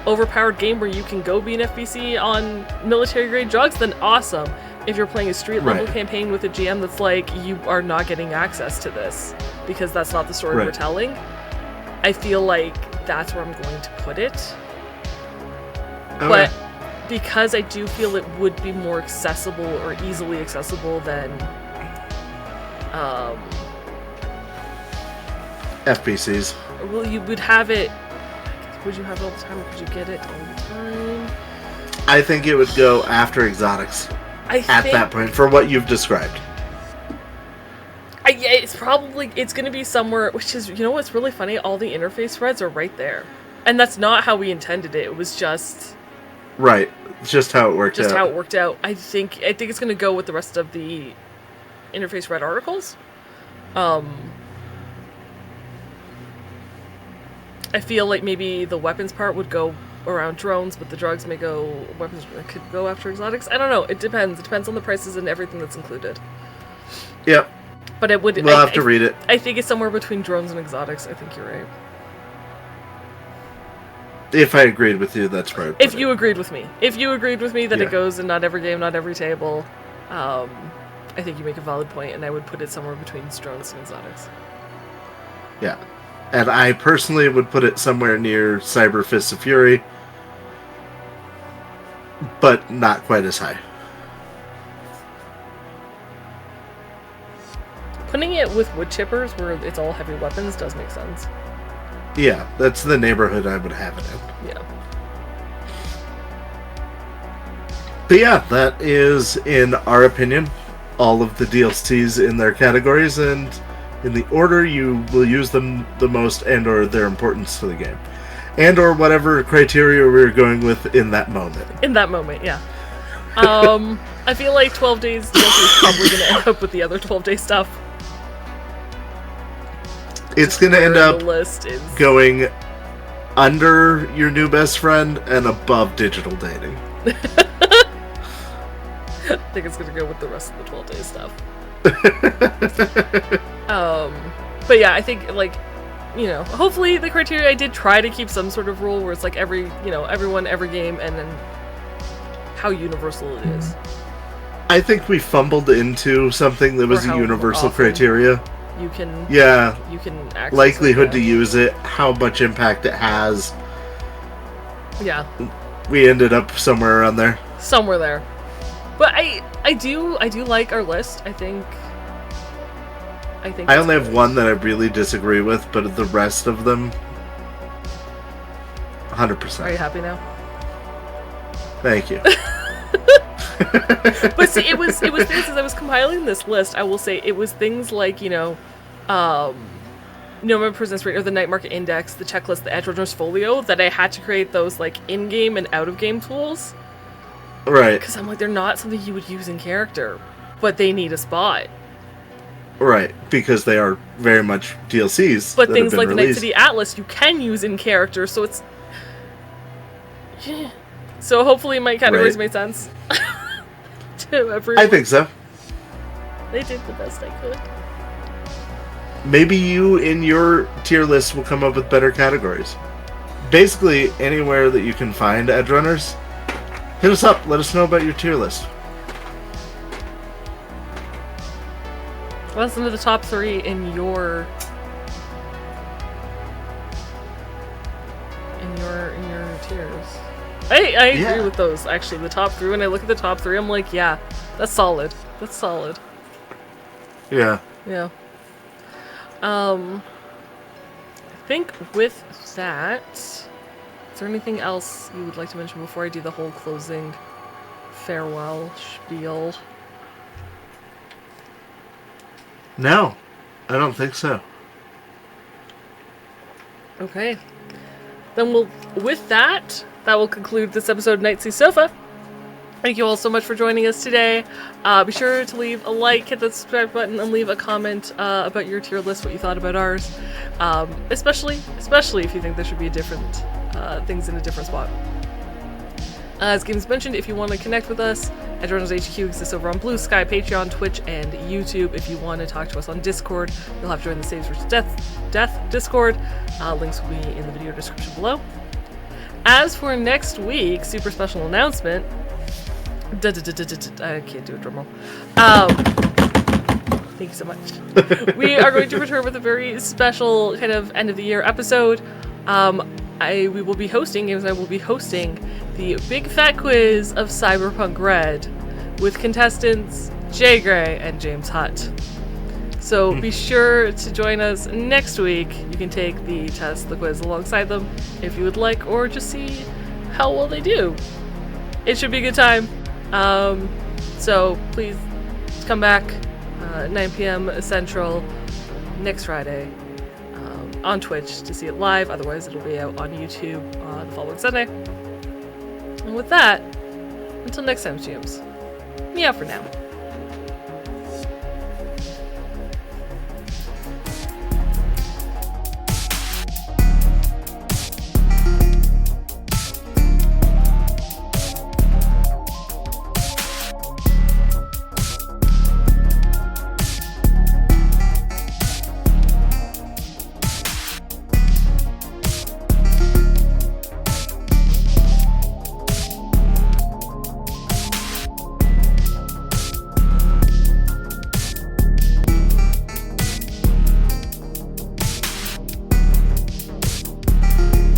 overpowered game where you can go be an FBC on military grade drugs, then awesome. If you're playing a street level campaign with a GM that's like, you are not getting access to this because that's not the story we're telling, I feel like that's where I'm going to put it. Okay. But because I do feel it would be more accessible or easily accessible than FBCs. Well, you would have it. Would you have it all the time, or could you get it all the time? I think it would go after exotics. At that point, for what you've described. Yeah, it's going to be somewhere, which is, you know what's really funny? All the interface threads are right there. And that's not how we intended it. It was just... Right. Just how it worked out. Just how it worked out. I think it's going to go with the rest of the interface red articles. I feel like maybe the weapons part would go around drones, but the drugs may go... Weapons could go after exotics. I don't know. It depends. It depends on the prices and everything that's included. Yep. But it would... We'll have to read it. I think it's somewhere between drones and exotics. I think you're right. If I agreed with you, that's right. If you agreed with me. If you agreed with me that it goes in not every game, not every table, I think you make a valid point, and I would put it somewhere between drones and exotics. Yeah. And I personally would put it somewhere near Cyber Fists of Fury, but not quite as high. Putting it with wood chippers, where it's all heavy weapons, does make sense. Yeah, that's the neighborhood I would have it in. Yeah. But yeah, that is, in our opinion, all of the DLCs in their categories, and in the order you will use them the most, and or their importance to the game. And or whatever criteria we're going with in that moment. In that moment, yeah. I feel like 12 Days DLC is probably going to end up with the other 12-day stuff. It's going to end up going under your new best friend and above digital dating. I think it's going to go with the rest of the 12-day stuff. But yeah, I think, like, you know, hopefully the criteria, I did try to keep some sort of rule where it's like everyone, every game, and then how universal it is. I think we fumbled into something that was a universal criteria. You can access likelihood to use it, how much impact it has. Yeah. We ended up somewhere around there. Somewhere there. But I do like our list. I think I only have one that I really disagree with, but the rest of them 100%. Are you happy now? Thank you. But see, it was things as I was compiling this list, I will say it was things like, Nomad Presence Rate or the Night Market Index, the checklist, the Edge Runners Folio, that I had to create those like in-game and out-of-game tools. Right. Because I'm like, they're not something you would use in character, but they need a spot. Right, because they are very much DLCs. But things like the Night City Atlas you can use in character, so it's... Yeah. So hopefully my categories made sense. To everyone. I think so. They did the best I could. maybe you in your tier list will come up with better categories. Basically, anywhere that you can find Edgerunners, hit us up. Let us know about your tier list. Listen to the top 3 in your tiers. I agree with those, actually. The top 3, when I look at the top 3, I'm like, yeah, that's solid. That's solid. Yeah. Yeah. I think with that, is there anything else you would like to mention before I do the whole closing farewell spiel? No, I don't think so. Okay. Then with that will conclude this episode of Nightsea Sofa. Thank you all so much for joining us today. Be sure to leave a like, hit the subscribe button, and leave a comment about your tier list, what you thought about ours. Especially if you think there should be different things in a different spot. As Games mentioned, if you want to connect with us, Edgerunners HQ exists over on Blue Sky, Patreon, Twitch, and YouTube. If you want to talk to us on Discord, you'll have to join the Saves vs. Death Discord. Links will be in the video description below. As for next week, super special announcement. I can't do a drum roll. Thank you so much. We are going to return with a very special kind of end of the year episode. We will be hosting, Games and I will be hosting the Big Fat Quiz of Cyberpunk RED with contestants Jay Gray and James Hutt. So be sure to join us next week. You can take the test, the quiz alongside them if you would like, or just see how well they do. It should be a good time. So please come back 9 p.m. Central next Friday on Twitch to see it live. Otherwise, it'll be out on YouTube on the following Sunday. And with that, until next time, GMs, meow for now.